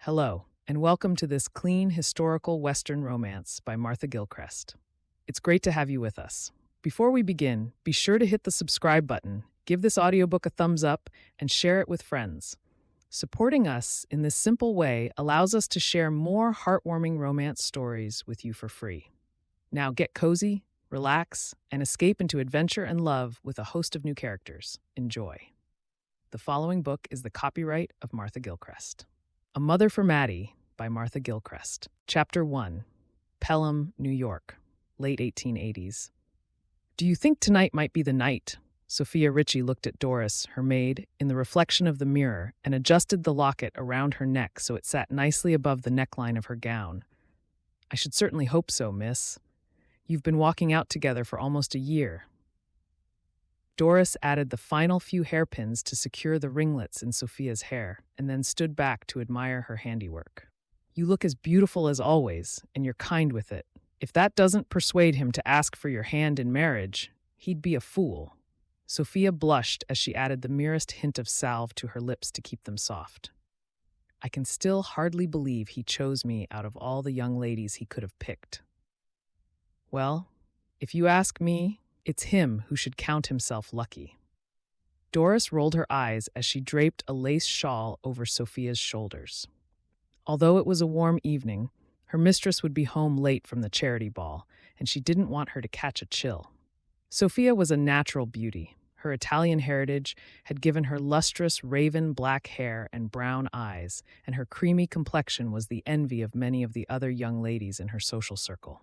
Hello, and welcome to this clean, historical Western romance by Martha Gillcrest. It's great to have you with us. Before we begin, be sure to hit the subscribe button, give this audiobook a thumbs up, and share it with friends. Supporting us in this simple way allows us to share more heartwarming romance stories with you for free. Now get cozy, relax, and escape into adventure and love with a host of new characters. Enjoy. The following book is the copyright of Martha Gillcrest. A Mother for Maddie by Martha Gillcrest. Chapter 1. Pelham, New York, late 1880s. Do you think tonight might be the night? Sofia Richie looked at Doris, her maid, in the reflection of the mirror and adjusted the locket around her neck so it sat nicely above the neckline of her gown. I should certainly hope so, miss. You've been walking out together for almost a year. Doris added the final few hairpins to secure the ringlets in Sofia's hair and then stood back to admire her handiwork. You look as beautiful as always, and you're kind with it. If that doesn't persuade him to ask for your hand in marriage, he'd be a fool. Sofia blushed as she added the merest hint of salve to her lips to keep them soft. I can still hardly believe he chose me out of all the young ladies he could have picked. Well, if you ask me, it's him who should count himself lucky. Doris rolled her eyes as she draped a lace shawl over Sofia's shoulders. Although it was a warm evening, her mistress would be home late from the charity ball, and she didn't want her to catch a chill. Sofia was a natural beauty. Her Italian heritage had given her lustrous raven black hair and brown eyes, and her creamy complexion was the envy of many of the other young ladies in her social circle.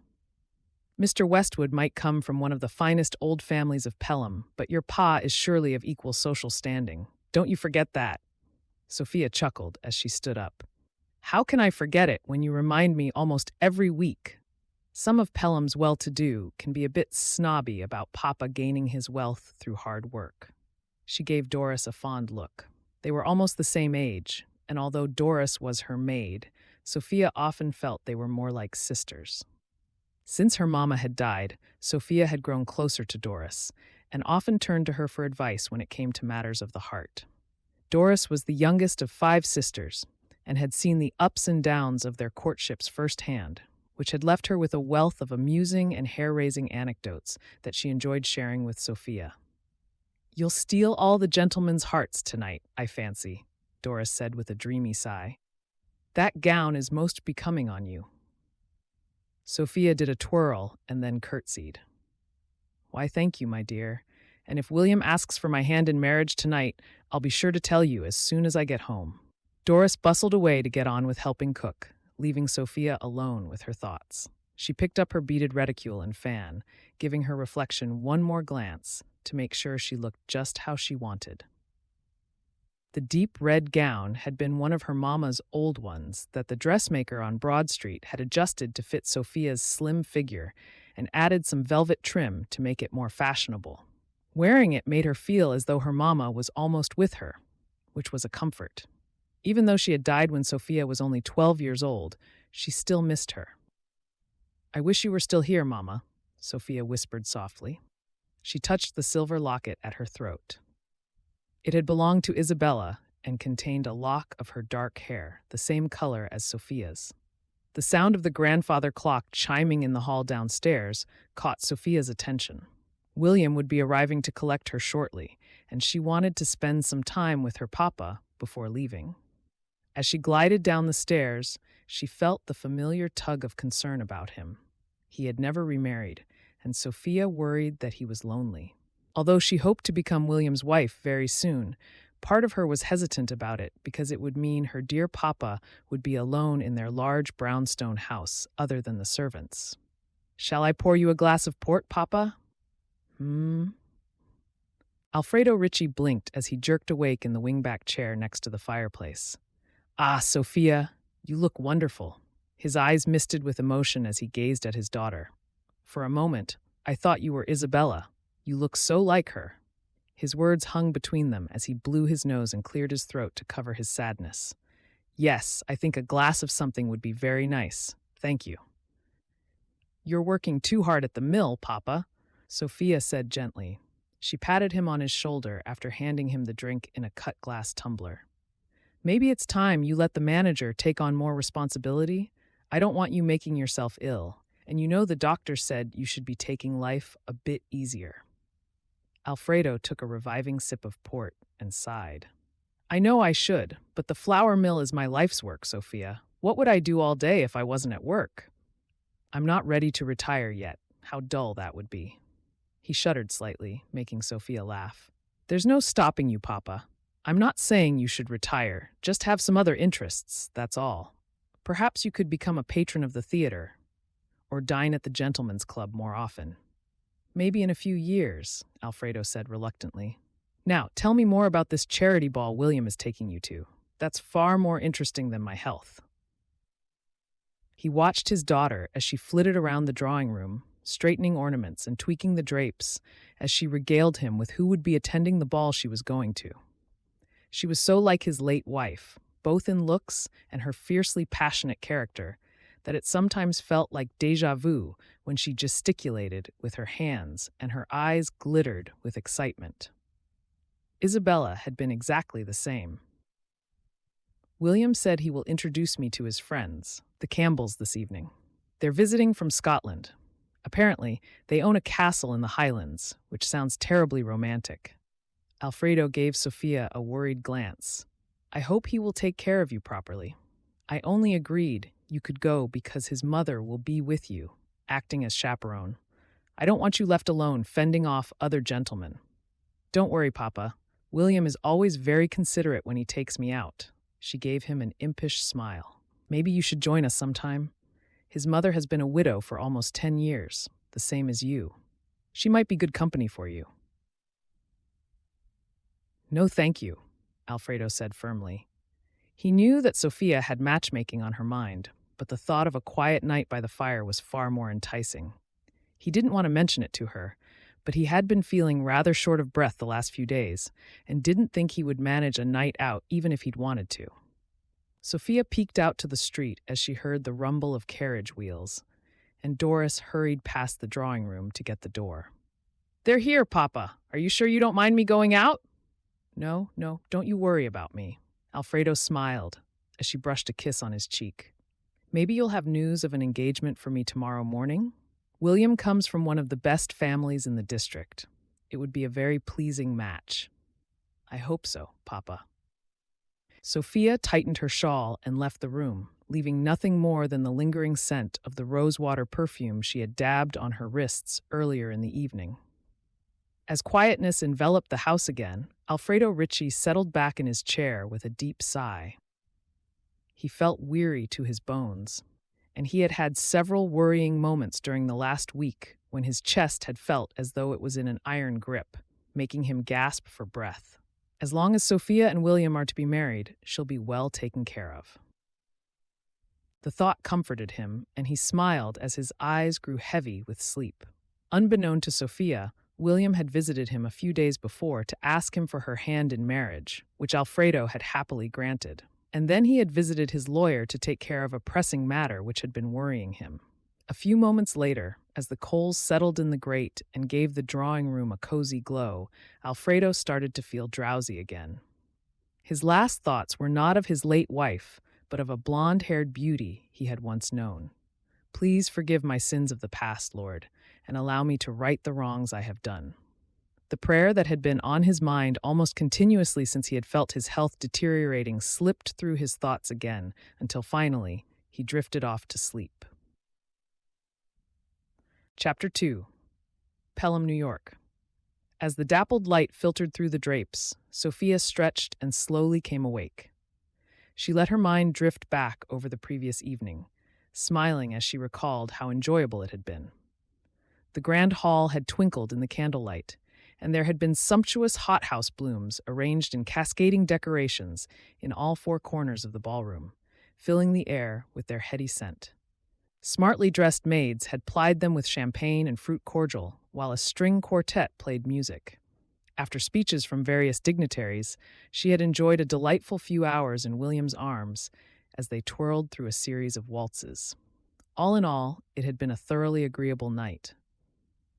Mr. Westwood might come from one of the finest old families of Pelham, but your pa is surely of equal social standing. Don't you forget that. Sofia chuckled as she stood up. How can I forget it when you remind me almost every week? Some of Pelham's well-to-do can be a bit snobby about Papa gaining his wealth through hard work. She gave Doris a fond look. They were almost the same age, and although Doris was her maid, Sofia often felt they were more like sisters. Since her mama had died, Sofia had grown closer to Doris, and often turned to her for advice when it came to matters of the heart. Doris was the youngest of 5 sisters, and had seen the ups and downs of their courtships firsthand, which had left her with a wealth of amusing and hair-raising anecdotes that she enjoyed sharing with Sofia. You'll steal all the gentlemen's hearts tonight, I fancy, Doris said with a dreamy sigh. That gown is most becoming on you. Sofia did a twirl and then curtsied. Why, thank you, my dear, and if William asks for my hand in marriage tonight, I'll be sure to tell you as soon as I get home. Doris bustled away to get on with helping cook, leaving Sofia alone with her thoughts. She picked up her beaded reticule and fan, giving her reflection one more glance to make sure she looked just how she wanted. The deep red gown had been one of her mama's old ones that the dressmaker on Broad Street had adjusted to fit Sofia's slim figure and added some velvet trim to make it more fashionable. Wearing it made her feel as though her mama was almost with her, which was a comfort. Even though she had died when Sofia was only 12 years old, she still missed her. I wish you were still here, Mama, Sofia whispered softly. She touched the silver locket at her throat. It had belonged to Isabella and contained a lock of her dark hair, the same color as Sofia's. The sound of the grandfather clock chiming in the hall downstairs caught Sofia's attention. William would be arriving to collect her shortly, and she wanted to spend some time with her papa before leaving. As she glided down the stairs, she felt the familiar tug of concern about him. He had never remarried, and Sofia worried that he was lonely. Although she hoped to become William's wife very soon, part of her was hesitant about it because it would mean her dear papa would be alone in their large brownstone house other than the servants. Shall I pour you a glass of port, Papa? Alfredo Ritchie blinked as he jerked awake in the wingback chair next to the fireplace. Ah, Sofia, you look wonderful. His eyes misted with emotion as he gazed at his daughter. For a moment, I thought you were Isabella. You look so like her. His words hung between them as he blew his nose and cleared his throat to cover his sadness. Yes, I think a glass of something would be very nice. Thank you. You're working too hard at the mill, Papa, Sofia said gently. She patted him on his shoulder after handing him the drink in a cut glass tumbler. Maybe it's time you let the manager take on more responsibility. I don't want you making yourself ill, and you know the doctor said you should be taking life a bit easier. Alfredo took a reviving sip of port and sighed. I know I should, but the flour mill is my life's work, Sofia. What would I do all day if I wasn't at work? I'm not ready to retire yet. How dull that would be. He shuddered slightly, making Sofia laugh. There's no stopping you, Papa. I'm not saying you should retire, just have some other interests, that's all. Perhaps you could become a patron of the theater, or dine at the gentlemen's club more often. Maybe in a few years, Alfredo said reluctantly. Now, tell me more about this charity ball William is taking you to. That's far more interesting than my health. He watched his daughter as she flitted around the drawing room, straightening ornaments and tweaking the drapes, as she regaled him with who would be attending the ball she was going to. She was so like his late wife, both in looks and her fiercely passionate character, that it sometimes felt like déjà vu when she gesticulated with her hands and her eyes glittered with excitement. Isabella had been exactly the same. William said he will introduce me to his friends, the Campbells, this evening. They're visiting from Scotland. Apparently, they own a castle in the Highlands, which sounds terribly romantic. Alfredo gave Sofia a worried glance. I hope he will take care of you properly. I only agreed you could go because his mother will be with you, acting as chaperone. I don't want you left alone fending off other gentlemen. Don't worry, Papa. William is always very considerate when he takes me out. She gave him an impish smile. Maybe you should join us sometime. His mother has been a widow for almost 10 years, the same as you. She might be good company for you. No, thank you, Alfredo said firmly. He knew that Sofia had matchmaking on her mind, but the thought of a quiet night by the fire was far more enticing. He didn't want to mention it to her, but he had been feeling rather short of breath the last few days and didn't think he would manage a night out even if he'd wanted to. Sofia peeked out to the street as she heard the rumble of carriage wheels, and Doris hurried past the drawing room to get the door. They're here, Papa. Are you sure you don't mind me going out? No, don't you worry about me. Alfredo smiled as she brushed a kiss on his cheek. Maybe you'll have news of an engagement for me tomorrow morning? William comes from one of the best families in the district. It would be a very pleasing match. I hope so, Papa. Sofia tightened her shawl and left the room, leaving nothing more than the lingering scent of the rosewater perfume she had dabbed on her wrists earlier in the evening. As quietness enveloped the house again, Alfredo Ritchie settled back in his chair with a deep sigh. He felt weary to his bones, and he had had several worrying moments during the last week when his chest had felt as though it was in an iron grip, making him gasp for breath. As long as Sofia and William are to be married, she'll be well taken care of. The thought comforted him, and he smiled as his eyes grew heavy with sleep. Unbeknown to Sofia, William had visited him a few days before to ask him for her hand in marriage, which Alfredo had happily granted. And then he had visited his lawyer to take care of a pressing matter which had been worrying him. A few moments later, as the coals settled in the grate and gave the drawing room a cozy glow, Alfredo started to feel drowsy again. His last thoughts were not of his late wife, but of a blonde-haired beauty he had once known. Please forgive my sins of the past, Lord, and allow me to right the wrongs I have done. The prayer that had been on his mind almost continuously since he had felt his health deteriorating slipped through his thoughts again, until finally he drifted off to sleep. Chapter 2. Pelham, New York. As the dappled light filtered through the drapes, Sofia stretched and slowly came awake. She let her mind drift back over the previous evening, smiling as she recalled how enjoyable it had been. The grand hall had twinkled in the candlelight, and there had been sumptuous hothouse blooms arranged in cascading decorations in all four corners of the ballroom, filling the air with their heady scent. Smartly dressed maids had plied them with champagne and fruit cordial, while a string quartet played music. After speeches from various dignitaries, she had enjoyed a delightful few hours in William's arms as they twirled through a series of waltzes. All in all, it had been a thoroughly agreeable night.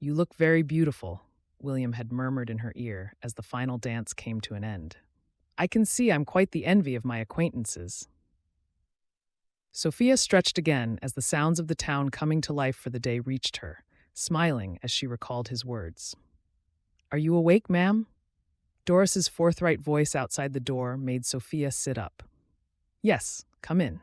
"You look very beautiful," William had murmured in her ear as the final dance came to an end. I can see I'm quite the envy of my acquaintances." Sofia stretched again as the sounds of the town coming to life for the day reached her, smiling as she recalled his words. "Are you awake, ma'am?" Doris's forthright voice outside the door made Sofia sit up. "Yes, come in."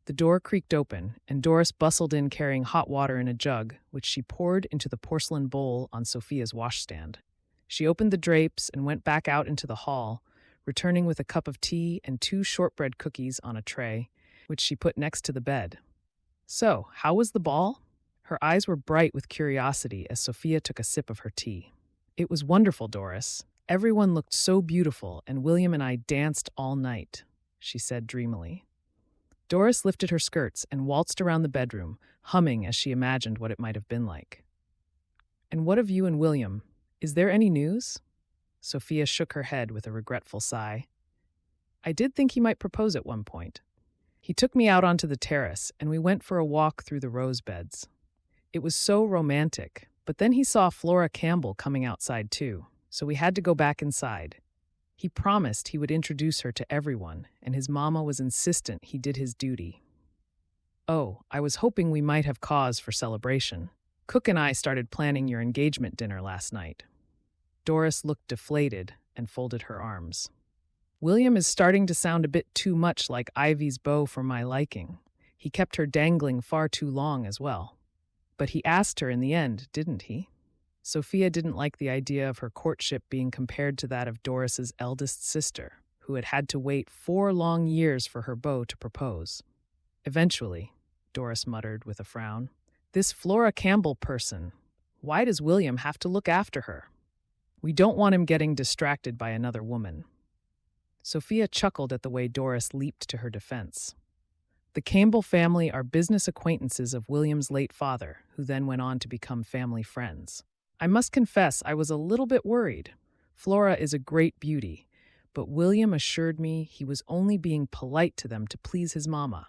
The door creaked open, and Doris bustled in carrying hot water in a jug, which she poured into the porcelain bowl on Sofia's washstand. She opened the drapes and went back out into the hall, returning with a cup of tea and 2 shortbread cookies on a tray, which she put next to the bed. "So, how was the ball?" Her eyes were bright with curiosity as Sofia took a sip of her tea. "It was wonderful, Doris. Everyone looked so beautiful, and William and I danced all night," she said dreamily. Doris lifted her skirts and waltzed around the bedroom, humming as she imagined what it might have been like. "And what of you and William? Is there any news?" Sofia shook her head with a regretful sigh. "I did think he might propose at one point. He took me out onto the terrace, and we went for a walk through the rose beds. It was so romantic, but then he saw Flora Campbell coming outside too, so we had to go back inside. He promised he would introduce her to everyone, and his mama was insistent he did his duty. Oh, I was hoping we might have cause for celebration. Cook and I started planning your engagement dinner last night." Doris looked deflated and folded her arms. "William is starting to sound a bit too much like Ivy's beau for my liking. He kept her dangling far too long as well. But he asked her in the end, didn't he?" Sofia didn't like the idea of her courtship being compared to that of Doris's eldest sister, who had had to wait 4 long years for her beau to propose. "Eventually," Doris muttered with a frown. "This Flora Campbell person, why does William have to look after her? We don't want him getting distracted by another woman." Sofia chuckled at the way Doris leaped to her defense. "The Campbell family are business acquaintances of William's late father, who then went on to become family friends. I must confess I was a little bit worried. Flora is a great beauty, but William assured me he was only being polite to them to please his mama."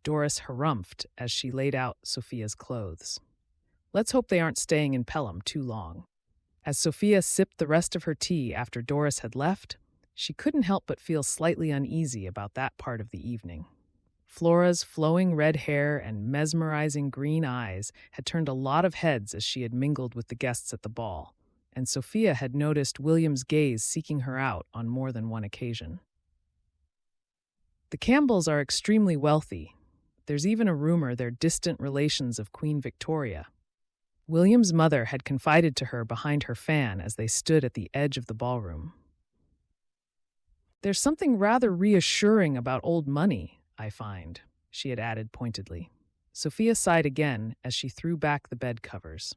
Doris harumphed as she laid out Sofia's clothes. "Let's hope they aren't staying in Pelham too long." As Sofia sipped the rest of her tea after Doris had left, she couldn't help but feel slightly uneasy about that part of the evening. Flora's flowing red hair and mesmerizing green eyes had turned a lot of heads as she had mingled with the guests at the ball, and Sofia had noticed William's gaze seeking her out on more than one occasion. The Campbells are extremely wealthy. There's even a rumor they're distant relations of Queen Victoria. William's mother had confided to her behind her fan as they stood at the edge of the ballroom. "There's something rather reassuring about old money, I find," she had added pointedly. Sofia sighed again as she threw back the bed covers.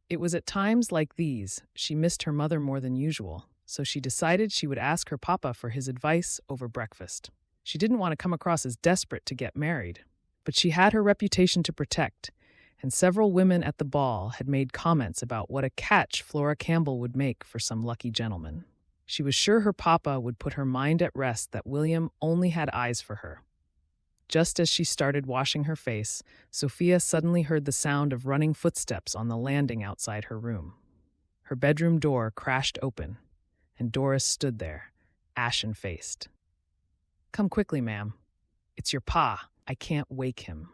It was at times like these she missed her mother more than usual, so she decided she would ask her papa for his advice over breakfast. She didn't want to come across as desperate to get married, but she had her reputation to protect, and several women at the ball had made comments about what a catch Flora Campbell would make for some lucky gentleman. She was sure her papa would put her mind at rest that William only had eyes for her. Just as she started washing her face, Sofia suddenly heard the sound of running footsteps on the landing outside her room. Her bedroom door crashed open, and Doris stood there, ashen-faced. "Come quickly, ma'am. It's your pa. I can't wake him."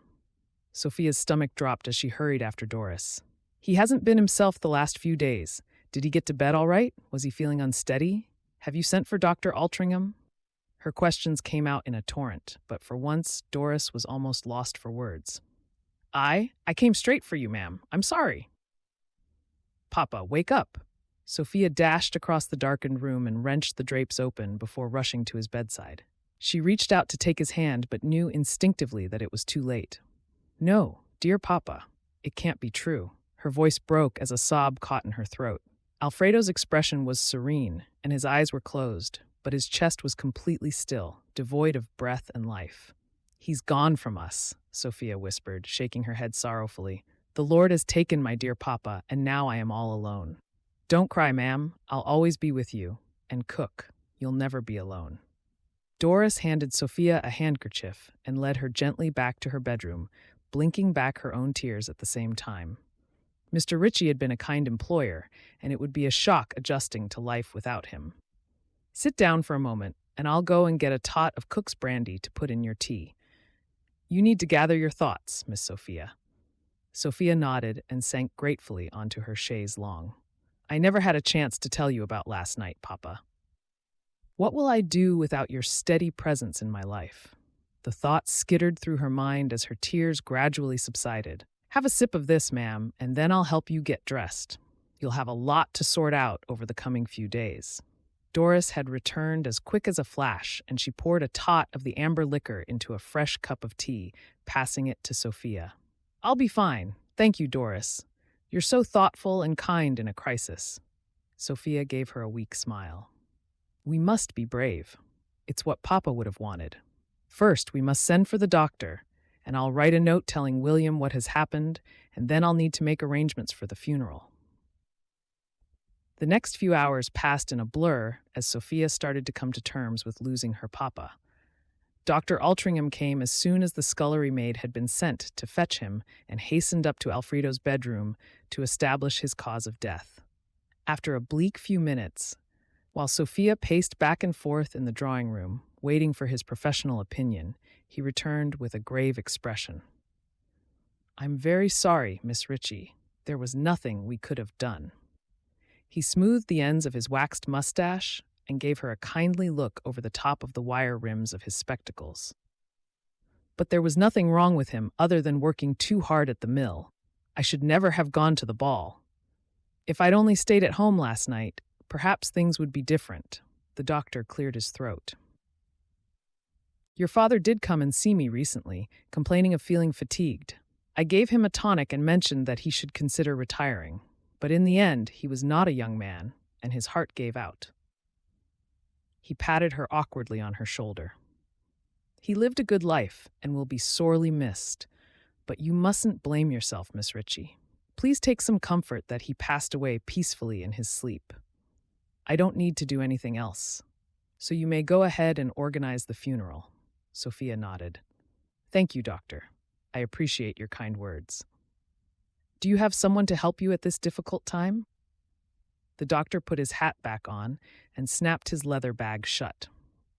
Sofia's stomach dropped as she hurried after Doris. "He hasn't been himself the last few days. Did he get to bed all right? Was he feeling unsteady? Have you sent for Dr. Altringham?" Her questions came out in a torrent, but for once, Doris was almost lost for words. I came straight for you, ma'am. I'm sorry." "Papa, wake up." Sofia dashed across the darkened room and wrenched the drapes open before rushing to his bedside. She reached out to take his hand, but knew instinctively that it was too late. "No, dear Papa, it can't be true." Her voice broke as a sob caught in her throat. Alfredo's expression was serene, and his eyes were closed, but his chest was completely still, devoid of breath and life. "He's gone from us," Sofia whispered, shaking her head sorrowfully. "The Lord has taken my dear Papa, and now I am all alone." "Don't cry, ma'am. I'll always be with you. And cook. You'll never be alone." Doris handed Sofia a handkerchief and led her gently back to her bedroom, blinking back her own tears at the same time. Mr. Ritchie had been a kind employer, and it would be a shock adjusting to life without him. Sit down for a moment, and I'll go and get a tot of cook's brandy to put in your tea. You need to gather your thoughts, Miss Sophia. Sophia nodded and sank gratefully onto her chaise longue. I never had a chance to tell you about last night, Papa. What will I do without your steady presence in my life? The thought skittered through her mind as her tears gradually subsided. Have a sip of this, ma'am, and then I'll help you get dressed. You'll have a lot to sort out over the coming few days. Doris had returned as quick as a flash, and she poured a tot of the amber liquor into a fresh cup of tea, passing it to Sophia. I'll be fine. Thank you, Doris. You're so thoughtful and kind in a crisis. Sophia gave her a weak smile. We must be brave. It's what Papa would have wanted. First, we must send for the doctor, and I'll write a note telling William what has happened, and then I'll need to make arrangements for the funeral. The next few hours passed in a blur as Sophia started to come to terms with losing her papa. Dr. Altringham came as soon as the scullery maid had been sent to fetch him and hastened up to Alfredo's bedroom to establish his cause of death. After a bleak few minutes, while Sophia paced back and forth in the drawing room, waiting for his professional opinion, he returned with a grave expression. I'm very sorry, Miss Ritchie. There was nothing we could have done. He smoothed the ends of his waxed mustache and gave her a kindly look over the top of the wire rims of his spectacles. But there was nothing wrong with him other than working too hard at the mill. I should never have gone to the ball. If I'd only stayed at home last night, perhaps things would be different. The doctor cleared his throat. Your father did come and see me recently, complaining of feeling fatigued. I gave him a tonic and mentioned that he should consider retiring. But in the end, he was not a young man, and his heart gave out. He patted her awkwardly on her shoulder. He lived a good life and will be sorely missed, but you mustn't blame yourself, Miss Ritchie. Please take some comfort that he passed away peacefully in his sleep. I don't need to do anything else, so you may go ahead and organize the funeral. Sophia nodded. Thank you, Doctor. I appreciate your kind words. Do you have someone to help you at this difficult time? The doctor put his hat back on and snapped his leather bag shut.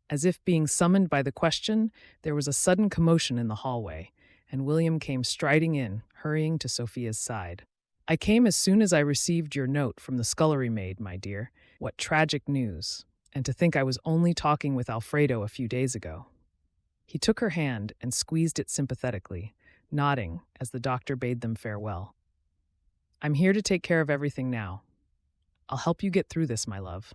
As if being summoned by the question, there was a sudden commotion in the hallway, and William came striding in, hurrying to Sophia's side. I came as soon as I received your note from the scullery maid, my dear. What tragic news. And to think I was only talking with Alfredo a few days ago. He took her hand and squeezed it sympathetically, nodding as the doctor bade them farewell. I'm here to take care of everything now. I'll help you get through this, my love.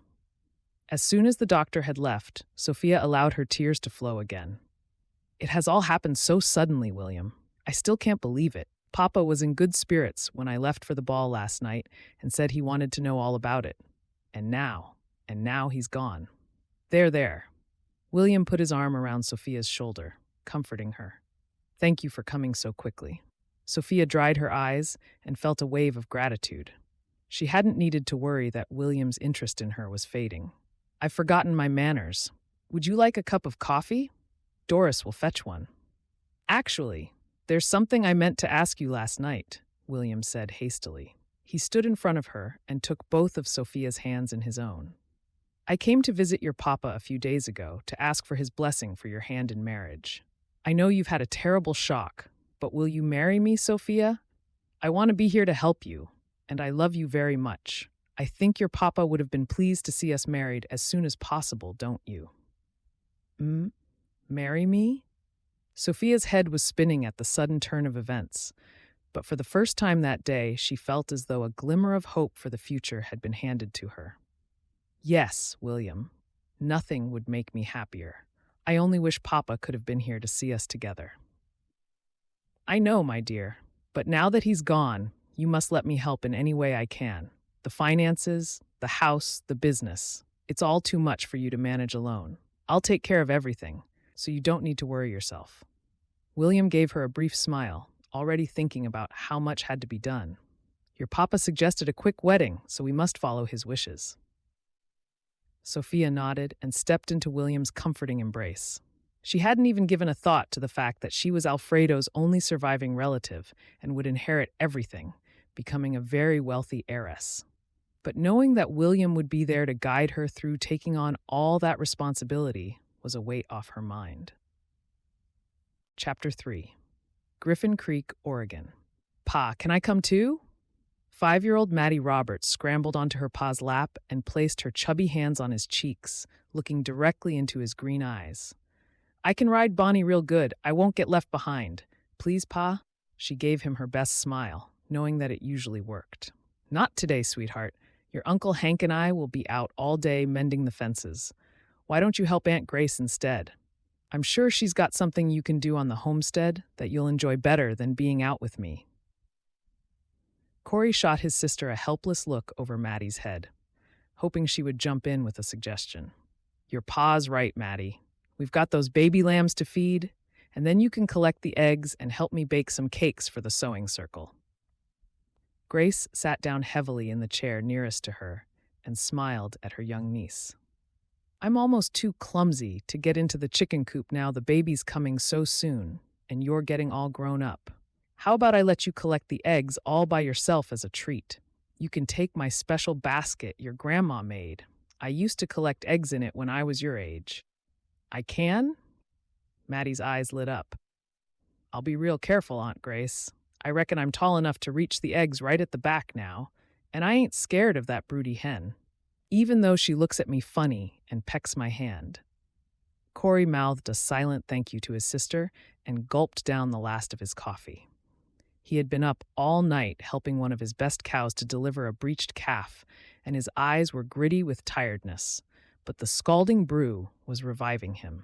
As soon as the doctor had left, Sophia allowed her tears to flow again. It has all happened so suddenly, William. I still can't believe it. Papa was in good spirits when I left for the ball last night and said he wanted to know all about it. And now he's gone. There. William put his arm around Sophia's shoulder, comforting her. Thank you for coming so quickly. Sophia dried her eyes and felt a wave of gratitude. She hadn't needed to worry that William's interest in her was fading. I've forgotten my manners. Would you like a cup of coffee? Doris will fetch one. Actually, there's something I meant to ask you last night, William said hastily. He stood in front of her and took both of Sophia's hands in his own. I came to visit your papa a few days ago to ask for his blessing for your hand in marriage. I know you've had a terrible shock, but will you marry me, Sophia? I want to be here to help you, and I love you very much. I think your papa would have been pleased to see us married as soon as possible, don't you? Marry me? Sophia's head was spinning at the sudden turn of events, but for the first time that day, she felt as though a glimmer of hope for the future had been handed to her. Yes, William. Nothing would make me happier. I only wish Papa could have been here to see us together. I know, my dear, but now that he's gone, you must let me help in any way I can. The finances, the house, the business. It's all too much for you to manage alone. I'll take care of everything, so you don't need to worry yourself. William gave her a brief smile, already thinking about how much had to be done. Your papa suggested a quick wedding, so we must follow his wishes. Sophia nodded and stepped into William's comforting embrace. She hadn't even given a thought to the fact that she was Alfredo's only surviving relative and would inherit everything, becoming a very wealthy heiress. But knowing that William would be there to guide her through taking on all that responsibility was a weight off her mind. Chapter 3. Griffin Creek, Oregon. Pa, can I come too? 5-year-old Maddie Roberts scrambled onto her pa's lap and placed her chubby hands on his cheeks, looking directly into his green eyes. I can ride Bonnie real good. I won't get left behind. Please, Pa? She gave him her best smile, knowing that it usually worked. Not today, sweetheart. Your Uncle Hank and I will be out all day mending the fences. Why don't you help Aunt Grace instead? I'm sure she's got something you can do on the homestead that you'll enjoy better than being out with me. Cory shot his sister a helpless look over Maddie's head, hoping she would jump in with a suggestion. Your pa's right, Maddie. We've got those baby lambs to feed, and then you can collect the eggs and help me bake some cakes for the sewing circle. Grace sat down heavily in the chair nearest to her and smiled at her young niece. I'm almost too clumsy to get into the chicken coop now the baby's coming so soon, and you're getting all grown up. How about I let you collect the eggs all by yourself as a treat? You can take my special basket your grandma made. I used to collect eggs in it when I was your age. I can? Maddie's eyes lit up. I'll be real careful, Aunt Grace. I reckon I'm tall enough to reach the eggs right at the back now, and I ain't scared of that broody hen, even though she looks at me funny and pecks my hand. Cory mouthed a silent thank you to his sister and gulped down the last of his coffee. He had been up all night helping one of his best cows to deliver a breeched calf, and his eyes were gritty with tiredness, but the scalding brew was reviving him.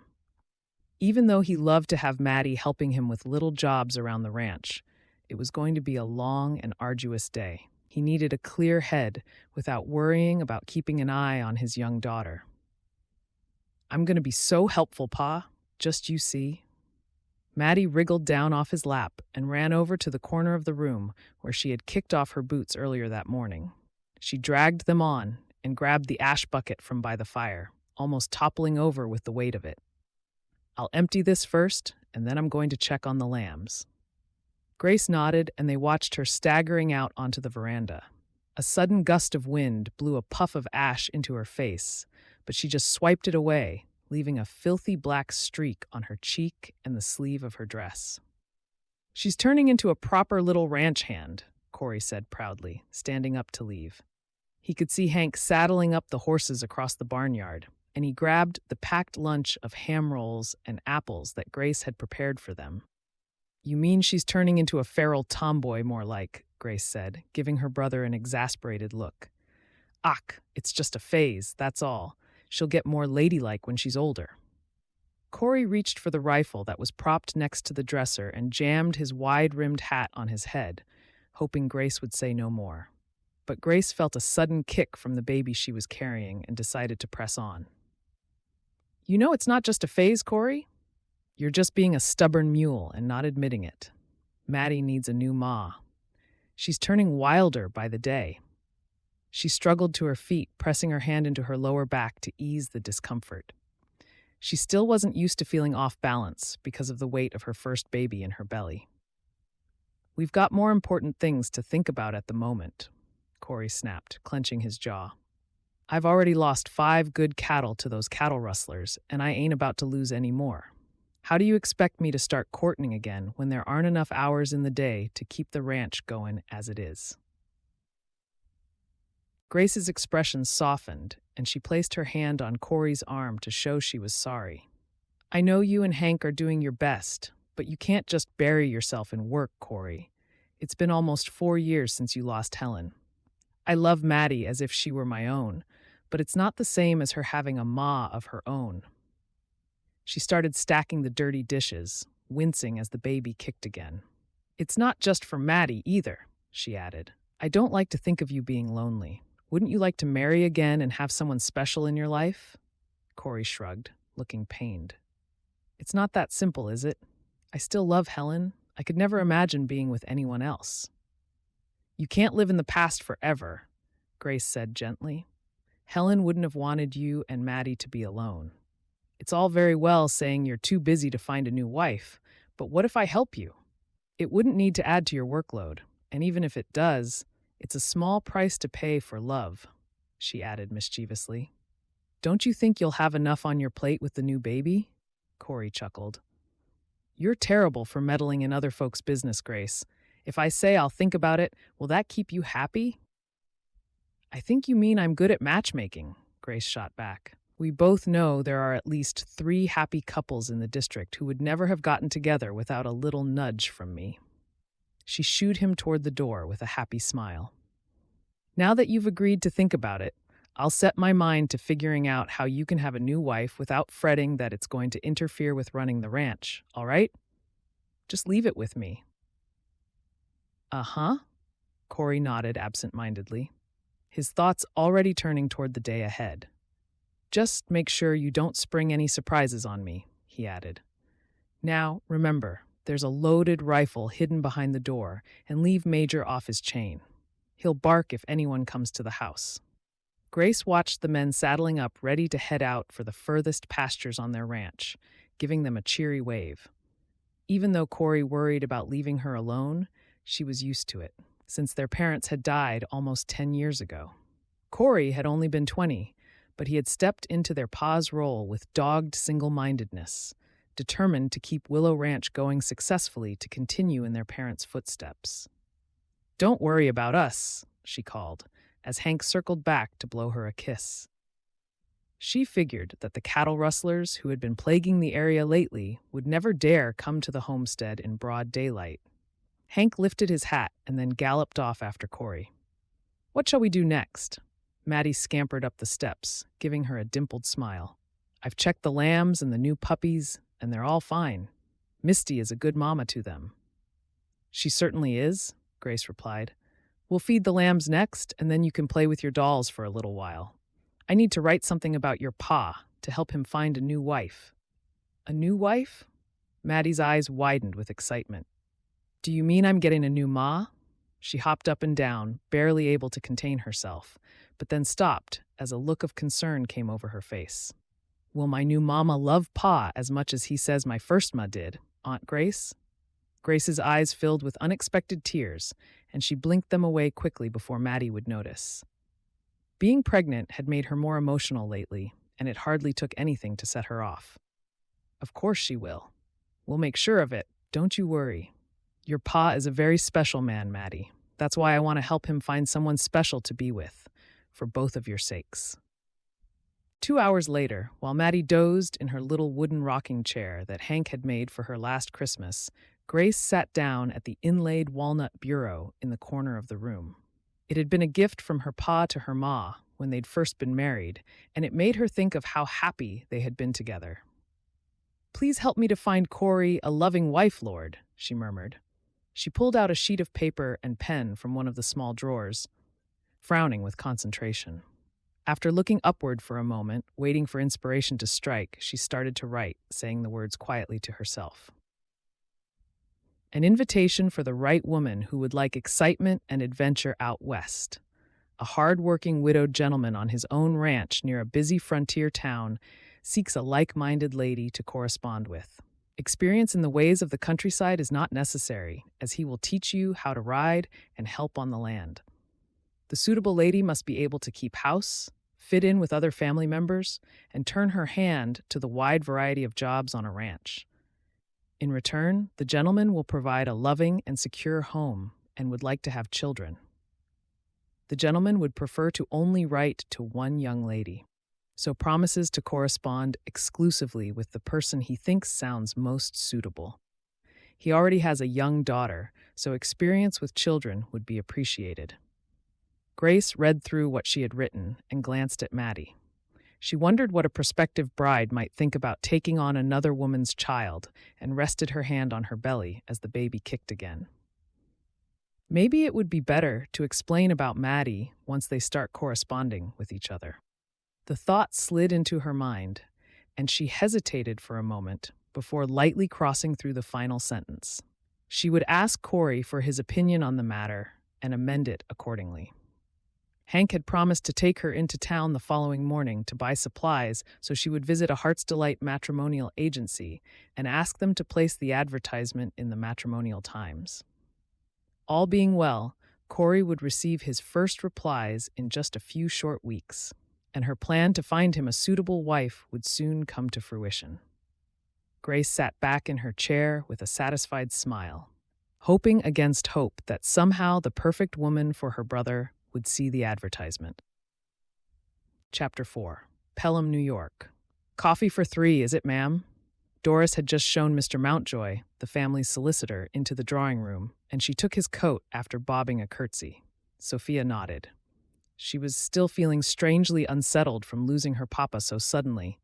Even though he loved to have Maddie helping him with little jobs around the ranch, it was going to be a long and arduous day. He needed a clear head without worrying about keeping an eye on his young daughter. I'm going to be so helpful, Pa. Just you see. Maddie wriggled down off his lap and ran over to the corner of the room where she had kicked off her boots earlier that morning. She dragged them on and grabbed the ash bucket from by the fire, almost toppling over with the weight of it. I'll empty this first, and then I'm going to check on the lambs. Grace nodded, and they watched her staggering out onto the veranda. A sudden gust of wind blew a puff of ash into her face, but she just swiped it away, leaving a filthy black streak on her cheek and the sleeve of her dress. She's turning into a proper little ranch hand, Cory said proudly, standing up to leave. He could see Hank saddling up the horses across the barnyard, and he grabbed the packed lunch of ham rolls and apples that Grace had prepared for them. You mean she's turning into a feral tomboy more like, Grace said, giving her brother an exasperated look. Ach, it's just a phase, that's all. She'll get more ladylike when she's older. Cory reached for the rifle that was propped next to the dresser and jammed his wide-rimmed hat on his head, hoping Grace would say no more. But Grace felt a sudden kick from the baby she was carrying and decided to press on. You know it's not just a phase, Cory. You're just being a stubborn mule and not admitting it. Maddie needs a new ma. She's turning wilder by the day. She struggled to her feet, pressing her hand into her lower back to ease the discomfort. She still wasn't used to feeling off balance because of the weight of her first baby in her belly. We've got more important things to think about at the moment, Cory snapped, clenching his jaw. I've already lost 5 good cattle to those cattle rustlers, and I ain't about to lose any more. How do you expect me to start courting again when there aren't enough hours in the day to keep the ranch going as it is? Grace's expression softened, and she placed her hand on Cory's arm to show she was sorry. I know you and Hank are doing your best, but you can't just bury yourself in work, Cory. It's been almost 4 years since you lost Helen. I love Maddie as if she were my own, but it's not the same as her having a ma of her own. She started stacking the dirty dishes, wincing as the baby kicked again. It's not just for Maddie either, she added. I don't like to think of you being lonely. Wouldn't you like to marry again and have someone special in your life? Cory shrugged, looking pained. It's not that simple, is it? I still love Helen. I could never imagine being with anyone else. You can't live in the past forever, Grace said gently. Helen wouldn't have wanted you and Maddie to be alone. It's all very well saying you're too busy to find a new wife, but what if I help you? It wouldn't need to add to your workload, and even if it does, It's a small price to pay for love, she added mischievously. Don't you think you'll have enough on your plate with the new baby? Cory chuckled. You're terrible for meddling in other folks' business, Grace. If I say I'll think about it, will that keep you happy? I think you mean I'm good at matchmaking, Grace shot back. We both know there are at least 3 happy couples in the district who would never have gotten together without a little nudge from me. She shooed him toward the door with a happy smile. Now that you've agreed to think about it, I'll set my mind to figuring out how you can have a new wife without fretting that it's going to interfere with running the ranch, all right? Just leave it with me. Uh-huh, Cory nodded absent-mindedly, his thoughts already turning toward the day ahead. Just make sure you don't spring any surprises on me, he added. Now, remember, there's a loaded rifle hidden behind the door, and leave Major off his chain. He'll bark if anyone comes to the house. Grace watched the men saddling up ready to head out for the furthest pastures on their ranch, giving them a cheery wave. Even though Cory worried about leaving her alone, she was used to it, since their parents had died almost 10 years ago. Cory had only been 20, but he had stepped into their pa's role with dogged single-mindedness, determined to keep Willow Ranch going successfully to continue in their parents' footsteps. Don't worry about us, she called, as Hank circled back to blow her a kiss. She figured that the cattle rustlers who had been plaguing the area lately would never dare come to the homestead in broad daylight. Hank lifted his hat and then galloped off after Cory. What shall we do next? Maddie scampered up the steps, giving her a dimpled smile. I've checked the lambs and the new puppies, and they're all fine. Misty is a good mama to them. She certainly is, Grace replied. We'll feed the lambs next, and then you can play with your dolls for a little while. I need to write something about your pa to help him find a new wife. A new wife? Maddie's eyes widened with excitement. Do you mean I'm getting a new ma? She hopped up and down, barely able to contain herself, but then stopped as a look of concern came over her face. Will my new mama love pa as much as he says my first ma did, Aunt Grace? Grace's eyes filled with unexpected tears, and she blinked them away quickly before Maddie would notice. Being pregnant had made her more emotional lately, and it hardly took anything to set her off. Of course she will. We'll make sure of it, don't you worry. Your pa is a very special man, Maddie. That's why I want to help him find someone special to be with, for both of your sakes. 2 hours later, while Maddie dozed in her little wooden rocking chair that Hank had made for her last Christmas, Grace sat down at the inlaid walnut bureau in the corner of the room. It had been a gift from her pa to her ma when they'd first been married, and it made her think of how happy they had been together. Please help me to find Cory a loving wife, Lord, she murmured. She pulled out a sheet of paper and pen from one of the small drawers, frowning with concentration. After looking upward for a moment, waiting for inspiration to strike, she started to write, saying the words quietly to herself. An invitation for the right woman who would like excitement and adventure out west. A hard-working widowed gentleman on his own ranch near a busy frontier town seeks a like-minded lady to correspond with. Experience in the ways of the countryside is not necessary, as he will teach you how to ride and help on the land. The suitable lady must be able to keep house, fit in with other family members, and turn her hand to the wide variety of jobs on a ranch. In return, the gentleman will provide a loving and secure home and would like to have children. The gentleman would prefer to only write to one young lady, so promises to correspond exclusively with the person he thinks sounds most suitable. He already has a young daughter, so experience with children would be appreciated. Grace read through what she had written and glanced at Maddie. She wondered what a prospective bride might think about taking on another woman's child and rested her hand on her belly as the baby kicked again. Maybe it would be better to explain about Maddie once they start corresponding with each other. The thought slid into her mind, and she hesitated for a moment before lightly crossing through the final sentence. She would ask Cory for his opinion on the matter and amend it accordingly. Hank had promised to take her into town the following morning to buy supplies so she would visit a Heart's Delight matrimonial agency and ask them to place the advertisement in the Matrimonial Times. All being well, Cory would receive his first replies in just a few short weeks, and her plan to find him a suitable wife would soon come to fruition. Grace sat back in her chair with a satisfied smile, hoping against hope that somehow the perfect woman for her brother would see the advertisement. Chapter 4. Pelham, New York. "Coffee for 3, is it, ma'am?" Doris had just shown Mr. Mountjoy, the family's solicitor, into the drawing room, and she took his coat after bobbing a curtsy. Sofia nodded. She was still feeling strangely unsettled from losing her papa so suddenly,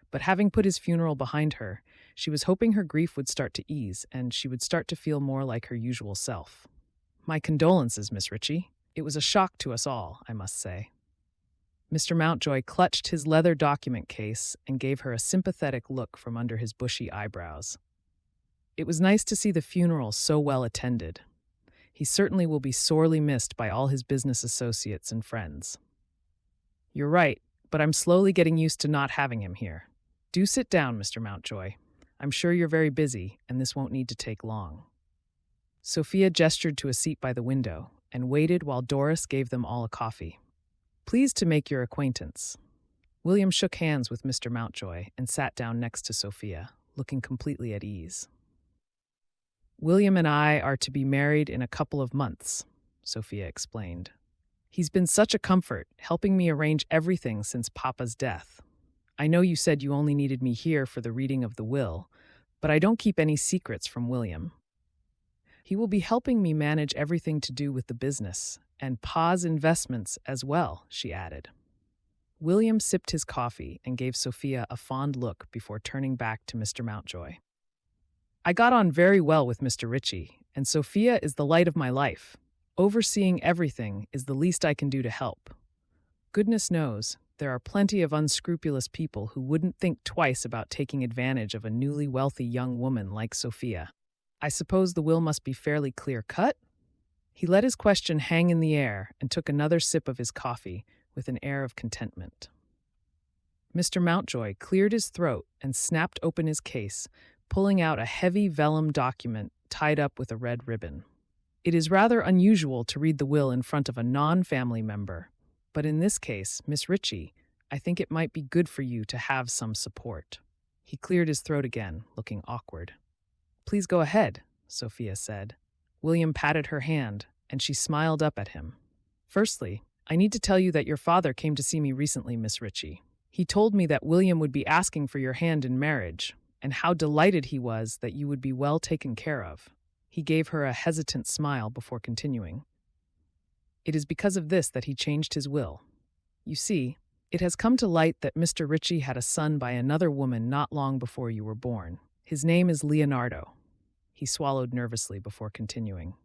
but having put his funeral behind her, she was hoping her grief would start to ease and she would start to feel more like her usual self. "My condolences, Miss Ritchie. It was a shock to us all, I must say." Mr. Mountjoy clutched his leather document case and gave her a sympathetic look from under his bushy eyebrows. It was nice to see the funeral so well attended. He certainly will be sorely missed by all his business associates and friends. "You're right, but I'm slowly getting used to not having him here. Do sit down, Mr. Mountjoy. I'm sure you're very busy, and this won't need to take long." Sofia gestured to a seat by the window and waited while Doris gave them all a coffee. "Pleased to make your acquaintance." William shook hands with Mr. Mountjoy and sat down next to Sofia, looking completely at ease. "William and I are to be married in a couple of months," Sofia explained. "He's been such a comfort, helping me arrange everything since Papa's death. I know you said you only needed me here for the reading of the will, but I don't keep any secrets from William. He will be helping me manage everything to do with the business, and Pa's investments as well," she added. William sipped his coffee and gave Sofia a fond look before turning back to Mr. Mountjoy. "I got on very well with Mr. Ritchie, and Sofia is the light of my life. Overseeing everything is the least I can do to help. Goodness knows, there are plenty of unscrupulous people who wouldn't think twice about taking advantage of a newly wealthy young woman like Sofia. I suppose the will must be fairly clear-cut?" He let his question hang in the air and took another sip of his coffee with an air of contentment. Mr. Mountjoy cleared his throat and snapped open his case, pulling out a heavy vellum document tied up with a red ribbon. "It is rather unusual to read the will in front of a non-family member, but in this case, Miss Ritchie, I think it might be good for you to have some support." He cleared his throat again, looking awkward. "Please go ahead," Sofia said. William patted her hand, and she smiled up at him. "Firstly, I need to tell you that your father came to see me recently, Miss Ritchie. He told me that William would be asking for your hand in marriage, and how delighted he was that you would be well taken care of." He gave her a hesitant smile before continuing. "It is because of this that he changed his will. You see, it has come to light that Mr. Ritchie had a son by another woman not long before you were born. His name is Leonardo." He swallowed nervously before continuing.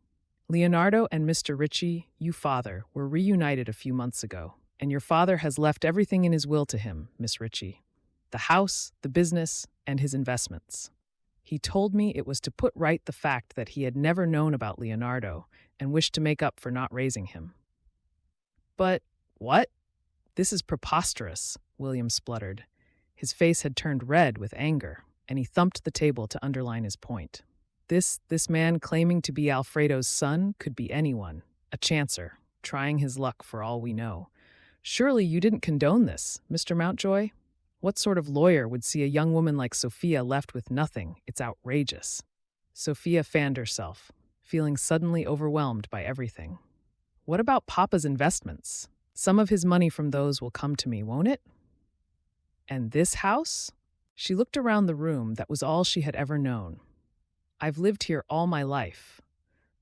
"Leonardo and Mr. Ritchie, you father, were reunited a few months ago, and your father has left everything in his will to him, Miss Ritchie. The house, the business, and his investments. He told me it was to put right the fact that he had never known about Leonardo and wished to make up for not raising him." "But what? This is preposterous," William spluttered. His face had turned red with anger, and he thumped the table to underline his point. This man claiming to be Alfredo's son could be anyone, a chancer, trying his luck for all we know. Surely you didn't condone this, Mr. Mountjoy? What sort of lawyer would see a young woman like Sofia left with nothing? It's outrageous." Sofia fanned herself, feeling suddenly overwhelmed by everything. "What about Papa's investments? Some of his money from those will come to me, won't it? And this house?" She looked around the room that was all she had ever known. "I've lived here all my life.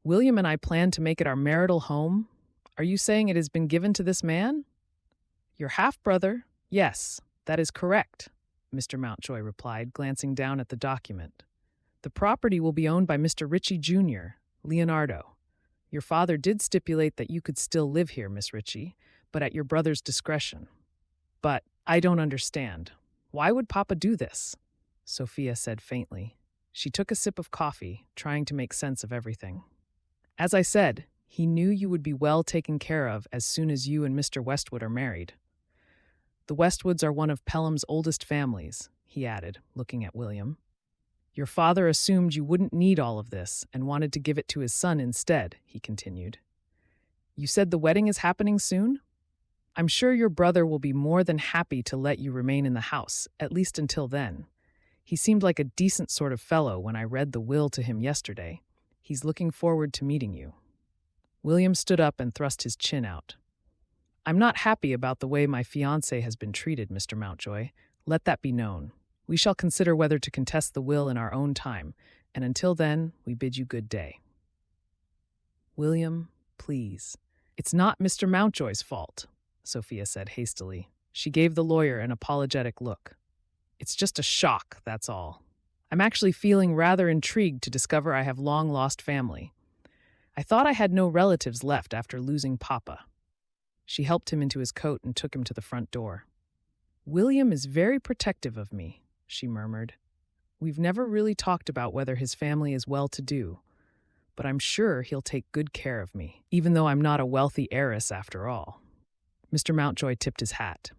William and I plan to make it our marital home. Are you saying it has been given to this man?" "Your half-brother? Yes, that is correct," Mr. Mountjoy replied, glancing down at the document. "The property will be owned by Mr. Ritchie Jr., Leonardo. Your father did stipulate that you could still live here, Miss Ritchie, but at your brother's discretion." "But I don't understand. Why would Papa do this?" Sofia said faintly. She took a sip of coffee, trying to make sense of everything. "As I said, he knew you would be well taken care of as soon as you and Mr. Westwood are married. The Westwoods are one of Pelham's oldest families," he added, looking at William. "Your father assumed you wouldn't need all of this and wanted to give it to his son instead," he continued. You said the wedding is happening soon? I'm sure your brother will be more than happy to let you remain in the house, at least until then. He seemed like a decent sort of fellow when I read the will to him yesterday. He's looking forward to meeting you." William stood up and thrust his chin out. "I'm not happy about the way my fiancé has been treated, Mr. Mountjoy. Let that be known. We shall consider whether to contest the will in our own time, and until then, we bid you good day." "William, please. It's not Mr. Mountjoy's fault," Sofia said hastily. She gave the lawyer an apologetic look. "It's just a shock, that's all. I'm actually feeling rather intrigued to discover I have long-lost family. I thought I had no relatives left after losing Papa." She helped him into his coat and took him to the front door. "William is very protective of me," she murmured. "We've never really talked about whether his family is well-to-do, but I'm sure he'll take good care of me, even though I'm not a wealthy heiress after all." Mr. Mountjoy tipped his hat.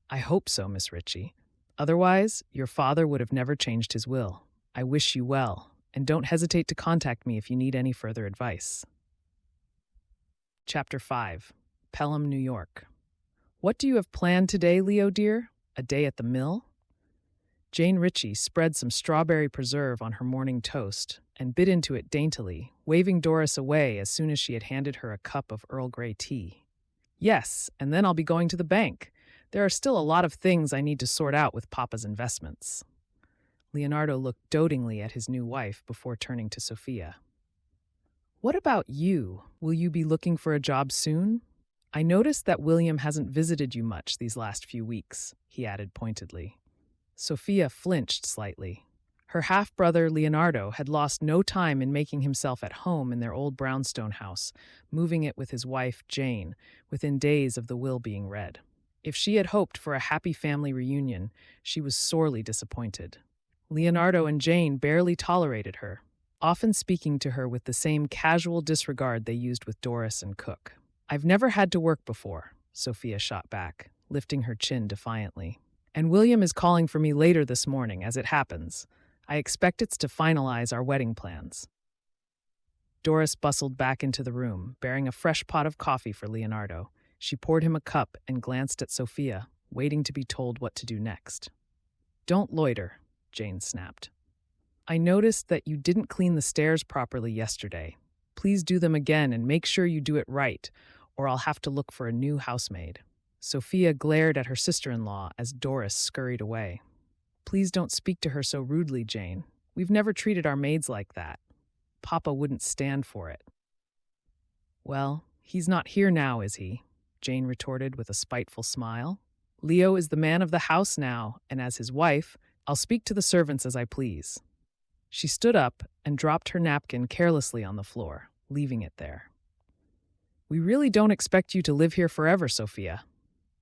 "I hope so, Miss Ritchie. Otherwise, your father would have never changed his will. I wish you well, and don't hesitate to contact me if you need any further advice." Chapter 5. Pelham, New York. "What do you have planned today, Leo dear? A day at the mill?" Jane Ritchie spread some strawberry preserve on her morning toast and bit into it daintily, waving Doris away as soon as she had handed her a cup of Earl Grey tea. "Yes, and then I'll be going to the bank. There are still a lot of things I need to sort out with Papa's investments." Leonardo looked dotingly at his new wife before turning to Sofia. "What about you? Will you be looking for a job soon? I noticed that William hasn't visited you much these last few weeks," he added pointedly. Sofia flinched slightly. Her half-brother Leonardo had lost no time in making himself at home in their old brownstone house, moving it with his wife, Jane, within days of the will being read. If she had hoped for a happy family reunion, she was sorely disappointed. Leonardo and Jane barely tolerated her, often speaking to her with the same casual disregard they used with Doris and Cook. "I've never had to work before," Sofia shot back, lifting her chin defiantly. "And William is calling for me later this morning, as it happens. I expect it's to finalize our wedding plans." Doris bustled back into the room, bearing a fresh pot of coffee for Leonardo. She poured him a cup and glanced at Sofia, waiting to be told what to do next. "Don't loiter," Jane snapped. "I noticed that you didn't clean the stairs properly yesterday. Please do them again and make sure you do it right, or I'll have to look for a new housemaid." Sofia glared at her sister-in-law as Doris scurried away. "Please don't speak to her so rudely, Jane. We've never treated our maids like that. Papa wouldn't stand for it." "Well, he's not here now, is he?" Jane retorted with a spiteful smile. "Leo is the man of the house now, and as his wife, I'll speak to the servants as I please." She stood up and dropped her napkin carelessly on the floor, leaving it there. "We really don't expect you to live here forever, Sofia,"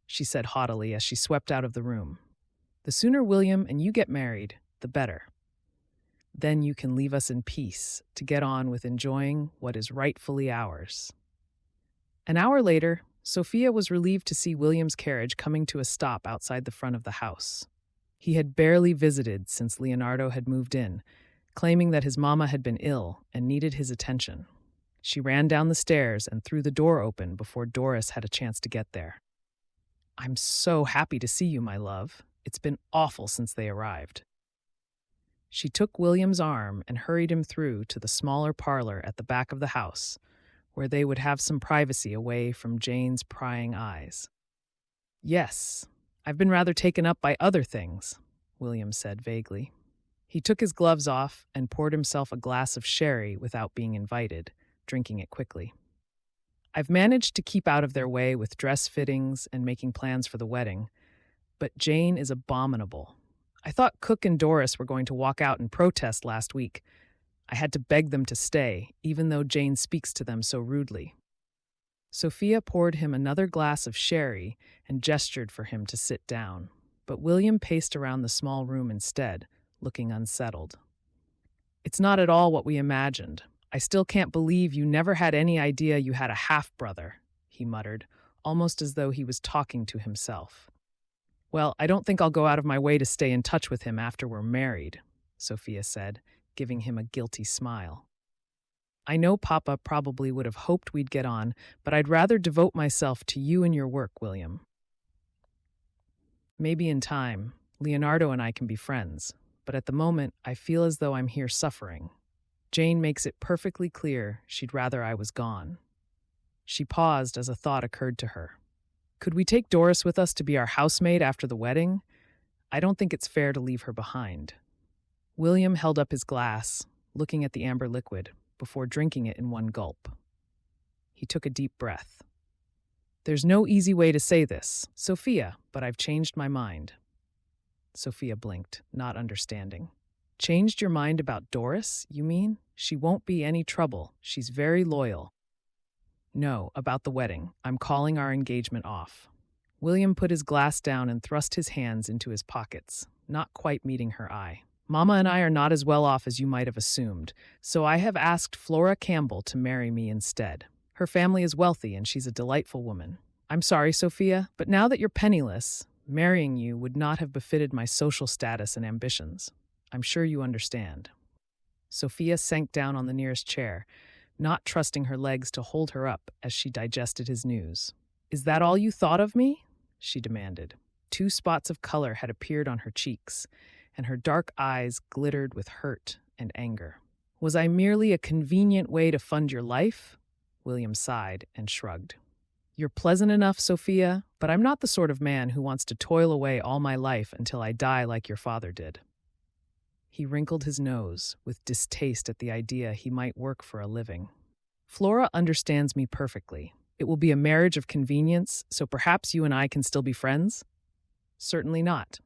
she said haughtily as she swept out of the room. "The sooner William and you get married, the better. Then you can leave us in peace to get on with enjoying what is rightfully ours." An hour later, Sofia was relieved to see William's carriage coming to a stop outside the front of the house. He had barely visited since Leonardo had moved in, claiming that his mama had been ill and needed his attention. She ran down the stairs and threw the door open before Doris had a chance to get there. "I'm so happy to see you, my love. It's been awful since they arrived." She took William's arm and hurried him through to the smaller parlor at the back of the house, where they would have some privacy away from Jane's prying eyes. "Yes, I've been rather taken up by other things," William said vaguely. He took his gloves off and poured himself a glass of sherry without being invited, drinking it quickly. "I've managed to keep out of their way with dress fittings and making plans for the wedding, but Jane is abominable. I thought Cook and Doris were going to walk out and protest last week. I had to beg them to stay, even though Jane speaks to them so rudely." Sofia poured him another glass of sherry and gestured for him to sit down, but William paced around the small room instead, looking unsettled. "It's not at all what we imagined. I still can't believe you never had any idea you had a half-brother," he muttered, almost as though he was talking to himself. "Well, I don't think I'll go out of my way to stay in touch with him after we're married," Sofia said, giving him a guilty smile. I know Papa probably would have hoped we'd get on, but I'd rather devote myself to you and your work, William. Maybe in time, Leonardo and I can be friends, but at the moment, I feel as though I'm here suffering. Jane makes it perfectly clear she'd rather I was gone. She paused as a thought occurred to her. Could we take Doris with us to be our housemaid after the wedding? I don't think it's fair to leave her behind. William held up his glass, looking at the amber liquid, before drinking it in one gulp. He took a deep breath. There's no easy way to say this, Sofia, but I've changed my mind. Sofia blinked, not understanding. Changed your mind about Doris, you mean? She won't be any trouble. She's very loyal. No, about the wedding. I'm calling our engagement off. William put his glass down and thrust his hands into his pockets, not quite meeting her eye. Mama and I are not as well off as you might have assumed, so I have asked Flora Campbell to marry me instead. Her family is wealthy and she's a delightful woman. I'm sorry, Sofia, but now that you're penniless, marrying you would not have befitted my social status and ambitions. I'm sure you understand. Sofia sank down on the nearest chair, not trusting her legs to hold her up as she digested his news. Is that all you thought of me? She demanded. 2 spots of color had appeared on her cheeks, and her dark eyes glittered with hurt and anger. Was I merely a convenient way to fund your life? William sighed and shrugged. You're pleasant enough, Sofia, but I'm not the sort of man who wants to toil away all my life until I die like your father did. He wrinkled his nose with distaste at the idea he might work for a living. Flora understands me perfectly. It will be a marriage of convenience, so perhaps you and I can still be friends? Certainly not,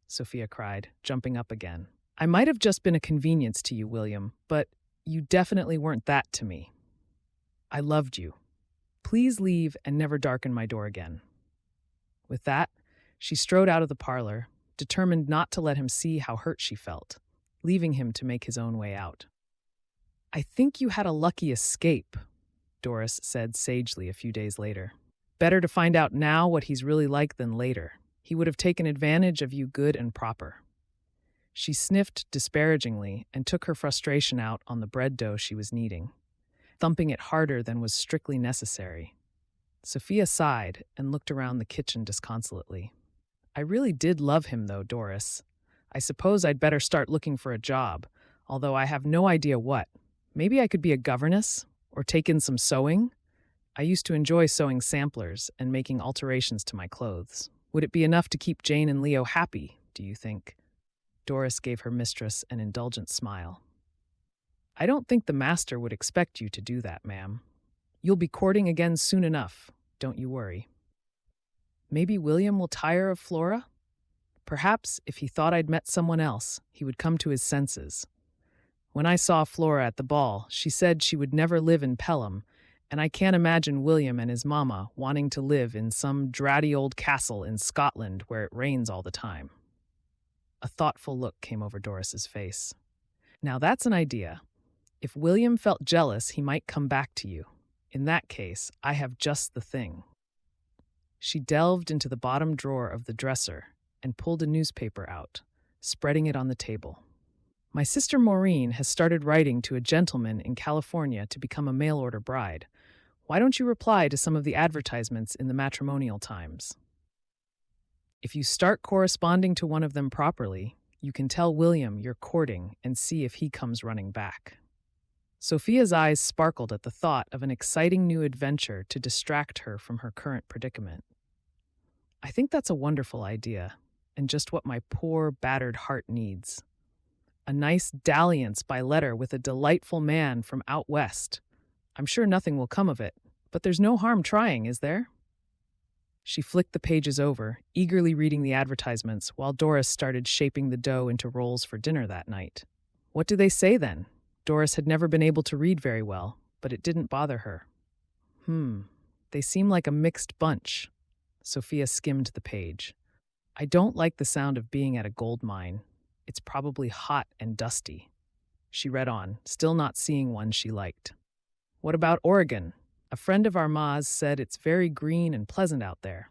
Sofia cried, jumping up again. I might have just been a convenience to you, William, but you definitely weren't that to me. I loved you. Please leave and never darken my door again. With that, she strode out of the parlor, determined not to let him see how hurt she felt, leaving him to make his own way out. I think you had a lucky escape, Doris said sagely a few days later. Better to find out now what he's really like than later. He would have taken advantage of you good and proper. She sniffed disparagingly and took her frustration out on the bread dough she was kneading, thumping it harder than was strictly necessary. Sofia sighed and looked around the kitchen disconsolately. I really did love him, though, Doris. I suppose I'd better start looking for a job, although I have no idea what. Maybe I could be a governess or take in some sewing. I used to enjoy sewing samplers and making alterations to my clothes. Would it be enough to keep Jane and Leo happy, do you think? Doris gave her mistress an indulgent smile. I don't think the master would expect you to do that, ma'am. You'll be courting again soon enough, don't you worry. Maybe William will tire of Flora? Perhaps if he thought I'd met someone else, he would come to his senses. When I saw Flora at the ball, she said she would never live in Pelham, and I can't imagine William and his mama wanting to live in some dratty old castle in Scotland where it rains all the time. A thoughtful look came over Doris's face. Now that's an idea. If William felt jealous, he might come back to you. In that case, I have just the thing. She delved into the bottom drawer of the dresser and pulled a newspaper out, spreading it on the table. My sister Maureen has started writing to a gentleman in California to become a mail-order bride. Why don't you reply to some of the advertisements in the Matrimonial Times? If you start corresponding to one of them properly, you can tell William you're courting and see if he comes running back. Sofia's eyes sparkled at the thought of an exciting new adventure to distract her from her current predicament. I think that's a wonderful idea, and just what my poor, battered heart needs. A nice dalliance by letter with a delightful man from out west. I'm sure nothing will come of it, but there's no harm trying, is there? She flicked the pages over, eagerly reading the advertisements, while Doris started shaping the dough into rolls for dinner that night. What do they say, then? Doris had never been able to read very well, but it didn't bother her. They seem like a mixed bunch. Sofia skimmed the page. I don't like the sound of being at a gold mine. It's probably hot and dusty. She read on, still not seeing one she liked. What about Oregon? A friend of our ma's said it's very green and pleasant out there.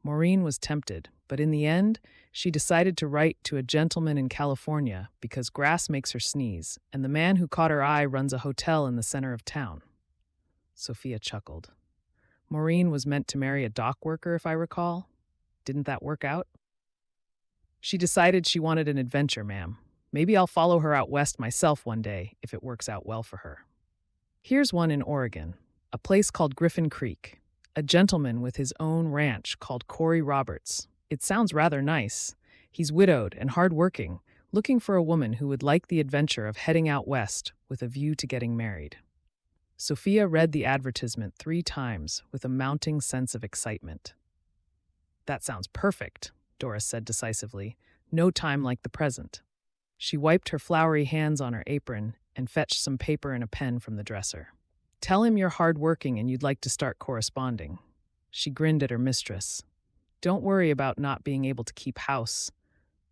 Maureen was tempted, but in the end, she decided to write to a gentleman in California because grass makes her sneeze, and the man who caught her eye runs a hotel in the center of town. Sofia chuckled. Maureen was meant to marry a dock worker, if I recall. Didn't that work out? She decided she wanted an adventure, ma'am. Maybe I'll follow her out west myself one day if it works out well for her. Here's one in Oregon, a place called Griffin Creek. A gentleman with his own ranch called Cory Roberts. It sounds rather nice. He's widowed and hard-working, looking for a woman who would like the adventure of heading out west with a view to getting married. Sofia read the advertisement 3 times with a mounting sense of excitement. That sounds perfect, Doris said decisively. No time like the present. She wiped her floury hands on her apron and fetched some paper and a pen from the dresser. Tell him you're hard-working and you'd like to start corresponding. She grinned at her mistress. Don't worry about not being able to keep house.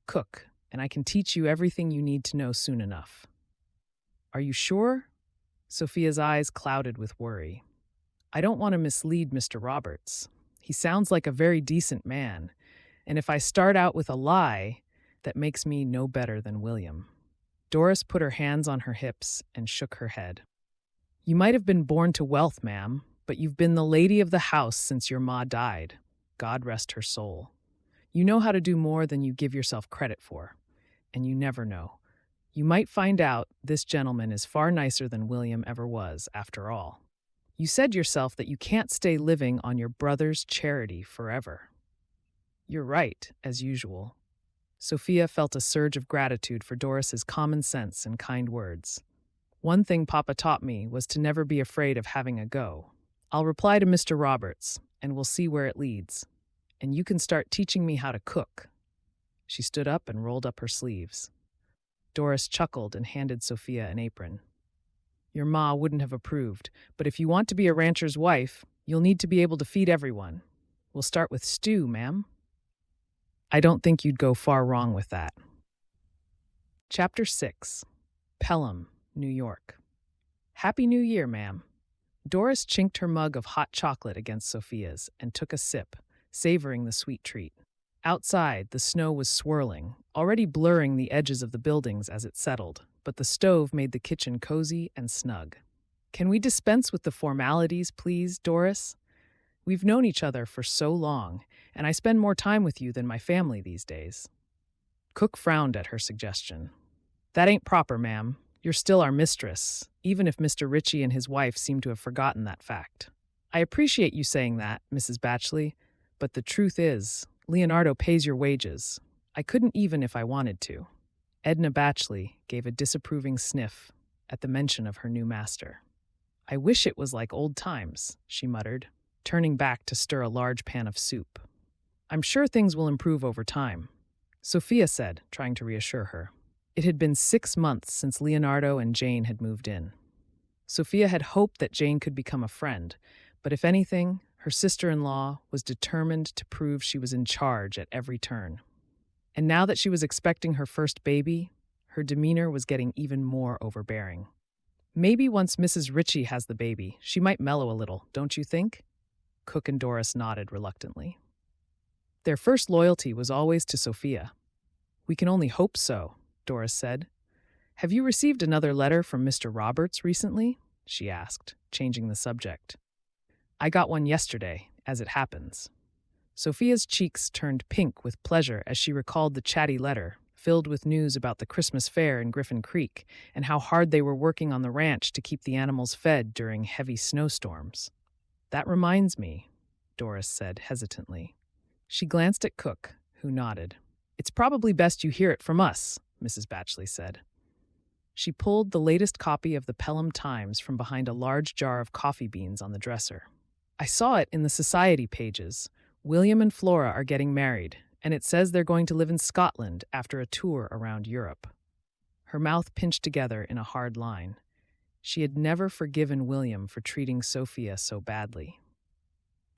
Cook, and I can teach you everything you need to know soon enough. Are you sure? Sofia's eyes clouded with worry. I don't want to mislead Mr. Roberts. He sounds like a very decent man, and if I start out with a lie, that makes me no better than William. Doris put her hands on her hips and shook her head. You might have been born to wealth, ma'am, but you've been the lady of the house since your ma died. God rest her soul. You know how to do more than you give yourself credit for, and you never know. You might find out this gentleman is far nicer than William ever was, after all. You said yourself that you can't stay living on your brother's charity forever. You're right, as usual. Sofia felt a surge of gratitude for Doris's common sense and kind words. One thing Papa taught me was to never be afraid of having a go. I'll reply to Mr. Roberts, and we'll see where it leads. And you can start teaching me how to cook. She stood up and rolled up her sleeves. Doris chuckled and handed Sofia an apron. Your ma wouldn't have approved, but if you want to be a rancher's wife, you'll need to be able to feed everyone. We'll start with stew, ma'am. I don't think you'd go far wrong with that. Chapter 6. Pelham, New York. Happy New Year, ma'am. Doris chinked her mug of hot chocolate against Sofia's and took a sip, savoring the sweet treat. Outside, the snow was swirling, already blurring the edges of the buildings as it settled, but the stove made the kitchen cozy and snug. Can we dispense with the formalities, please, Doris? We've known each other for so long, and I spend more time with you than my family these days. Cook frowned at her suggestion. That ain't proper, ma'am. You're still our mistress, even if Mr. Ritchie and his wife seem to have forgotten that fact. I appreciate you saying that, Mrs. Batchley, but the truth is, Leonardo pays your wages. I couldn't even if I wanted to. Edna Batchley gave a disapproving sniff at the mention of her new master. I wish it was like old times, she muttered, turning back to stir a large pan of soup. I'm sure things will improve over time, Sofia said, trying to reassure her. It had been 6 months since Leonardo and Jane had moved in. Sofia had hoped that Jane could become a friend, but if anything, her sister-in-law was determined to prove she was in charge at every turn. And now that she was expecting her first baby, her demeanor was getting even more overbearing. Maybe once Mrs. Ritchie has the baby, she might mellow a little, don't you think? Cook and Doris nodded reluctantly. Their first loyalty was always to Sofia. We can only hope so, Doris said. Have you received another letter from Mr. Roberts recently? She asked, changing the subject. I got one yesterday, as it happens. Sofia's cheeks turned pink with pleasure as she recalled the chatty letter, filled with news about the Christmas fair in Griffin Creek and how hard they were working on the ranch to keep the animals fed during heavy snowstorms. That reminds me, Doris said hesitantly. She glanced at Cook, who nodded. It's probably best you hear it from us, Mrs. Batchley said. She pulled the latest copy of the Pelham Times from behind a large jar of coffee beans on the dresser. I saw it in the society pages. William and Flora are getting married, and it says they're going to live in Scotland after a tour around Europe. Her mouth pinched together in a hard line. She had never forgiven William for treating Sofia so badly.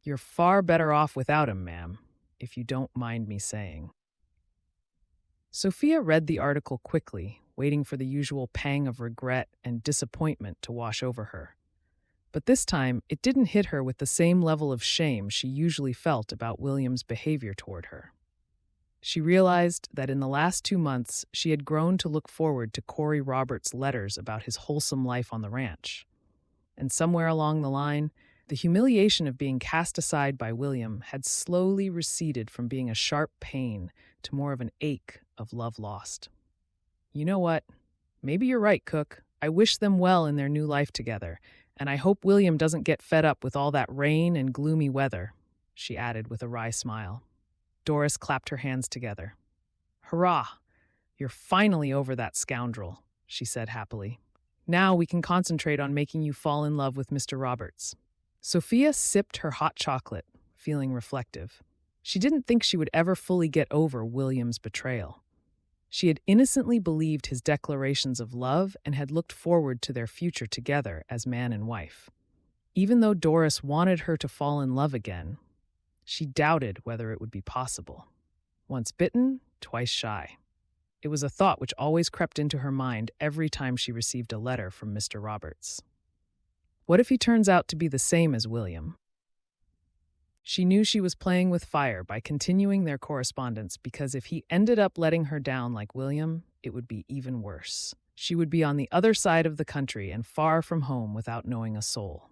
You're far better off without him, ma'am, if you don't mind me saying. Sofia read the article quickly, waiting for the usual pang of regret and disappointment to wash over her. But this time, it didn't hit her with the same level of shame she usually felt about William's behavior toward her. She realized that in the last 2 months, she had grown to look forward to Cory Roberts' letters about his wholesome life on the ranch. And somewhere along the line, the humiliation of being cast aside by William had slowly receded from being a sharp pain to more of an ache of love lost. You know what? Maybe you're right, Cook. I wish them well in their new life together, and I hope William doesn't get fed up with all that rain and gloomy weather, she added with a wry smile. Doris clapped her hands together. Hurrah! You're finally over that scoundrel, she said happily. Now we can concentrate on making you fall in love with Mr. Roberts. Sofia sipped her hot chocolate, feeling reflective. She didn't think she would ever fully get over William's betrayal. She had innocently believed his declarations of love and had looked forward to their future together as man and wife. Even though Doris wanted her to fall in love again, she doubted whether it would be possible. Once bitten, twice shy. It was a thought which always crept into her mind every time she received a letter from Mr. Roberts. What if he turns out to be the same as William? She knew she was playing with fire by continuing their correspondence because if he ended up letting her down like William, it would be even worse. She would be on the other side of the country and far from home without knowing a soul.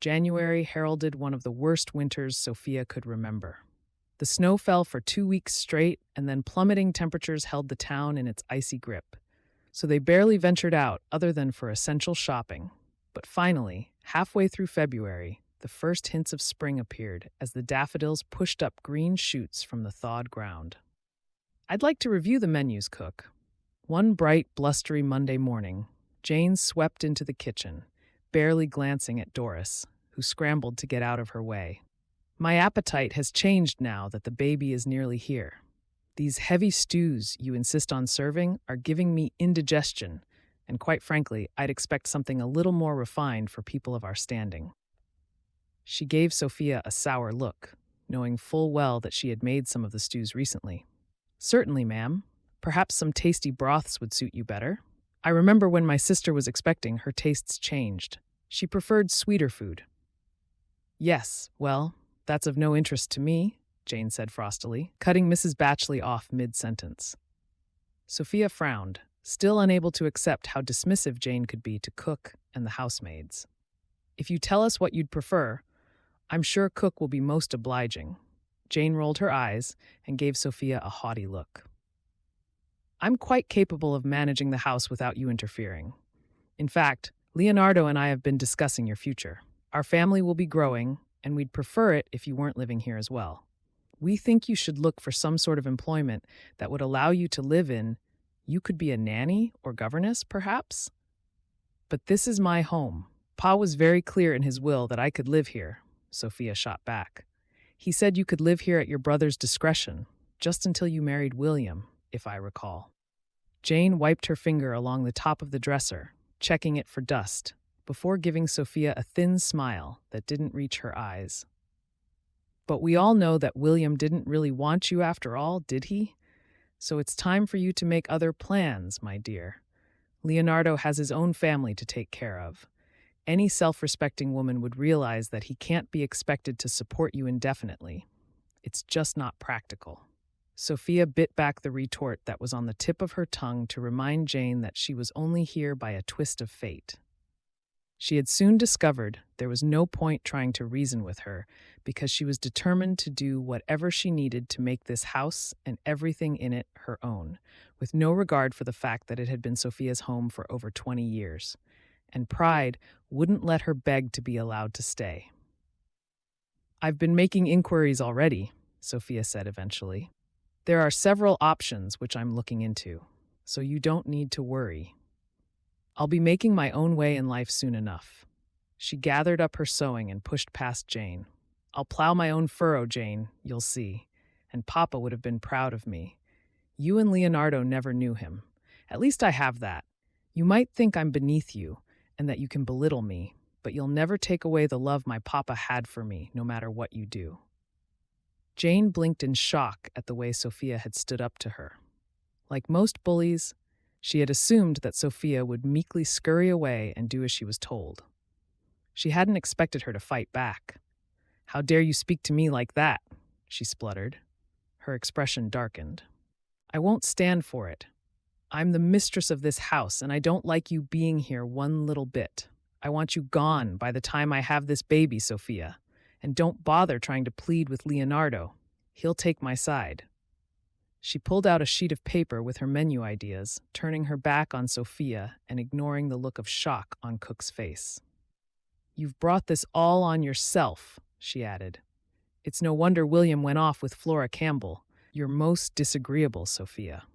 January heralded one of the worst winters Sofia could remember. The snow fell for 2 weeks straight, and then plummeting temperatures held the town in its icy grip. So they barely ventured out other than for essential shopping. But finally, halfway through February, the first hints of spring appeared as the daffodils pushed up green shoots from the thawed ground. I'd like to review the menus, Cook. One bright, blustery Monday morning, Jane swept into the kitchen, barely glancing at Doris, who scrambled to get out of her way. My appetite has changed now that the baby is nearly here. These heavy stews you insist on serving are giving me indigestion, and quite frankly, I'd expect something a little more refined for people of our standing. She gave Sofia a sour look, knowing full well that she had made some of the stews recently. Certainly, ma'am. Perhaps some tasty broths would suit you better. I remember when my sister was expecting, her tastes changed. She preferred sweeter food. Yes, well, that's of no interest to me, Jane said frostily, cutting Mrs. Batchley off mid-sentence. Sofia frowned, still unable to accept how dismissive Jane could be to Cook and the housemaids. If you tell us what you'd prefer, I'm sure Cook will be most obliging. Jane rolled her eyes and gave Sofia a haughty look. I'm quite capable of managing the house without you interfering. In fact, Leonardo and I have been discussing your future. Our family will be growing, and we'd prefer it if you weren't living here as well. We think you should look for some sort of employment that would allow you to live in. You could be a nanny or governess, perhaps? But this is my home. Pa was very clear in his will that I could live here, Sofia shot back. He said you could live here at your brother's discretion, just until you married William, if I recall. Jane wiped her finger along the top of the dresser, checking it for dust, before giving Sofia a thin smile that didn't reach her eyes. But we all know that William didn't really want you after all, did he? So it's time for you to make other plans, my dear. Leonardo has his own family to take care of. Any self-respecting woman would realize that he can't be expected to support you indefinitely. It's just not practical. Sofia bit back the retort that was on the tip of her tongue to remind Jane that she was only here by a twist of fate. She had soon discovered there was no point trying to reason with her because she was determined to do whatever she needed to make this house and everything in it her own, with no regard for the fact that it had been Sofia's home for over 20 years. And pride wouldn't let her beg to be allowed to stay. I've been making inquiries already, Sofia said eventually. There are several options which I'm looking into, so you don't need to worry. I'll be making my own way in life soon enough. She gathered up her sewing and pushed past Jane. I'll plow my own furrow, Jane, you'll see. And Papa would have been proud of me. You and Leonardo never knew him. At least I have that. You might think I'm beneath you and that you can belittle me, but you'll never take away the love my Papa had for me, no matter what you do. Jane blinked in shock at the way Sofia had stood up to her. Like most bullies, she had assumed that Sofia would meekly scurry away and do as she was told. She hadn't expected her to fight back. "How dare you speak to me like that?" she spluttered. Her expression darkened. "I won't stand for it. I'm the mistress of this house, and I don't like you being here one little bit. I want you gone by the time I have this baby, Sofia. And don't bother trying to plead with Leonardo. He'll take my side." She pulled out a sheet of paper with her menu ideas, turning her back on Sofia and ignoring the look of shock on Cook's face. "You've brought this all on yourself," she added. "It's no wonder William went off with Flora Campbell. You're most disagreeable, Sofia."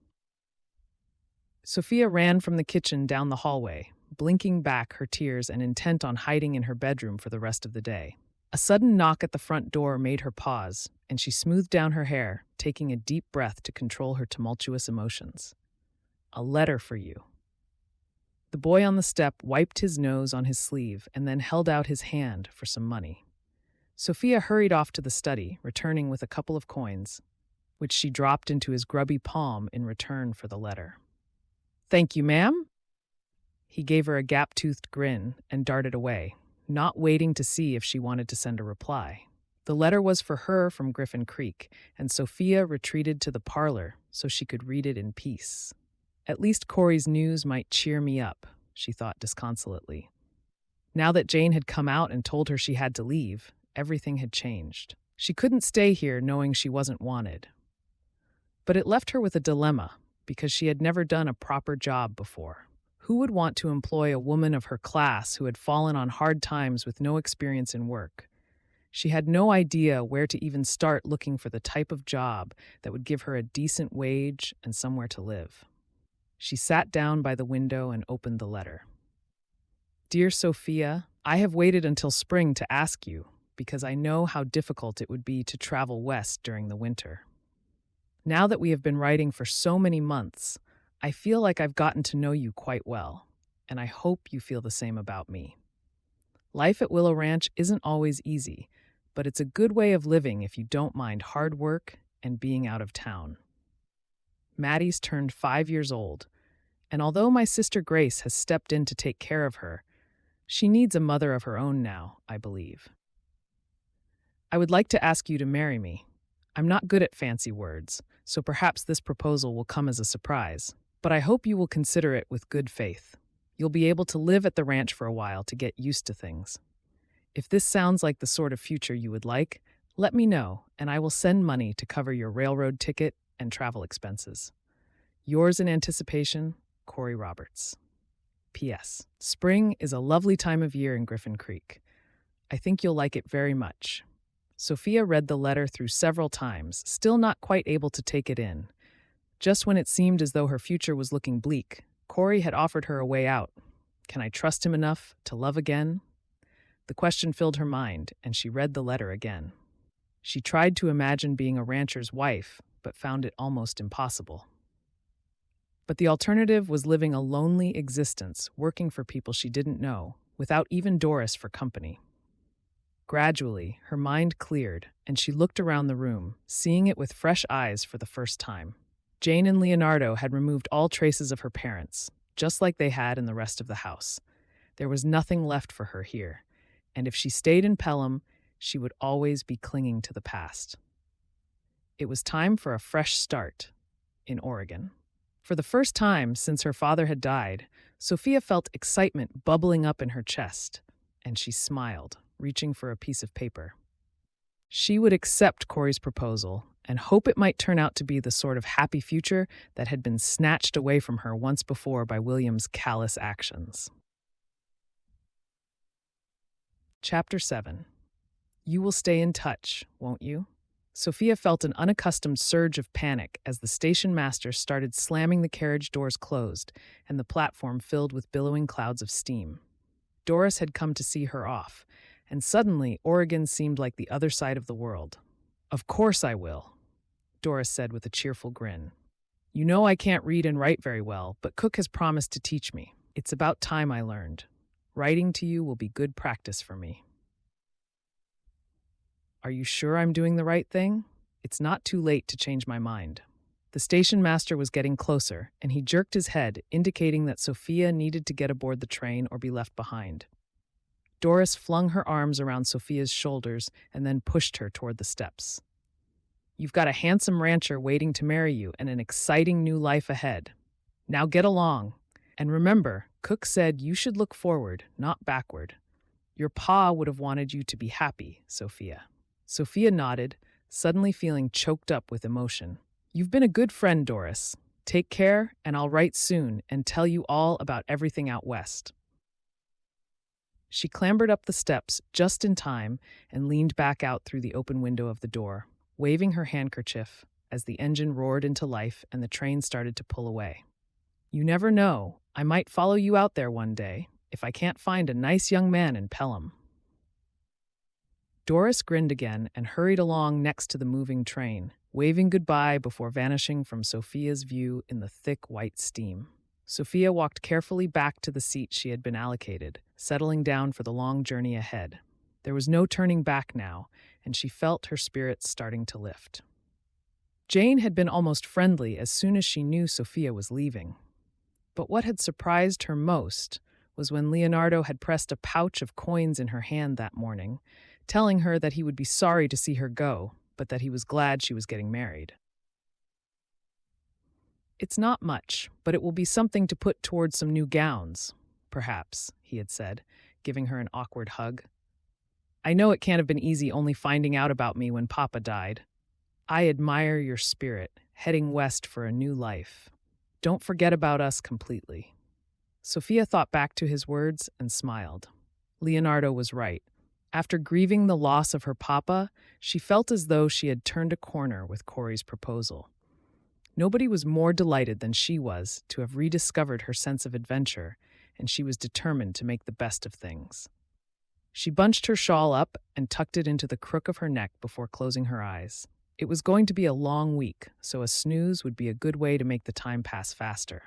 Sofia ran from the kitchen down the hallway, blinking back her tears and intent on hiding in her bedroom for the rest of the day. A sudden knock at the front door made her pause, and she smoothed down her hair, taking a deep breath to control her tumultuous emotions. "A letter for you." The boy on the step wiped his nose on his sleeve and then held out his hand for some money. Sofia hurried off to the study, returning with a couple of coins, which she dropped into his grubby palm in return for the letter. "Thank you, ma'am." He gave her a gap-toothed grin and darted away, not waiting to see if she wanted to send a reply. The letter was for her from Griffin Creek, and Sofia retreated to the parlor so she could read it in peace. "At least Cory's news might cheer me up," she thought disconsolately. Now that Jane had come out and told her she had to leave, everything had changed. She couldn't stay here knowing she wasn't wanted. But it left her with a dilemma, because she had never done a proper job before. Who would want to employ a woman of her class who had fallen on hard times with no experience in work? She had no idea where to even start looking for the type of job that would give her a decent wage and somewhere to live. She sat down by the window and opened the letter. "Dear Sofia, I have waited until spring to ask you, because I know how difficult it would be to travel west during the winter. Now that we have been writing for so many months, I feel like I've gotten to know you quite well, and I hope you feel the same about me. Life at Willow Ranch isn't always easy, but it's a good way of living if you don't mind hard work and being out of town. Maddie's turned 5 years old, and although my sister Grace has stepped in to take care of her, she needs a mother of her own now, I believe. I would like to ask you to marry me. I'm not good at fancy words, so perhaps this proposal will come as a surprise, but I hope you will consider it with good faith. You'll be able to live at the ranch for a while to get used to things. If this sounds like the sort of future you would like, let me know, and I will send money to cover your railroad ticket and travel expenses. Yours in anticipation, Cory Roberts. P.S. Spring is a lovely time of year in Griffin Creek. I think you'll like it very much." Sofia read the letter through several times, still not quite able to take it in. Just when it seemed as though her future was looking bleak, Cory had offered her a way out. Can I trust him enough to love again? The question filled her mind, and she read the letter again. She tried to imagine being a rancher's wife, but found it almost impossible. But the alternative was living a lonely existence, working for people she didn't know, without even Doris for company. Gradually, her mind cleared, and she looked around the room, seeing it with fresh eyes for the first time. Jane and Leonardo had removed all traces of her parents, just like they had in the rest of the house. There was nothing left for her here, and if she stayed in Pelham, she would always be clinging to the past. It was time for a fresh start in Oregon. For the first time since her father had died, Sofia felt excitement bubbling up in her chest, and she smiled, reaching for a piece of paper. She would accept Cory's proposal and hope it might turn out to be the sort of happy future that had been snatched away from her once before by William's callous actions. Chapter 7. You will stay in touch, won't you? Sofia felt an unaccustomed surge of panic as the station master started slamming the carriage doors closed and the platform filled with billowing clouds of steam. Doris had come to see her off, and suddenly Oregon seemed like the other side of the world. "Of course I will," Doris said with a cheerful grin. "You know I can't read and write very well, but Cook has promised to teach me. It's about time I learned. Writing to you will be good practice for me." "Are you sure I'm doing the right thing? It's not too late to change my mind." The station master was getting closer, and he jerked his head, indicating that Sofia needed to get aboard the train or be left behind. Doris flung her arms around Sofia's shoulders and then pushed her toward the steps. You've got a handsome rancher waiting to marry you and an exciting new life ahead. Now get along. And remember, Cook said you should look forward, not backward. Your pa would have wanted you to be happy, Sofia." Sofia nodded, suddenly feeling choked up with emotion. "You've been a good friend, Doris. Take care, and I'll write soon and tell you all about everything out west." She clambered up the steps just in time and leaned back out through the open window of the door, waving her handkerchief as the engine roared into life and the train started to pull away. "You never know. I might follow you out there one day, if I can't find a nice young man in Pelham." Doris grinned again and hurried along next to the moving train, waving goodbye before vanishing from Sofia's view in the thick white steam. Sofia walked carefully back to the seat she had been allocated, settling down for the long journey ahead. There was no turning back now, and she felt her spirits starting to lift. Jane had been almost friendly as soon as she knew Sofia was leaving. But what had surprised her most was when Leonardo had pressed a pouch of coins in her hand that morning, telling her that he would be sorry to see her go, but that he was glad she was getting married. "It's not much, but it will be something to put towards some new gowns, perhaps," he had said, giving her an awkward hug. "I know it can't have been easy only finding out about me when Papa died. I admire your spirit, heading west for a new life. Don't forget about us completely." Sofia thought back to his words and smiled. Leonardo was right. After grieving the loss of her papa, she felt as though she had turned a corner with Cory's proposal. Nobody was more delighted than she was to have rediscovered her sense of adventure, and she was determined to make the best of things. She bunched her shawl up and tucked it into the crook of her neck before closing her eyes. It was going to be a long week, so a snooze would be a good way to make the time pass faster.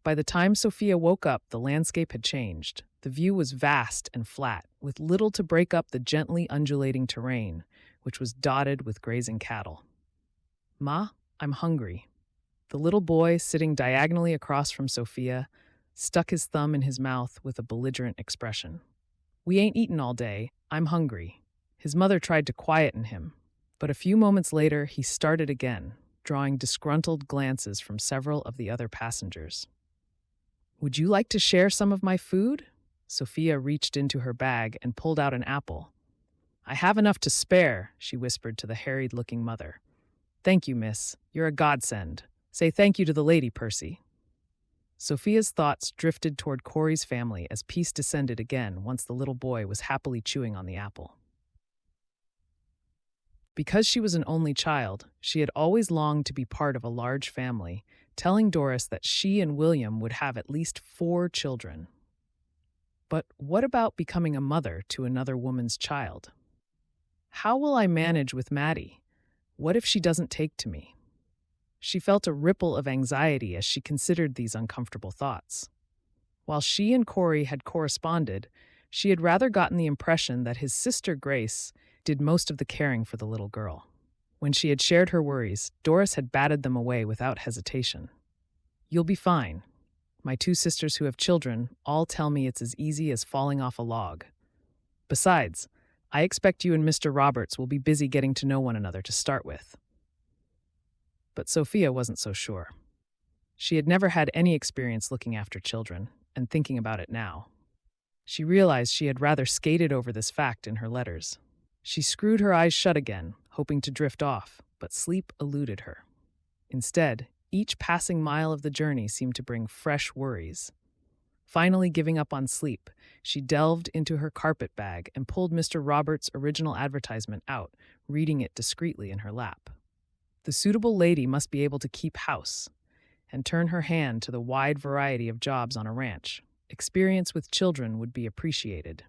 By the time Sofia woke up, the landscape had changed. The view was vast and flat, with little to break up the gently undulating terrain, which was dotted with grazing cattle. "Ma, I'm hungry." The little boy, sitting diagonally across from Sofia, stuck his thumb in his mouth with a belligerent expression. "We ain't eaten all day. I'm hungry." His mother tried to quieten him, but a few moments later he started again, drawing disgruntled glances from several of the other passengers. "Would you like to share some of my food?" Sofia reached into her bag and pulled out an apple. "I have enough to spare," she whispered to the harried-looking mother. "Thank you, miss. You're a godsend. Say thank you to the lady, Percy." Sofia's thoughts drifted toward Cory's family as peace descended again once the little boy was happily chewing on the apple. Because she was an only child, she had always longed to be part of a large family, telling Doris that she and William would have at least 4 children. But what about becoming a mother to another woman's child? How will I manage with Maddie? What if she doesn't take to me? She felt a ripple of anxiety as she considered these uncomfortable thoughts. While she and Cory had corresponded, she had rather gotten the impression that his sister Grace did most of the caring for the little girl. When she had shared her worries, Doris had batted them away without hesitation. "You'll be fine. My 2 sisters who have children all tell me it's as easy as falling off a log. Besides, I expect you and Mr. Roberts will be busy getting to know one another to start with." But Sofia wasn't so sure. She had never had any experience looking after children, and thinking about it now, she realized she had rather skated over this fact in her letters. She screwed her eyes shut again, hoping to drift off, but sleep eluded her. Instead, each passing mile of the journey seemed to bring fresh worries. Finally giving up on sleep, she delved into her carpet bag and pulled Mr. Roberts' original advertisement out, reading it discreetly in her lap. The suitable lady must be able to keep house and turn her hand to the wide variety of jobs on a ranch. Experience with children would be appreciated.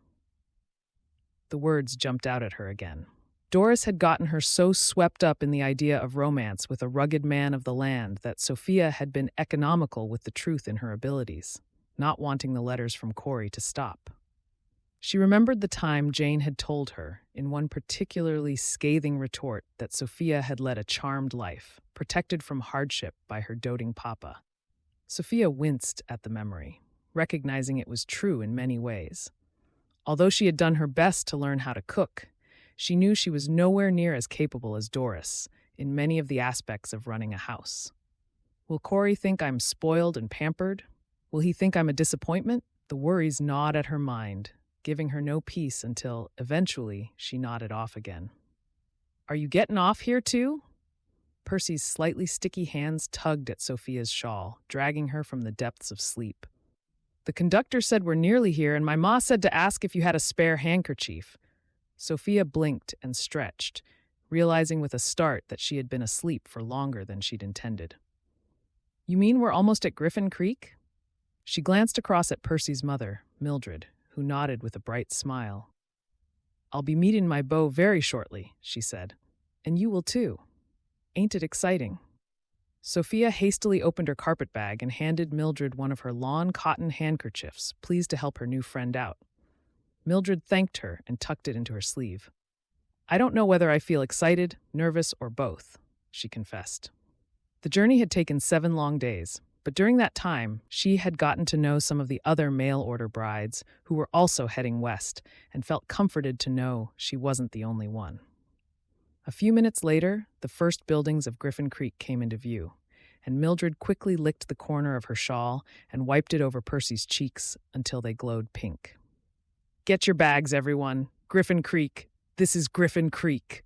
The words jumped out at her again. Doris had gotten her so swept up in the idea of romance with a rugged man of the land that Sofia had been economical with the truth in her abilities, not wanting the letters from Cory to stop. She remembered the time Jane had told her, in one particularly scathing retort, that Sofia had led a charmed life, protected from hardship by her doting papa. Sofia winced at the memory, recognizing it was true in many ways. Although she had done her best to learn how to cook, she knew she was nowhere near as capable as Doris in many of the aspects of running a house. Will Cory think I'm spoiled and pampered? Will he think I'm a disappointment? The worries gnawed at her mind, giving her no peace until, eventually, she nodded off again. Are you getting off here too? Percy's slightly sticky hands tugged at Sofia's shawl, dragging her from the depths of sleep. The conductor said we're nearly here, and my ma said to ask if you had a spare handkerchief. Sofia blinked and stretched, realizing with a start that she had been asleep for longer than she'd intended. You mean we're almost at Griffin Creek? She glanced across at Percy's mother, Mildred, who nodded with a bright smile. I'll be meeting my beau very shortly, she said. And you will too. Ain't it exciting? Sofia hastily opened her carpetbag and handed Mildred one of her lawn cotton handkerchiefs, pleased to help her new friend out. Mildred thanked her and tucked it into her sleeve. I don't know whether I feel excited, nervous, or both, she confessed. The journey had taken 7 long days, but during that time, she had gotten to know some of the other mail-order brides who were also heading west and felt comforted to know she wasn't the only one. A few minutes later, the first buildings of Griffin Creek came into view, and Mildred quickly licked the corner of her shawl and wiped it over Percy's cheeks until they glowed pink. Get your bags, everyone. Griffin Creek. This is Griffin Creek.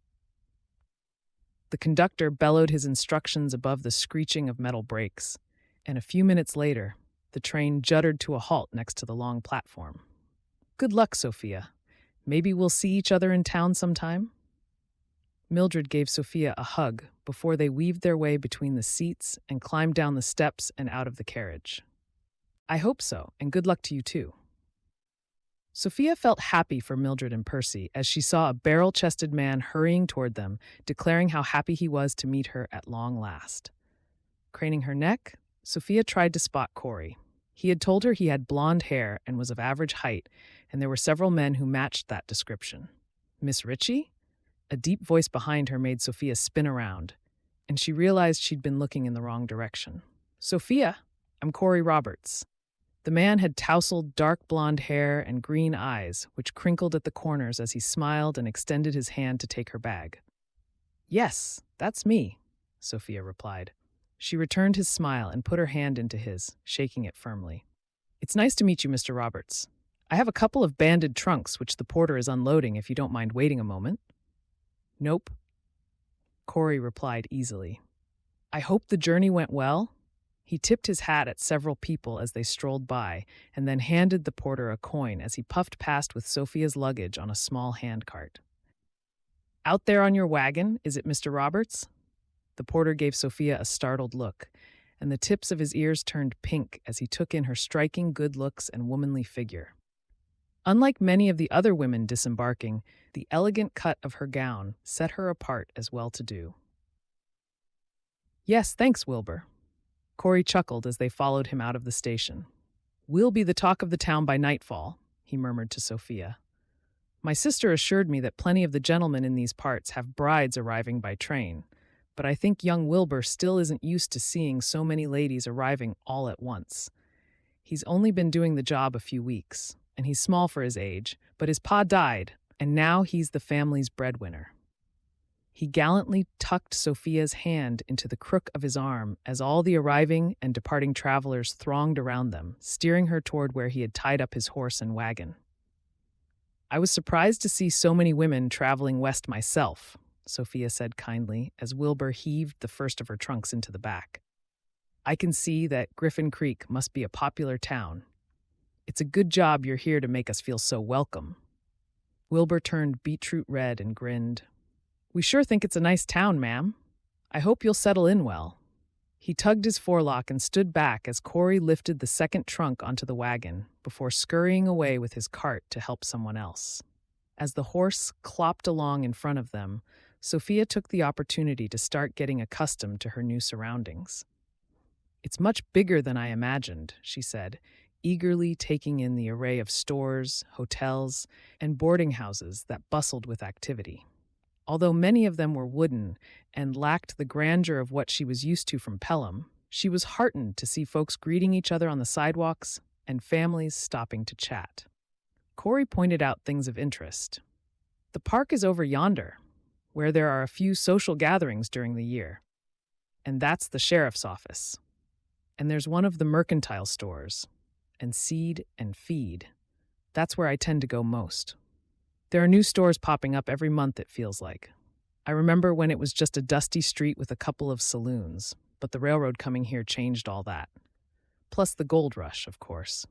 The conductor bellowed his instructions above the screeching of metal brakes, and a few minutes later, the train juddered to a halt next to the long platform. Good luck, Sofia. Maybe we'll see each other in town sometime? Mildred gave Sofia a hug before they weaved their way between the seats and climbed down the steps and out of the carriage. I hope so, and good luck to you too. Sofia felt happy for Mildred and Percy as she saw a barrel-chested man hurrying toward them, declaring how happy he was to meet her at long last. Craning her neck, Sofia tried to spot Cory. He had told her he had blonde hair and was of average height, and there were several men who matched that description. Miss Ritchie? A deep voice behind her made Sofia spin around, and she realized she'd been looking in the wrong direction. Sofia, I'm Cory Roberts. The man had tousled dark blonde hair and green eyes, which crinkled at the corners as he smiled and extended his hand to take her bag. Yes, that's me, Sofia replied. She returned his smile and put her hand into his, shaking it firmly. It's nice to meet you, Mr. Roberts. I have a couple of banded trunks which the porter is unloading if you don't mind waiting a moment. Nope, Cory replied easily. I hope the journey went well. He tipped his hat at several people as they strolled by and then handed the porter a coin as he puffed past with Sofia's luggage on a small handcart. Out there on your wagon, is it, Mr. Roberts? The porter gave Sofia a startled look, and the tips of his ears turned pink as he took in her striking good looks and womanly figure. Unlike many of the other women disembarking, the elegant cut of her gown set her apart as well-to-do. Yes, thanks, Wilbur. Cory chuckled as they followed him out of the station. We'll be the talk of the town by nightfall, he murmured to Sofia. My sister assured me that plenty of the gentlemen in these parts have brides arriving by train, but I think young Wilbur still isn't used to seeing so many ladies arriving all at once. He's only been doing the job a few weeks, and he's small for his age, but his pa died, and now he's the family's breadwinner. He gallantly tucked Sofia's hand into the crook of his arm as all the arriving and departing travelers thronged around them, steering her toward where he had tied up his horse and wagon. I was surprised to see so many women traveling west myself, Sofia said kindly as Wilbur heaved the first of her trunks into the back. I can see that Griffin Creek must be a popular town. It's a good job you're here to make us feel so welcome. Wilbur turned beetroot red and grinned. We sure think it's a nice town, ma'am. I hope you'll settle in well. He tugged his forelock and stood back as Cory lifted the second trunk onto the wagon before scurrying away with his cart to help someone else. As the horse clopped along in front of them, Sofia took the opportunity to start getting accustomed to her new surroundings. It's much bigger than I imagined, she said, eagerly taking in the array of stores, hotels, and boarding houses that bustled with activity. Although many of them were wooden and lacked the grandeur of what she was used to from Pelham, she was heartened to see folks greeting each other on the sidewalks and families stopping to chat. Cory pointed out things of interest. The park is over yonder. where there are a few social gatherings during the year. And that's the sheriff's office. And there's one of the mercantile stores. And Seed and Feed. That's where I tend to go most. There are new stores popping up every month, it feels like. I remember when it was just a dusty street with a couple of saloons, but the railroad coming here changed all that. Plus the gold rush, of course.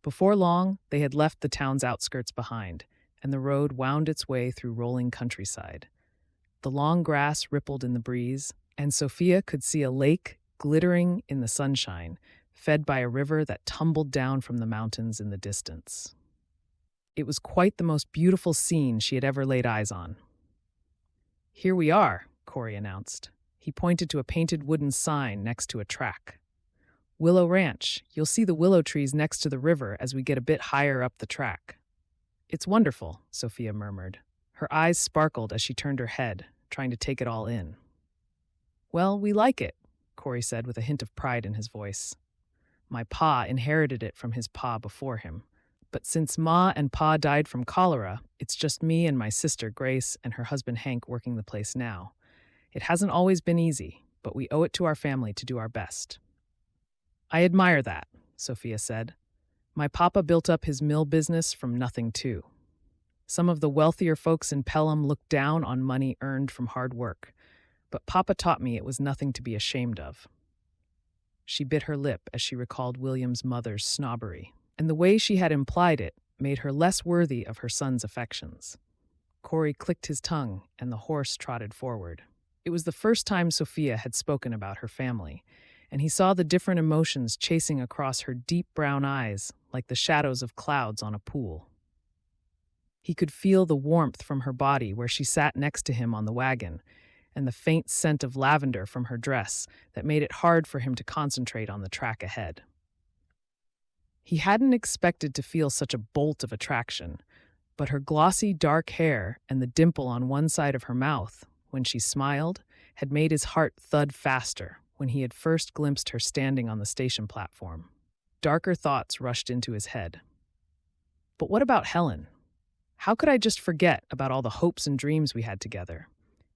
Before long, they had left the town's outskirts behind, and the road wound its way through rolling countryside. The long grass rippled in the breeze, and Sofia could see a lake glittering in the sunshine, fed by a river that tumbled down from the mountains in the distance. It was quite the most beautiful scene she had ever laid eyes on. "Here we are," Cory announced. He pointed to a painted wooden sign next to a track. "Willow Ranch. You'll see the willow trees next to the river as we get a bit higher up the track." "It's wonderful," Sofia murmured. Her eyes sparkled as she turned her head, trying to take it all in. "Well, we like it," Cory said with a hint of pride in his voice. "My pa inherited it from his pa before him. But since Ma and Pa died from cholera, it's just me and my sister Grace and her husband Hank working the place now. It hasn't always been easy, but we owe it to our family to do our best." "I admire that," Sofia said. "My papa built up his mill business from nothing too. Some of the wealthier folks in Pelham look down on money earned from hard work, but Papa taught me it was nothing to be ashamed of." She bit her lip as she recalled William's mother's snobbery, and the way she had implied it made her less worthy of her son's affections. Cory clicked his tongue, and the horse trotted forward. It was the first time Sofia had spoken about her family, and he saw the different emotions chasing across her deep brown eyes like the shadows of clouds on a pool. He could feel the warmth from her body where she sat next to him on the wagon, and the faint scent of lavender from her dress that made it hard for him to concentrate on the track ahead. He hadn't expected to feel such a bolt of attraction, but her glossy dark hair and the dimple on one side of her mouth, when she smiled, had made his heart thud faster when he had first glimpsed her standing on the station platform. Darker thoughts rushed into his head. But what about Helen? How could I just forget about all the hopes and dreams we had together?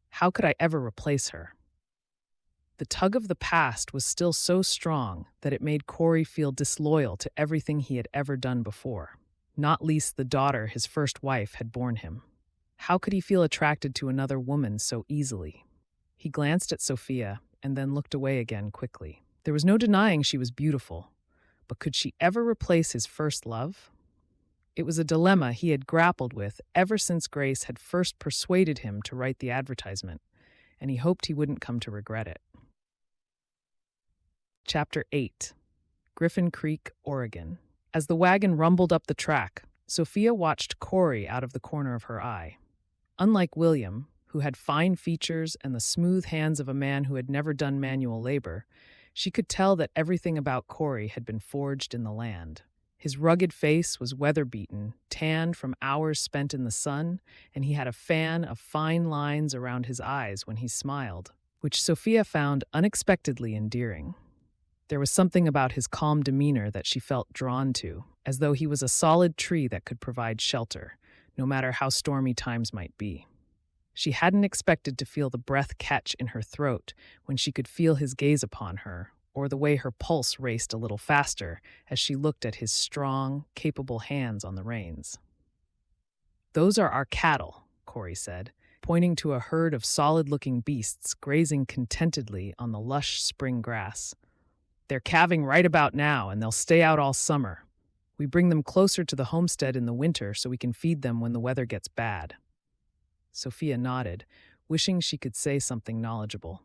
How could I ever replace her? The tug of the past was still so strong that it made Cory feel disloyal to everything he had ever done before, not least the daughter his first wife had borne him. How could he feel attracted to another woman so easily? He glanced at Sofia and then looked away again quickly. There was no denying she was beautiful, but could she ever replace his first love? It was a dilemma he had grappled with ever since Grace had first persuaded him to write the advertisement, and he hoped he wouldn't come to regret it. Chapter 8. Griffin Creek, Oregon. As the wagon rumbled up the track, Sofia watched Cory out of the corner of her eye. Unlike William, who had fine features and the smooth hands of a man who had never done manual labor, she could tell that everything about Cory had been forged in the land. His rugged face was weather-beaten, tanned from hours spent in the sun, and he had a fan of fine lines around his eyes when he smiled, which Sofia found unexpectedly endearing. There was something about his calm demeanor that she felt drawn to, as though he was a solid tree that could provide shelter, no matter how stormy times might be. She hadn't expected to feel the breath catch in her throat when she could feel his gaze upon her, or the way her pulse raced a little faster as she looked at his strong, capable hands on the reins. "Those are our cattle," Cory said, pointing to a herd of solid-looking beasts grazing contentedly on the lush spring grass. "They're calving right about now, and they'll stay out all summer. We bring them closer to the homestead in the winter so we can feed them when the weather gets bad." Sofia nodded, wishing she could say something knowledgeable.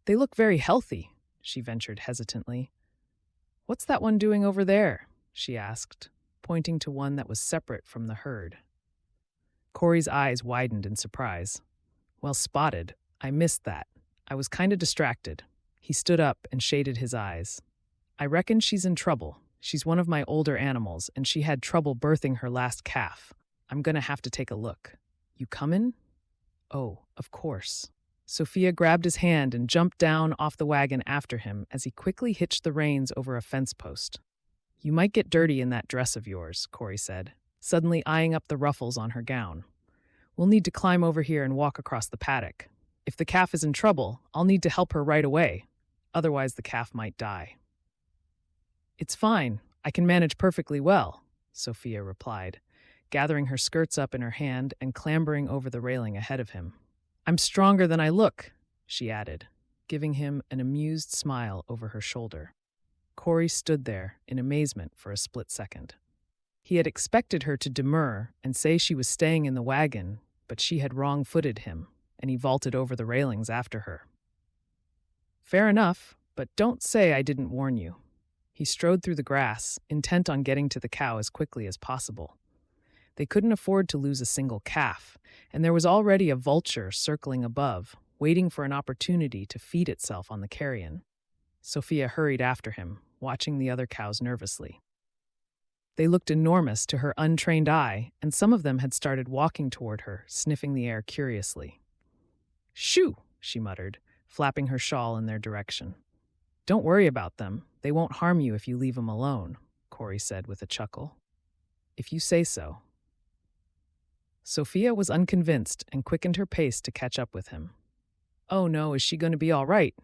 "They look very healthy," she ventured hesitantly. "What's that one doing over there?" she asked, pointing to one that was separate from the herd. Cory's eyes widened in surprise. "Well spotted. I missed that. I was kind of distracted." He stood up and shaded his eyes. "I reckon she's in trouble. She's one of my older animals, and she had trouble birthing her last calf. I'm gonna have to take a look. You comin'?" "Oh, of course." Sofia grabbed his hand and jumped down off the wagon after him as he quickly hitched the reins over a fence post. "You might get dirty in that dress of yours," Cory said, suddenly eyeing up the ruffles on her gown. We'll need to climb over here and walk across the paddock. If the calf is in trouble, I'll need to help her right away. Otherwise, the calf might die." "It's fine. I can manage perfectly well," Sofia replied, gathering her skirts up in her hand and clambering over the railing ahead of him. "I'm stronger than I look," she added, giving him an amused smile over her shoulder. Cory stood there in amazement for a split second. He had expected her to demur and say she was staying in the wagon, but she had wrong-footed him, and he vaulted over the railings after her. "Fair enough, but don't say I didn't warn you." He strode through the grass, intent on getting to the cow as quickly as possible. They couldn't afford to lose a single calf, and there was already a vulture circling above, waiting for an opportunity to feed itself on the carrion. Sofia hurried after him, watching the other cows nervously. They looked enormous to her untrained eye, and some of them had started walking toward her, sniffing the air curiously. "Shoo!" she muttered, flapping her shawl in their direction. "Don't worry about them. They won't harm you if you leave them alone," Cory said with a chuckle. "If you say so." Sofia was unconvinced and quickened her pace to catch up with him. "Oh no, is she going to be all right?"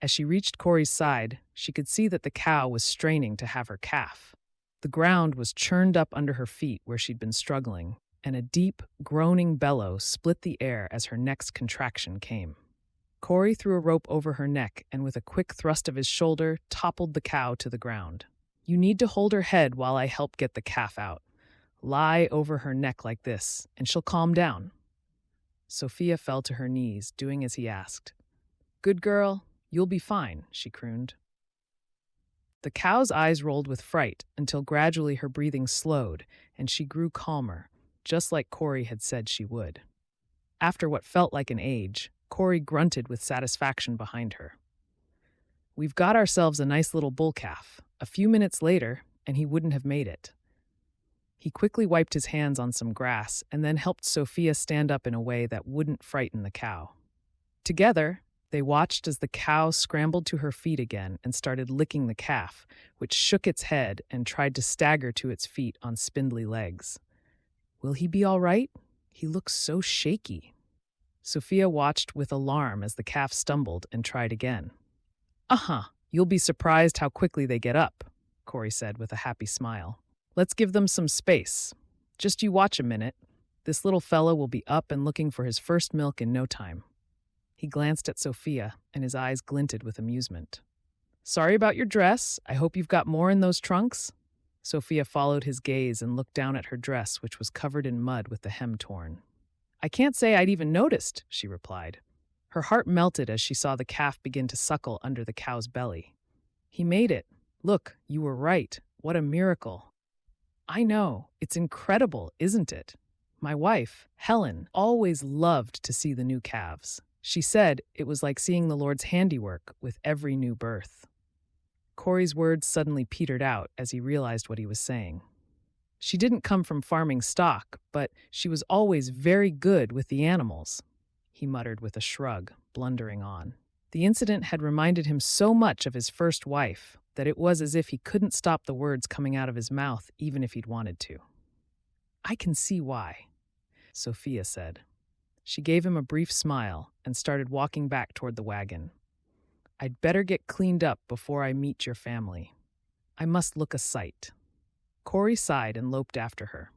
As she reached Cory's side, she could see that the cow was straining to have her calf. The ground was churned up under her feet where she'd been struggling, and a deep, groaning bellow split the air as her next contraction came. Cory threw a rope over her neck and with a quick thrust of his shoulder, toppled the cow to the ground. "You need to hold her head while I help get the calf out. Lie over her neck like this, and she'll calm down." Sofia fell to her knees, doing as he asked. "Good girl, you'll be fine," she crooned. The cow's eyes rolled with fright until gradually her breathing slowed and she grew calmer, just like Cory had said she would. After what felt like an age, Cory grunted with satisfaction behind her. "We've got ourselves a nice little bull calf. A few minutes later, and he wouldn't have made it." He quickly wiped his hands on some grass and then helped Sofia stand up in a way that wouldn't frighten the cow. Together, they watched as the cow scrambled to her feet again and started licking the calf, which shook its head and tried to stagger to its feet on spindly legs. "Will he be all right? He looks so shaky." Sofia watched with alarm as the calf stumbled and tried again. You'll be surprised how quickly they get up," Cory said with a happy smile. "Let's give them some space. Just you watch a minute. This little fella will be up and looking for his first milk in no time." He glanced at Sofia, and his eyes glinted with amusement. "Sorry about your dress. I hope you've got more in those trunks." Sofia followed his gaze and looked down at her dress, which was covered in mud with the hem torn. "I can't say I'd even noticed," she replied. Her heart melted as she saw the calf begin to suckle under the cow's belly. "He made it. Look, you were right. What a miracle." "I know. It's incredible, isn't it? My wife, Helen, always loved to see the new calves. She said it was like seeing the Lord's handiwork with every new birth." Cory's words suddenly petered out as he realized what he was saying. "She didn't come from farming stock, but she was always very good with the animals," he muttered with a shrug, blundering on. The incident had reminded him so much of his first wife that it was as if he couldn't stop the words coming out of his mouth even if he'd wanted to. "I can see why," Sofia said. She gave him a brief smile and started walking back toward the wagon. "I'd better get cleaned up before I meet your family. I must look a sight." Cory sighed and loped after her.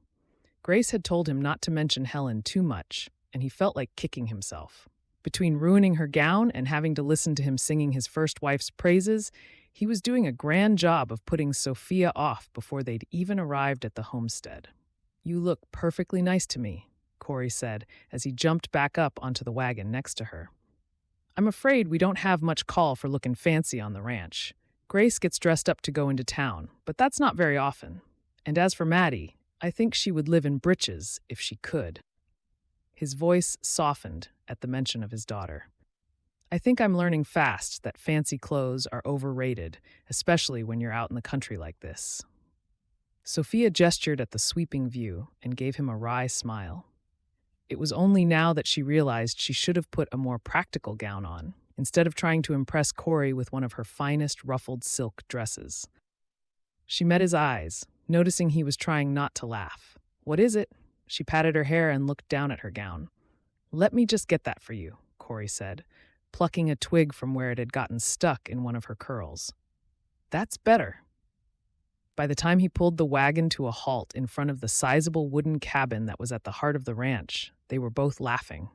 Grace had told him not to mention Helen too much, and he felt like kicking himself. Between ruining her gown and having to listen to him singing his first wife's praises, he was doing a grand job of putting Sofia off before they'd even arrived at the homestead. "You look perfectly nice to me," Cory said as he jumped back up onto the wagon next to her. "I'm afraid we don't have much call for looking fancy on the ranch. Grace gets dressed up to go into town, but that's not very often. And as for Maddie, I think she would live in breeches if she could." His voice softened at the mention of his daughter. "I think I'm learning fast that fancy clothes are overrated, especially when you're out in the country like this." Sofia gestured at the sweeping view and gave him a wry smile. It was only now that she realized she should have put a more practical gown on, instead of trying to impress Cory with one of her finest ruffled silk dresses. She met his eyes, noticing he was trying not to laugh. "What is it?" She patted her hair and looked down at her gown. "Let me just get that for you," Cory said, plucking a twig from where it had gotten stuck in one of her curls. "That's better." By the time he pulled the wagon to a halt in front of the sizable wooden cabin that was at the heart of the ranch, they were both laughing.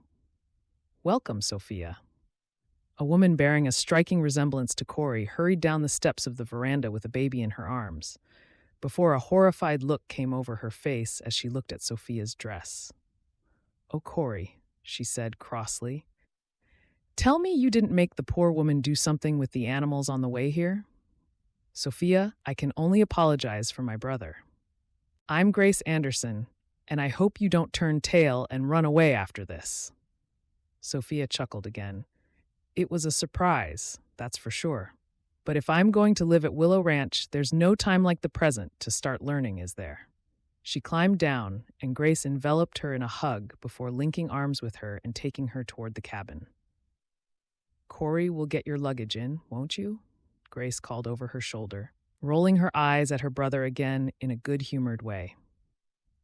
"Welcome, Sofia." A woman bearing a striking resemblance to Cory hurried down the steps of the veranda with a baby in her arms, before a horrified look came over her face as she looked at Sofia's dress. "Oh, Cory," she said crossly, "tell me you didn't make the poor woman do something with the animals on the way here?" "Sofia, I can only apologize for my brother. I'm Grace Anderson, and I hope you don't turn tail and run away after this." Sofia chuckled again. "It was a surprise, that's for sure. But if I'm going to live at Willow Ranch, there's no time like the present to start learning, is there?" She climbed down, and Grace enveloped her in a hug before linking arms with her and taking her toward the cabin. "Cory will get your luggage in, won't you?" Grace called over her shoulder, rolling her eyes at her brother again in a good-humored way.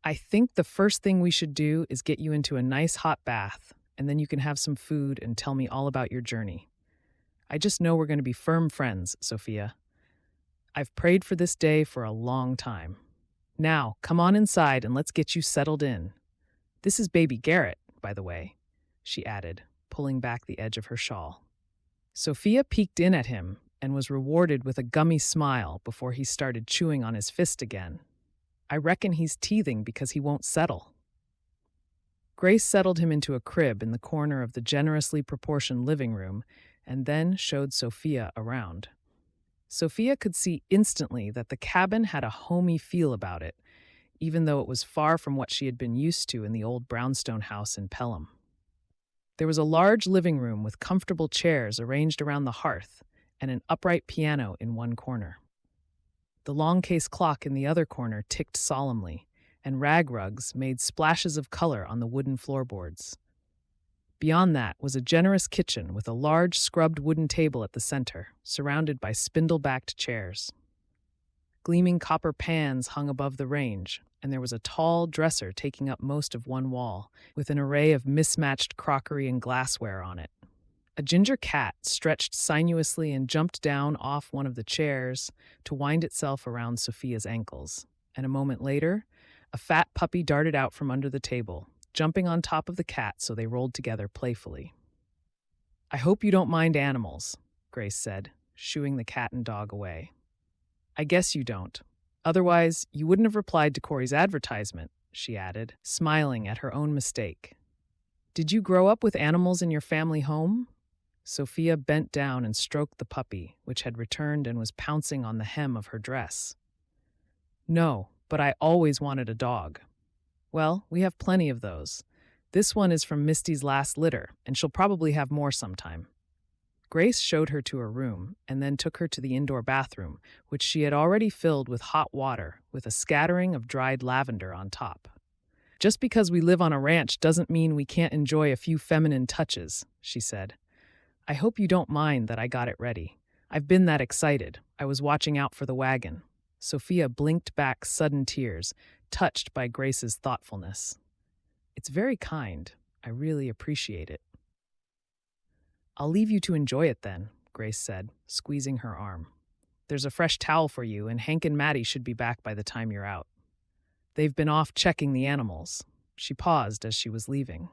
"I think the first thing we should do is get you into a nice hot bath, and then you can have some food and tell me all about your journey. I just know we're going to be firm friends, Sofia. I've prayed for this day for a long time. Now, come on inside and let's get you settled in. This is baby Garrett, by the way," she added, pulling back the edge of her shawl. Sofia peeked in at him and was rewarded with a gummy smile before he started chewing on his fist again. "I reckon he's teething because he won't settle." Grace settled him into a crib in the corner of the generously proportioned living room and then showed Sofia around. Sofia could see instantly that the cabin had a homey feel about it, even though it was far from what she had been used to in the old brownstone house in Pelham. There was a large living room with comfortable chairs arranged around the hearth and an upright piano in one corner. The long case clock in the other corner ticked solemnly, and rag rugs made splashes of color on the wooden floorboards. Beyond that was a generous kitchen with a large scrubbed wooden table at the center, surrounded by spindle-backed chairs. Gleaming copper pans hung above the range, and there was a tall dresser taking up most of one wall, with an array of mismatched crockery and glassware on it. A ginger cat stretched sinuously and jumped down off one of the chairs to wind itself around Sofia's ankles, and a moment later, a fat puppy darted out from under the table, jumping on top of the cat so they rolled together playfully. "I hope you don't mind animals," Grace said, shooing the cat and dog away. "I guess you don't. Otherwise, you wouldn't have replied to Cory's advertisement," she added, smiling at her own mistake. "Did you grow up with animals in your family home?" Sofia bent down and stroked the puppy, which had returned and was pouncing on the hem of her dress. "No, but I always wanted a dog." "Well, we have plenty of those. This one is from Misty's last litter, and she'll probably have more sometime." Grace showed her to her room and then took her to the indoor bathroom, which she had already filled with hot water with a scattering of dried lavender on top. "Just because we live on a ranch doesn't mean we can't enjoy a few feminine touches," she said. "I hope you don't mind that I got it ready. I've been that excited. I was watching out for the wagon." Sofia blinked back sudden tears, touched by Grace's thoughtfulness. "It's very kind. I really appreciate it." "I'll leave you to enjoy it then," Grace said, squeezing her arm. "There's a fresh towel for you, and Hank and Maddie should be back by the time you're out. They've been off checking the animals." She paused as she was leaving.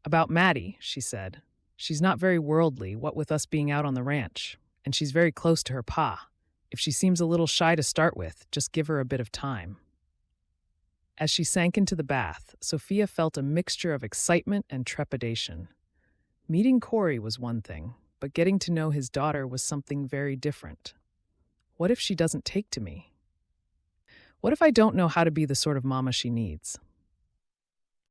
"About Maddie," she said. "She's not very worldly, what with us being out on the ranch, and she's very close to her pa. If she seems a little shy to start with, just give her a bit of time." As she sank into the bath, Sofia felt a mixture of excitement and trepidation. Meeting Cory was one thing, but getting to know his daughter was something very different. What if she doesn't take to me? What if I don't know how to be the sort of mama she needs?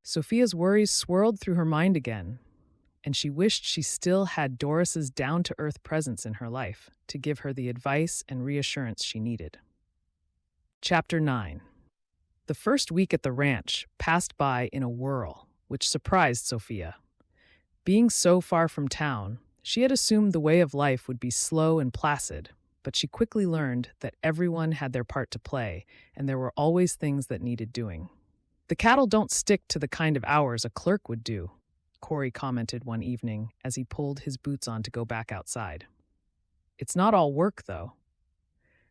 Sofia's worries swirled through her mind again, and she wished she still had Doris's down-to-earth presence in her life to give her the advice and reassurance she needed. Chapter 9. The first week at the ranch passed by in a whirl, which surprised Sofia. Being so far from town, she had assumed the way of life would be slow and placid, but she quickly learned that everyone had their part to play, and there were always things that needed doing. The cattle don't stick to the kind of hours a clerk would do, Cory commented one evening as he pulled his boots on to go back outside. It's not all work, though.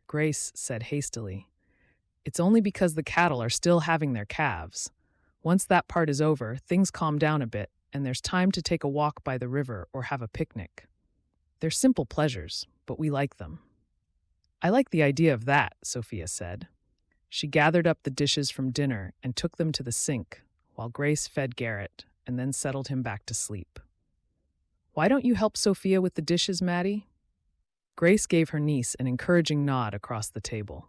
Grace said hastily. It's only because the cattle are still having their calves. Once that part is over, things calm down a bit, and there's time to take a walk by the river or have a picnic. They're simple pleasures, but we like them. I like the idea of that, Sofia said. She gathered up the dishes from dinner and took them to the sink, while Grace fed Garrett and then settled him back to sleep. Why don't you help Sofia with the dishes, Maddie? Grace gave her niece an encouraging nod across the table.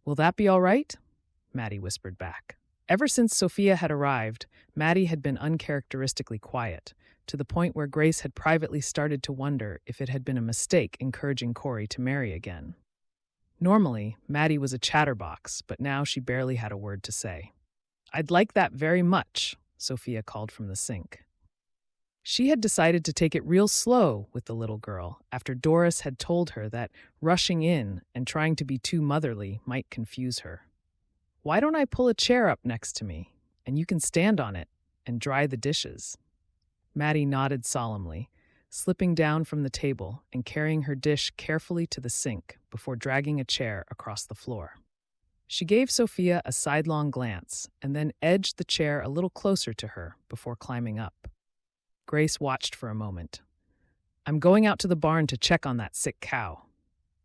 Will that be all right? Maddie whispered back. Ever since Sofia had arrived, Maddie had been uncharacteristically quiet, to the point where Grace had privately started to wonder if it had been a mistake encouraging Cory to marry again. Normally, Maddie was a chatterbox, but now she barely had a word to say. I'd like that very much, Sofia called from the sink. She had decided to take it real slow with the little girl after Doris had told her that rushing in and trying to be too motherly might confuse her. Why don't I pull a chair up next to me, and you can stand on it and dry the dishes? Maddie nodded solemnly, slipping down from the table and carrying her dish carefully to the sink before dragging a chair across the floor. She gave Sofia a sidelong glance and then edged the chair a little closer to her before climbing up. Grace watched for a moment. I'm going out to the barn to check on that sick cow.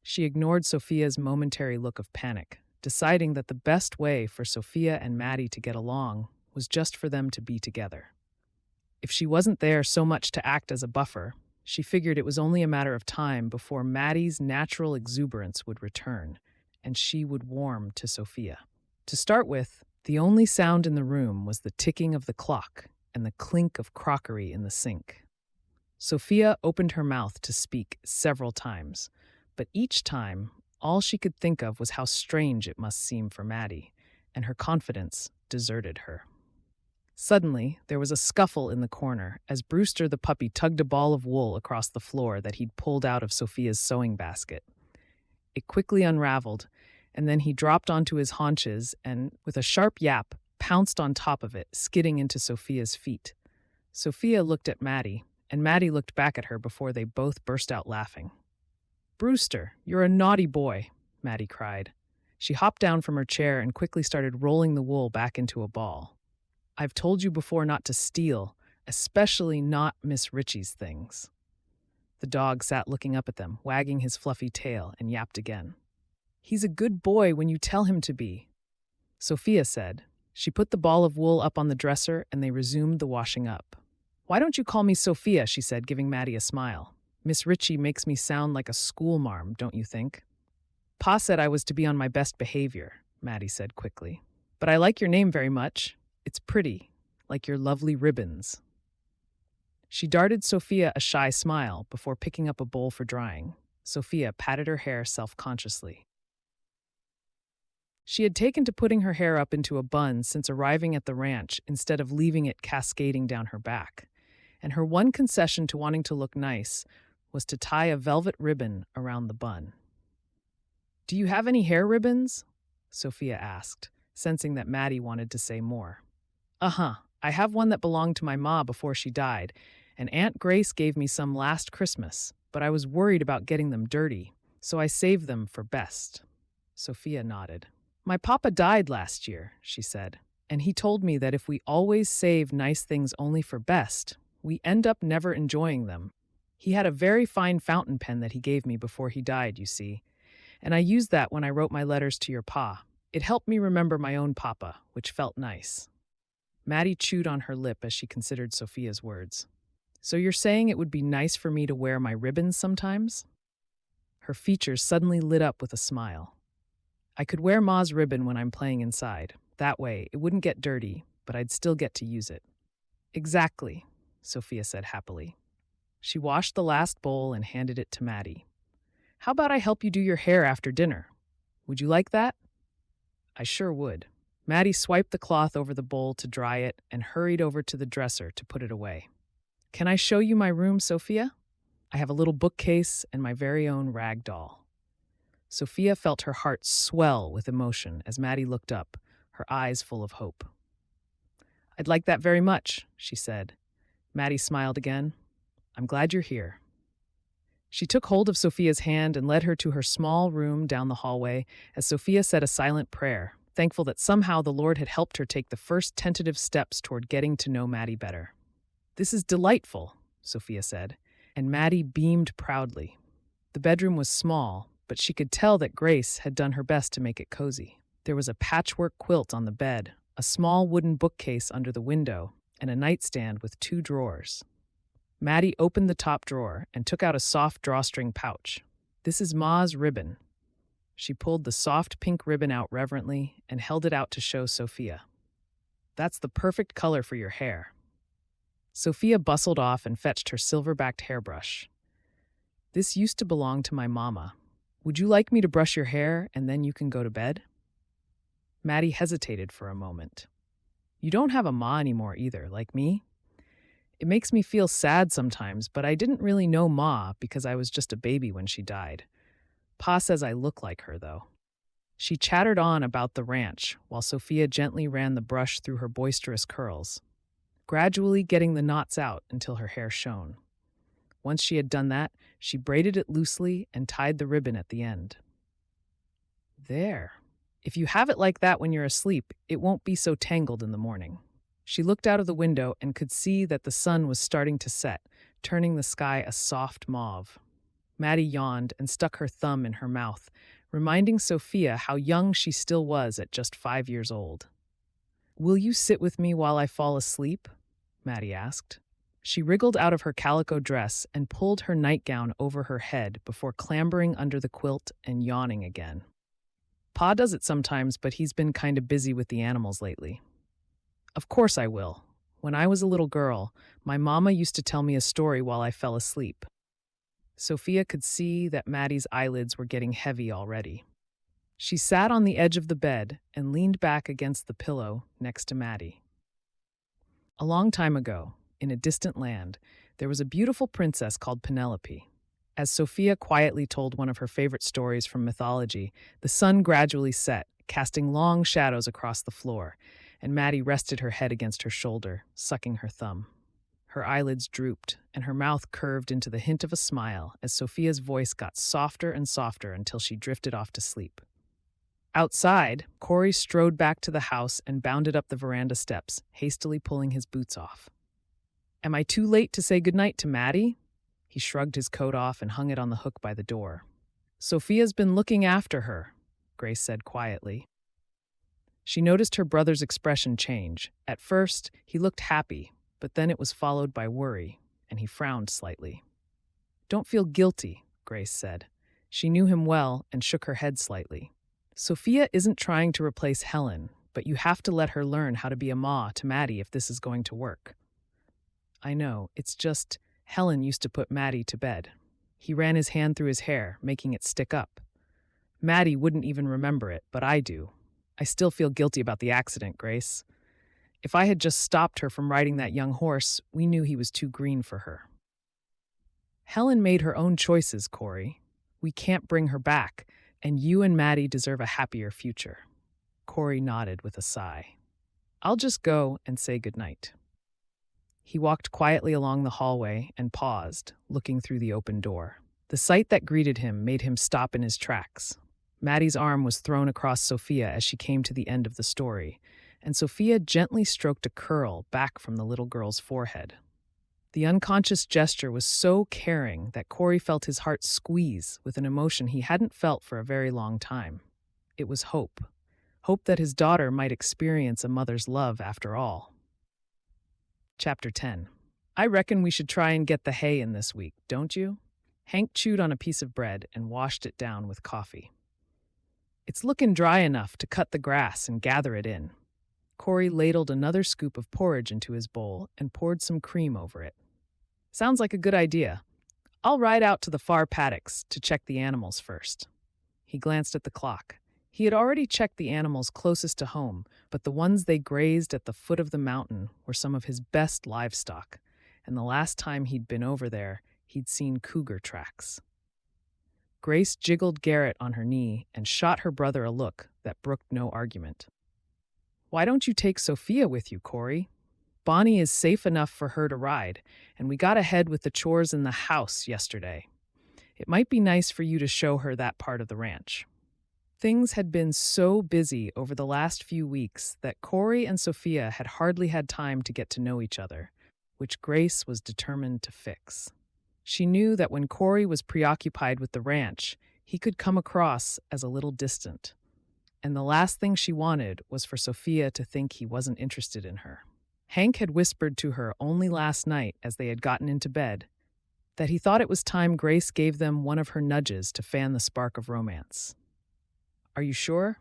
She ignored Sofia's momentary look of panic, deciding that the best way for Sofia and Maddie to get along was just for them to be together. If she wasn't there so much to act as a buffer, she figured it was only a matter of time before Maddie's natural exuberance would return, and she would warm to Sofia. To start with, the only sound in the room was the ticking of the clock and the clink of crockery in the sink. Sofia opened her mouth to speak several times, but each time, all she could think of was how strange it must seem for Maddie, and her confidence deserted her. Suddenly, there was a scuffle in the corner as Brewster the puppy tugged a ball of wool across the floor that he'd pulled out of Sofia's sewing basket. It quickly unraveled, and then he dropped onto his haunches and, with a sharp yap, pounced on top of it, skidding into Sofia's feet. Sofia looked at Maddie, and Maddie looked back at her before they both burst out laughing. Brewster, you're a naughty boy, Maddie cried. She hopped down from her chair and quickly started rolling the wool back into a ball. I've told you before not to steal, especially not Miss Ritchie's things. The dog sat looking up at them, wagging his fluffy tail, and yapped again. He's a good boy when you tell him to be, Sofia said. She put the ball of wool up on the dresser, and they resumed the washing up. Why don't you call me Sofia, she said, giving Maddie a smile. Miss Ritchie makes me sound like a schoolmarm, don't you think? Pa said I was to be on my best behavior, Maddie said quickly. But I like your name very much. It's pretty, like your lovely ribbons. She darted Sofia a shy smile before picking up a bowl for drying. Sofia patted her hair self-consciously. She had taken to putting her hair up into a bun since arriving at the ranch instead of leaving it cascading down her back, and her one concession to wanting to look nice was to tie a velvet ribbon around the bun. Do you have any hair ribbons? Sofia asked, sensing that Maddie wanted to say more. I have one that belonged to my ma before she died, and Aunt Grace gave me some last Christmas, but I was worried about getting them dirty, so I saved them for best. Sofia nodded. My papa died last year, she said, and he told me that if we always save nice things only for best, we end up never enjoying them. He had a very fine fountain pen that he gave me before he died, you see, and I used that when I wrote my letters to your pa. It helped me remember my own papa, which felt nice. Maddie chewed on her lip as she considered Sofia's words. So you're saying it would be nice for me to wear my ribbons sometimes? Her features suddenly lit up with a smile. I could wear Ma's ribbon when I'm playing inside. That way, it wouldn't get dirty, but I'd still get to use it. Exactly, Sofia said happily. She washed the last bowl and handed it to Maddie. How about I help you do your hair after dinner? Would you like that? I sure would. Maddie swiped the cloth over the bowl to dry it and hurried over to the dresser to put it away. Can I show you my room, Sofia? I have a little bookcase and my very own rag doll. Sofia felt her heart swell with emotion as Maddie looked up, her eyes full of hope. "I'd like that very much," she said. Maddie smiled again. "I'm glad you're here." She took hold of Sofia's hand and led her to her small room down the hallway as Sofia said a silent prayer, thankful that somehow the Lord had helped her take the first tentative steps toward getting to know Maddie better. "This is delightful," Sofia said, and Maddie beamed proudly. The bedroom was small, but she could tell that Grace had done her best to make it cozy. There was a patchwork quilt on the bed, a small wooden bookcase under the window, and a nightstand with 2 drawers. Maddie opened the top drawer and took out a soft drawstring pouch. "This is Ma's ribbon." She pulled the soft pink ribbon out reverently and held it out to show Sofia. "That's the perfect color for your hair." Sofia bustled off and fetched her silver-backed hairbrush. "This used to belong to my mama. Would you like me to brush your hair and then you can go to bed?" Maddie hesitated for a moment. "You don't have a ma anymore either, like me? It makes me feel sad sometimes, but I didn't really know Ma because I was just a baby when she died. Pa says I look like her, though." She chattered on about the ranch while Sofia gently ran the brush through her boisterous curls, gradually getting the knots out until her hair shone. Once she had done that, she braided it loosely and tied the ribbon at the end. "There. If you have it like that when you're asleep, it won't be so tangled in the morning." She looked out of the window and could see that the sun was starting to set, turning the sky a soft mauve. Maddie yawned and stuck her thumb in her mouth, reminding Sofia how young she still was at just 5 years old. "Will you sit with me while I fall asleep?" Maddie asked. She wriggled out of her calico dress and pulled her nightgown over her head before clambering under the quilt and yawning again. "Pa does it sometimes, but he's been kind of busy with the animals lately." "Of course I will. When I was a little girl, my mama used to tell me a story while I fell asleep." Sofia could see that Maddie's eyelids were getting heavy already. She sat on the edge of the bed and leaned back against the pillow next to Maddie. "A long time ago, in a distant land, there was a beautiful princess called Penelope." As Sofia quietly told one of her favorite stories from mythology, the sun gradually set, casting long shadows across the floor, and Maddie rested her head against her shoulder, sucking her thumb. Her eyelids drooped, and her mouth curved into the hint of a smile as Sofia's voice got softer and softer until she drifted off to sleep. Outside, Cory strode back to the house and bounded up the veranda steps, hastily pulling his boots off. "Am I too late to say goodnight to Maddie?" He shrugged his coat off and hung it on the hook by the door. "Sofia's been looking after her," Grace said quietly. She noticed her brother's expression change. At first, he looked happy, but then it was followed by worry, and he frowned slightly. "Don't feel guilty," Grace said. She knew him well and shook her head slightly. "Sofia isn't trying to replace Helen, but you have to let her learn how to be a ma to Maddie if this is going to work." "I know, it's just Helen used to put Maddie to bed." He ran his hand through his hair, making it stick up. "Maddie wouldn't even remember it, but I do. I still feel guilty about the accident, Grace. If I had just stopped her from riding that young horse, we knew he was too green for her." "Helen made her own choices, Cory. We can't bring her back, and you and Maddie deserve a happier future." Cory nodded with a sigh. "I'll just go and say goodnight." He walked quietly along the hallway and paused, looking through the open door. The sight that greeted him made him stop in his tracks. Maddie's arm was thrown across Sofia as she came to the end of the story, and Sofia gently stroked a curl back from the little girl's forehead. The unconscious gesture was so caring that Cory felt his heart squeeze with an emotion he hadn't felt for a very long time. It was hope. Hope that his daughter might experience a mother's love after all. Chapter 10. "I reckon we should try and get the hay in this week, don't you?" Hank chewed on a piece of bread and washed it down with coffee. "It's looking dry enough to cut the grass and gather it in." Cory ladled another scoop of porridge into his bowl and poured some cream over it. "Sounds like a good idea. I'll ride out to the far paddocks to check the animals first." He glanced at the clock. He had already checked the animals closest to home, but the ones they grazed at the foot of the mountain were some of his best livestock, and the last time he'd been over there, he'd seen cougar tracks. Grace jiggled Garrett on her knee and shot her brother a look that brooked no argument. "Why don't you take Sofia with you, Cory?" Bonnie is safe enough for her to ride, and we got ahead with the chores in the house yesterday. It might be nice for you to show her that part of the ranch." Things had been so busy over the last few weeks that Cory and Sofia had hardly had time to get to know each other, which Grace was determined to fix. She knew that when Cory was preoccupied with the ranch, he could come across as a little distant. And the last thing she wanted was for Sofia to think he wasn't interested in her. Hank had whispered to her only last night as they had gotten into bed that he thought it was time Grace gave them one of her nudges to fan the spark of romance. "Are you sure?"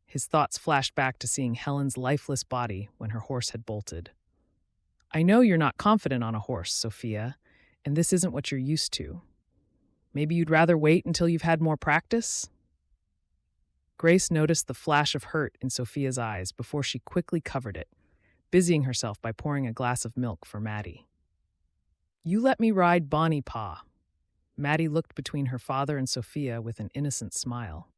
His thoughts flashed back to seeing Helen's lifeless body when her horse had bolted. "I know you're not confident on a horse, Sofia, and this isn't what you're used to. Maybe you'd rather wait until you've had more practice?" Grace noticed the flash of hurt in Sofia's eyes before she quickly covered it, busying herself by pouring a glass of milk for Maddie. "You let me ride Bonnie, Pa." Maddie looked between her father and Sofia with an innocent smile.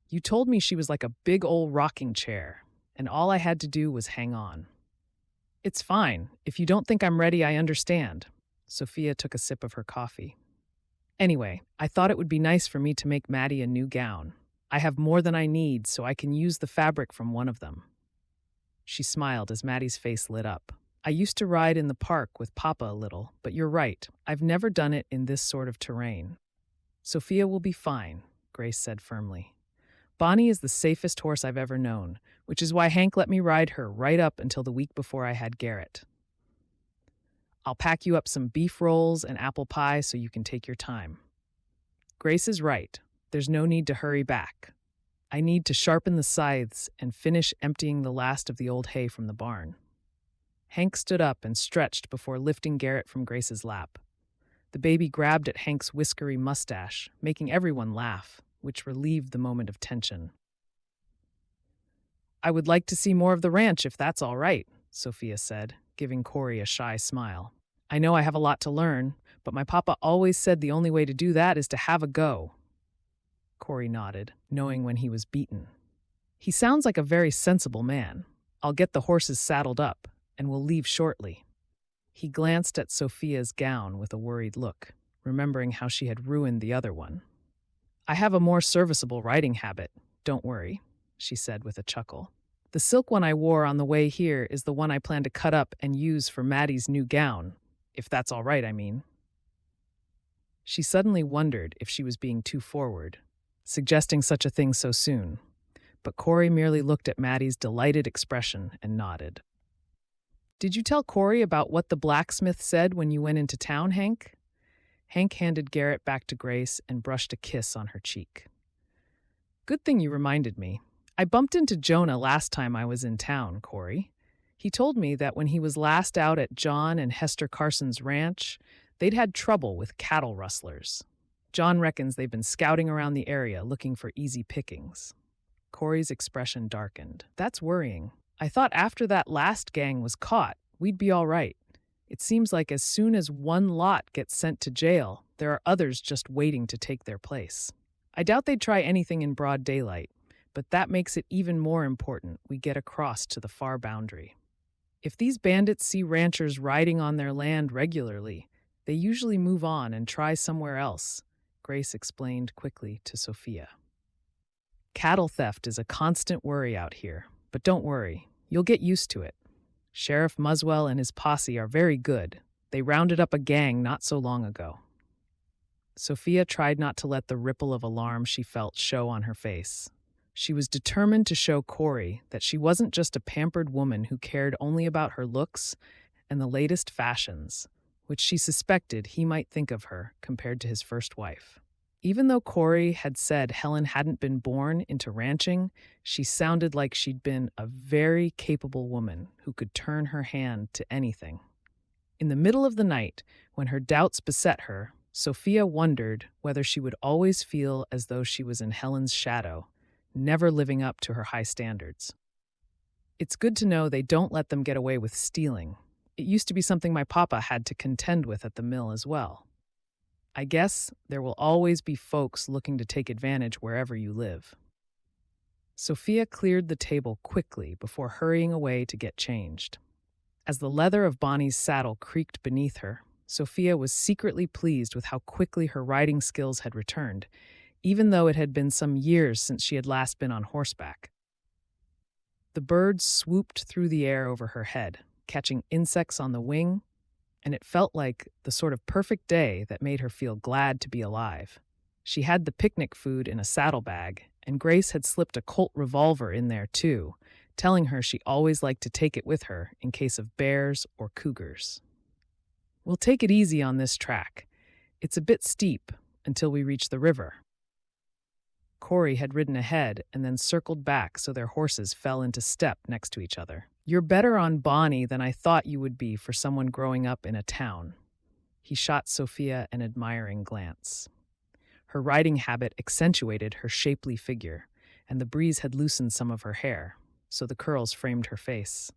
"You told me she was like a big old rocking chair, and all I had to do was hang on." "It's fine. If you don't think I'm ready, I understand." Sofia took a sip of her coffee. "Anyway, I thought it would be nice for me to make Maddie a new gown. I have more than I need, so I can use the fabric from one of them." She smiled as Maddie's face lit up. "I used to ride in the park with Papa a little, but you're right. I've never done it in this sort of terrain." "Sofia will be fine," Grace said firmly. "Bonnie is the safest horse I've ever known, which is why Hank let me ride her right up until the week before I had Garrett. I'll pack you up some beef rolls and apple pie so you can take your time." Grace is right. There's no need to hurry back. I need to sharpen the scythes and finish emptying the last of the old hay from the barn. Hank stood up and stretched before lifting Garrett from Grace's lap. The baby grabbed at Hank's whiskery mustache, making everyone laugh, which relieved the moment of tension. "I would like to see more of the ranch if that's all right," Sofia said, giving Cory a shy smile. "I know I have a lot to learn, but my papa always said the only way to do that is to have a go." Cory nodded, knowing when he was beaten. "He sounds like a very sensible man. I'll get the horses saddled up, and we'll leave shortly." He glanced at Sofia's gown with a worried look, remembering how she had ruined the other one. "I have a more serviceable riding habit, don't worry," she said with a chuckle. "The silk one I wore on the way here is the one I plan to cut up and use for Maddie's new gown, if that's all right, I mean." She suddenly wondered if she was being too forward, suggesting such a thing so soon, but Cory merely looked at Maddie's delighted expression and nodded. "Did you tell Cory about what the blacksmith said when you went into town, Hank?" Hank handed Garrett back to Grace and brushed a kiss on her cheek. "Good thing you reminded me. I bumped into Jonah last time I was in town, Cory. He told me that when he was last out at John and Hester Carson's ranch, they'd had trouble with cattle rustlers. John reckons they've been scouting around the area looking for easy pickings." Cory's expression darkened. "That's worrying. I thought after that last gang was caught, we'd be all right. It seems like as soon as one lot gets sent to jail, there are others just waiting to take their place. I doubt they'd try anything in broad daylight, but that makes it even more important we get across to the far boundary. If these bandits see ranchers riding on their land regularly, they usually move on and try somewhere else," Grace explained quickly to Sofia. "Cattle theft is a constant worry out here, but don't worry, you'll get used to it. Sheriff Muswell and his posse are very good. They rounded up a gang not so long ago." Sofia tried not to let the ripple of alarm she felt show on her face. She was determined to show Cory that she wasn't just a pampered woman who cared only about her looks and the latest fashions, which she suspected he might think of her compared to his first wife. Even though Cory had said Helen hadn't been born into ranching, she sounded like she'd been a very capable woman who could turn her hand to anything. In the middle of the night, when her doubts beset her, Sofia wondered whether she would always feel as though she was in Helen's shadow, never living up to her high standards. "It's good to know they don't let them get away with stealing. It used to be something my papa had to contend with at the mill as well. I guess there will always be folks looking to take advantage wherever you live." Sofia cleared the table quickly before hurrying away to get changed. As the leather of Bonnie's saddle creaked beneath her, Sofia was secretly pleased with how quickly her riding skills had returned, even though it had been some years since she had last been on horseback. The birds swooped through the air over her head, catching insects on the wing, and it felt like the sort of perfect day that made her feel glad to be alive. She had the picnic food in a saddlebag, and Grace had slipped a Colt revolver in there too, telling her she always liked to take it with her in case of bears or cougars. "We'll take it easy on this track. It's a bit steep until we reach the river." Cory had ridden ahead and then circled back so their horses fell into step next to each other. "You're better on Bonnie than I thought you would be for someone growing up in a town." He shot Sofia an admiring glance. Her riding habit accentuated her shapely figure, and the breeze had loosened some of her hair, so the curls framed her face.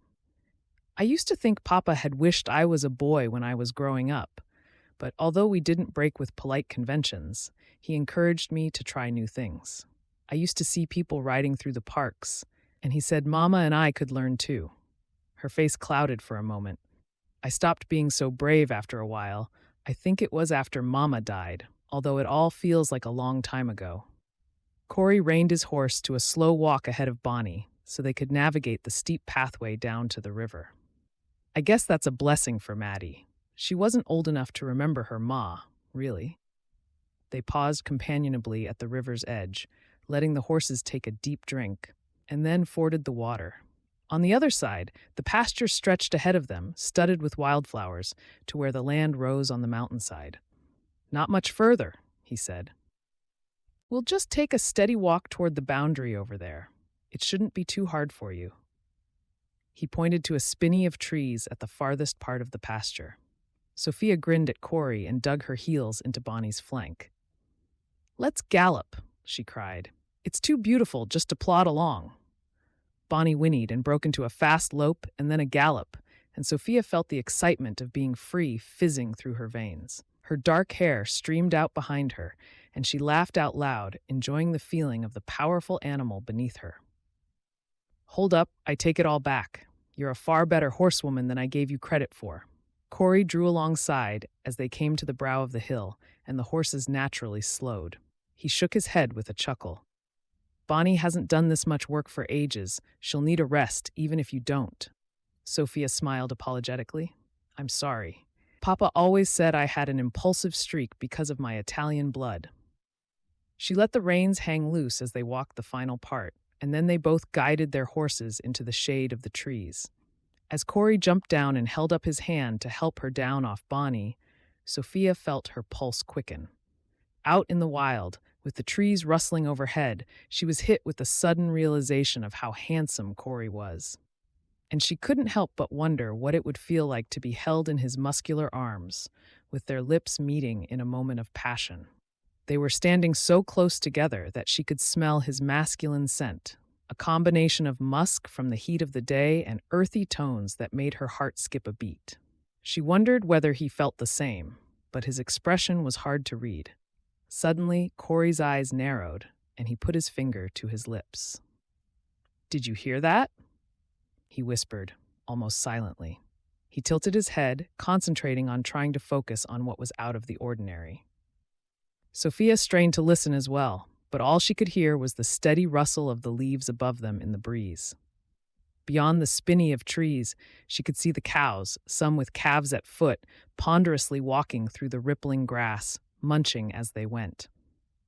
"I used to think Papa had wished I was a boy when I was growing up, but although we didn't break with polite conventions, he encouraged me to try new things. I used to see people riding through the parks, and he said Mama and I could learn too." Her face clouded for a moment. "I stopped being so brave after a while. I think it was after Mama died, although it all feels like a long time ago." Cory reined his horse to a slow walk ahead of Bonnie so they could navigate the steep pathway down to the river. "I guess that's a blessing for Maddie. She wasn't old enough to remember her ma, really." They paused companionably at the river's edge, letting the horses take a deep drink, and then forded the water. On the other side, the pasture stretched ahead of them, studded with wildflowers, to where the land rose on the mountainside. "Not much further," he said. "We'll just take a steady walk toward the boundary over there. It shouldn't be too hard for you." He pointed to a spinney of trees at the farthest part of the pasture. Sofia grinned at Cory and dug her heels into Bonnie's flank. "Let's gallop," she cried. "It's too beautiful just to plod along." Bonnie whinnied and broke into a fast lope and then a gallop, and Sofia felt the excitement of being free fizzing through her veins. Her dark hair streamed out behind her, and she laughed out loud, enjoying the feeling of the powerful animal beneath her. "Hold up, I take it all back. You're a far better horsewoman than I gave you credit for." Cory drew alongside as they came to the brow of the hill, and the horses naturally slowed. He shook his head with a chuckle. "Bonnie hasn't done this much work for ages. She'll need a rest, even if you don't." Sofia smiled apologetically. "I'm sorry. Papa always said I had an impulsive streak because of my Italian blood." She let the reins hang loose as they walked the final part, and then they both guided their horses into the shade of the trees. As Cory jumped down and held up his hand to help her down off Bonnie, Sofia felt her pulse quicken. Out in the wild, with the trees rustling overhead, she was hit with the sudden realization of how handsome Cory was. And she couldn't help but wonder what it would feel like to be held in his muscular arms, with their lips meeting in a moment of passion. They were standing so close together that she could smell his masculine scent, a combination of musk from the heat of the day and earthy tones that made her heart skip a beat. She wondered whether he felt the same, but his expression was hard to read. Suddenly, Cory's eyes narrowed, and he put his finger to his lips. "Did you hear that?" he whispered, almost silently. He tilted his head, concentrating on trying to focus on what was out of the ordinary. Sofia strained to listen as well, but all she could hear was the steady rustle of the leaves above them in the breeze. Beyond the spinney of trees, she could see the cows, some with calves at foot, ponderously walking through the rippling grass, munching as they went.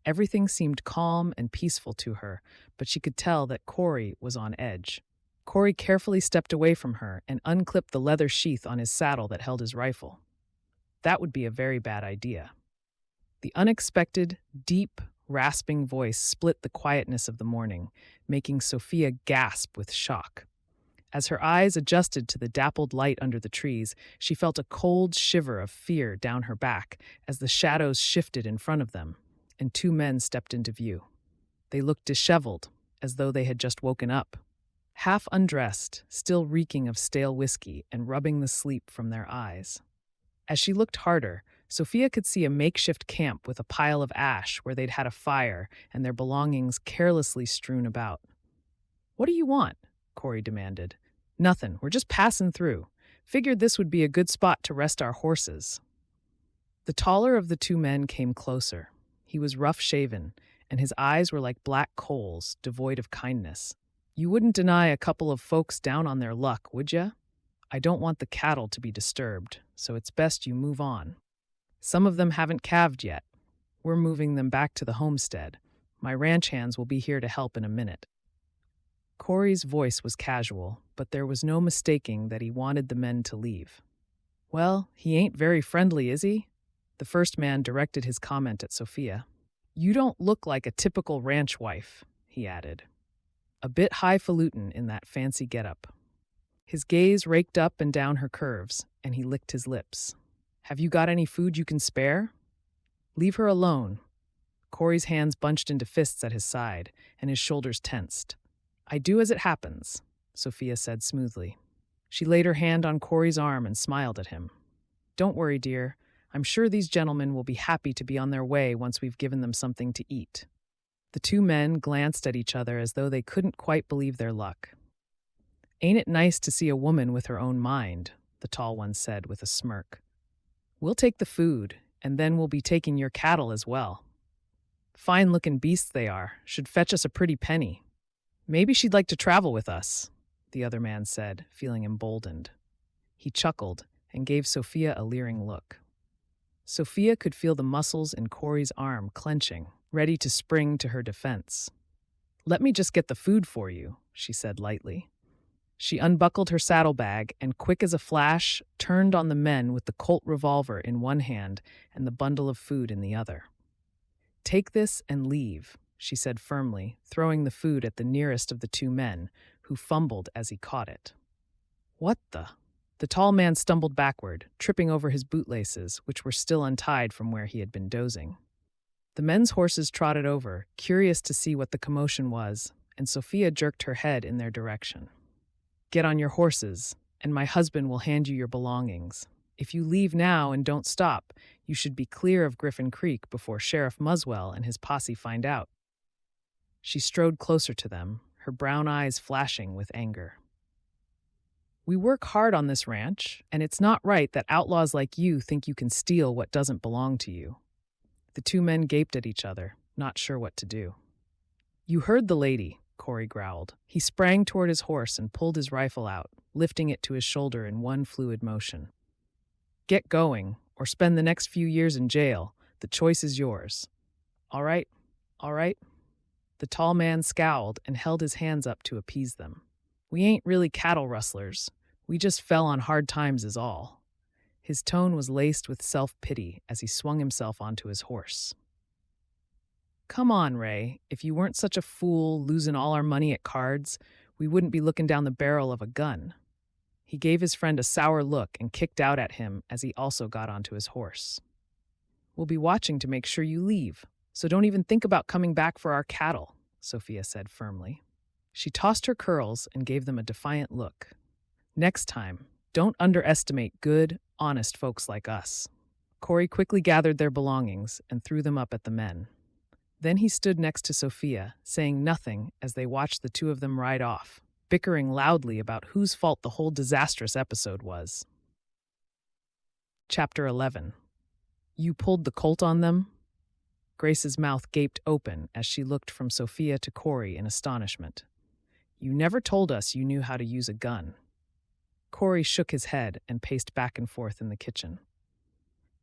Everything seemed calm and peaceful to her, but she could tell that Cory was on edge. Cory carefully stepped away from her and unclipped the leather sheath on his saddle that held his rifle. That would be a very bad idea. The unexpected, deep, rasping voice split the quietness of the morning, making Sofia gasp with shock. As her eyes adjusted to the dappled light under the trees, she felt a cold shiver of fear down her back as the shadows shifted in front of them, and two men stepped into view. They looked disheveled, as though they had just woken up. Half undressed, still reeking of stale whiskey and rubbing the sleep from their eyes. As she looked harder, Sofia could see a makeshift camp with a pile of ash where they'd had a fire and their belongings carelessly strewn about. "What do you want?" Cory demanded. "Nothing, we're just passing through. Figured this would be a good spot to rest our horses. The taller of the two men came closer. He was rough-shaven, and his eyes were like black coals, devoid of kindness. You wouldn't deny a couple of folks down on their luck, would ya? I don't want the cattle to be disturbed, so it's best you move on. Some of them haven't calved yet. We're moving them back to the homestead. My ranch hands will be here to help in a minute. Cory's voice was casual, but there was no mistaking that he wanted the men to leave. Well, he ain't very friendly, is he? The first man directed his comment at Sofia. You don't look like a typical ranch wife, he added. A bit highfalutin in that fancy getup. His gaze raked up and down her curves, and he licked his lips. Have you got any food you can spare? Leave her alone. Cory's hands bunched into fists at his side, and his shoulders tensed. I do as it happens, Sofia said smoothly. She laid her hand on Cory's arm and smiled at him. Don't worry, dear. I'm sure these gentlemen will be happy to be on their way once we've given them something to eat. The two men glanced at each other as though they couldn't quite believe their luck. Ain't it nice to see a woman with her own mind, the tall one said with a smirk. We'll take the food, and then we'll be taking your cattle as well. Fine-looking beasts they are, should fetch us a pretty penny. Maybe she'd like to travel with us, the other man said, feeling emboldened. He chuckled and gave Sofia a leering look. Sofia could feel the muscles in Cory's arm clenching, ready to spring to her defense. Let me just get the food for you, she said lightly. She unbuckled her saddlebag and, quick as a flash, turned on the men with the Colt revolver in one hand and the bundle of food in the other. Take this and leave, she said firmly, throwing the food at the nearest of the two men, who fumbled as he caught it. What the? The tall man stumbled backward, tripping over his bootlaces, which were still untied from where he had been dozing. The men's horses trotted over, curious to see what the commotion was, and Sofia jerked her head in their direction. Get on your horses, and my husband will hand you your belongings. If you leave now and don't stop, you should be clear of Griffin Creek before Sheriff Muswell and his posse find out. She strode closer to them, her brown eyes flashing with anger. We work hard on this ranch, and it's not right that outlaws like you think you can steal what doesn't belong to you. The two men gaped at each other, not sure what to do. You heard the lady, Cory growled. He sprang toward his horse and pulled his rifle out, lifting it to his shoulder in one fluid motion. Get going, or spend the next few years in jail. The choice is yours. All right, all right. The tall man scowled and held his hands up to appease them. We ain't really cattle rustlers. We just fell on hard times is all. His tone was laced with self-pity as he swung himself onto his horse. Come on, Ray. If you weren't such a fool losing all our money at cards, we wouldn't be looking down the barrel of a gun. He gave his friend a sour look and kicked out at him as he also got onto his horse. We'll be watching to make sure you leave, so don't even think about coming back for our cattle, Sofia said firmly. She tossed her curls and gave them a defiant look. Next time, don't underestimate good, honest folks like us. Cory quickly gathered their belongings and threw them up at the men. Then he stood next to Sofia, saying nothing as they watched the two of them ride off, bickering loudly about whose fault the whole disastrous episode was. Chapter 11. You pulled the Colt on them? Grace's mouth gaped open as she looked from Sofia to Cory in astonishment. You never told us you knew how to use a gun. Cory shook his head and paced back and forth in the kitchen.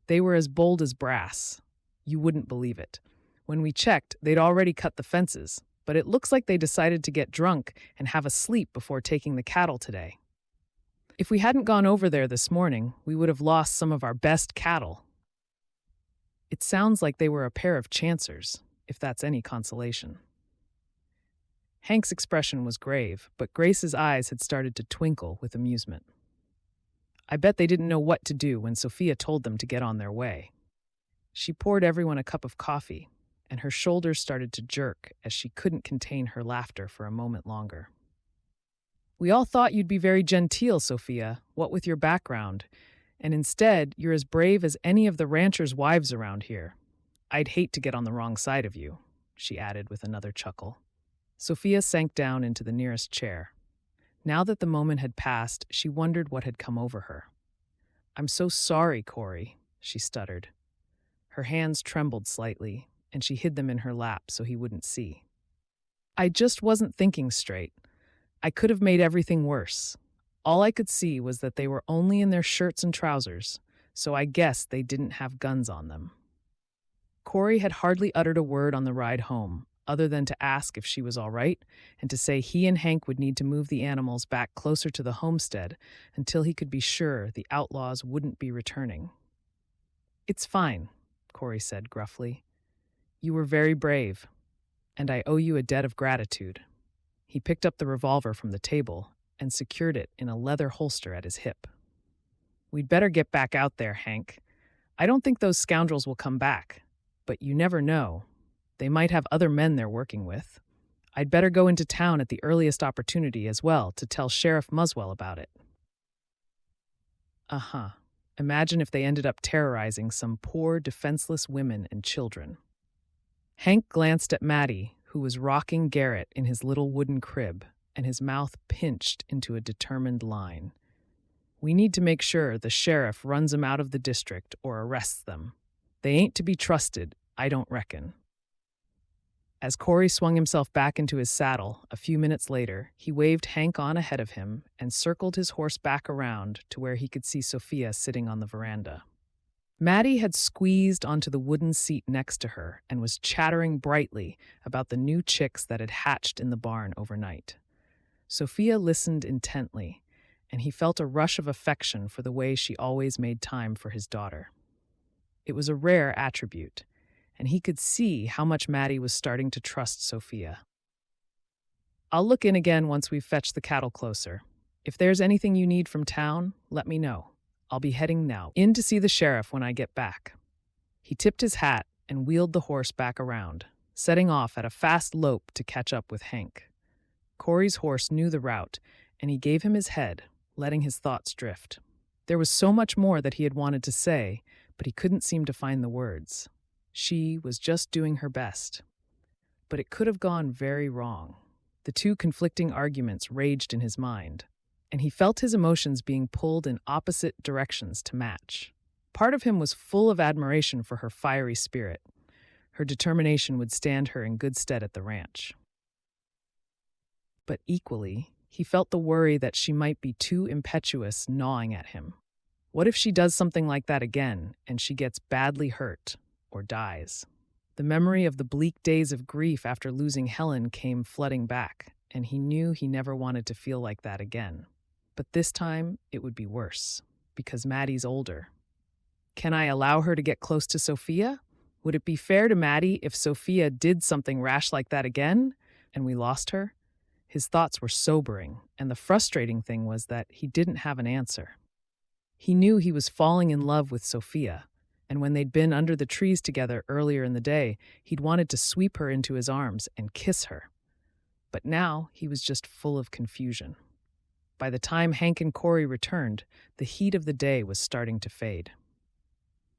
They were as bold as brass. You wouldn't believe it. When we checked, they'd already cut the fences, but it looks like they decided to get drunk and have a sleep before taking the cattle today. If we hadn't gone over there this morning, we would have lost some of our best cattle. It sounds like they were a pair of chancers, if that's any consolation. Hank's expression was grave, but Grace's eyes had started to twinkle with amusement. I bet they didn't know what to do when Sofia told them to get on their way. She poured everyone a cup of coffee, and her shoulders started to jerk as she couldn't contain her laughter for a moment longer. We all thought you'd be very genteel, Sofia, what with your background, and instead you're as brave as any of the ranchers' wives around here. I'd hate to get on the wrong side of you, she added with another chuckle. Sofia sank down into the nearest chair. Now that the moment had passed, she wondered what had come over her. "I'm so sorry, Cory," she stuttered. Her hands trembled slightly, and she hid them in her lap so he wouldn't see. "I just wasn't thinking straight. I could have made everything worse. All I could see was that they were only in their shirts and trousers, so I guessed they didn't have guns on them." Cory had hardly uttered a word on the ride home, other than to ask if she was all right, and to say he and Hank would need to move the animals back closer to the homestead until he could be sure the outlaws wouldn't be returning. "It's fine," Cory said gruffly. "You were very brave, and I owe you a debt of gratitude." He picked up the revolver from the table and secured it in a leather holster at his hip. "We'd better get back out there, Hank. I don't think those scoundrels will come back, but you never know. They might have other men they're working with. I'd better go into town at the earliest opportunity as well to tell Sheriff Muswell about it." Uh-huh. Imagine if they ended up terrorizing some poor, defenseless women and children. Hank glanced at Maddie, who was rocking Garrett in his little wooden crib, and his mouth pinched into a determined line. "We need to make sure the sheriff runs them out of the district or arrests them. They ain't to be trusted, I don't reckon." As Cory swung himself back into his saddle, a few minutes later, he waved Hank on ahead of him and circled his horse back around to where he could see Sofia sitting on the veranda. Maddie had squeezed onto the wooden seat next to her and was chattering brightly about the new chicks that had hatched in the barn overnight. Sofia listened intently, and he felt a rush of affection for the way she always made time for his daughter. It was a rare attribute, and he could see how much Maddie was starting to trust Sofia. "I'll look in again once we've fetched the cattle closer. If there's anything you need from town, let me know. I'll be heading now in to see the sheriff when I get back." He tipped his hat and wheeled the horse back around, setting off at a fast lope to catch up with Hank. Cory's horse knew the route, and he gave him his head, letting his thoughts drift. There was so much more that he had wanted to say, but he couldn't seem to find the words. She was just doing her best. But it could have gone very wrong. The two conflicting arguments raged in his mind, and he felt his emotions being pulled in opposite directions to match. Part of him was full of admiration for her fiery spirit. Her determination would stand her in good stead at the ranch. But equally, he felt the worry that she might be too impetuous gnawing at him. What if she does something like that again, and she gets badly hurt or dies? The memory of the bleak days of grief after losing Helen came flooding back, and he knew he never wanted to feel like that again. But this time, it would be worse, because Maddie's older. Can I allow her to get close to Sofia? Would it be fair to Maddie if Sofia did something rash like that again, and we lost her? His thoughts were sobering, and the frustrating thing was that he didn't have an answer. He knew he was falling in love with Sofia, and when they'd been under the trees together earlier in the day, he'd wanted to sweep her into his arms and kiss her. But now he was just full of confusion. By the time Hank and Cory returned, the heat of the day was starting to fade.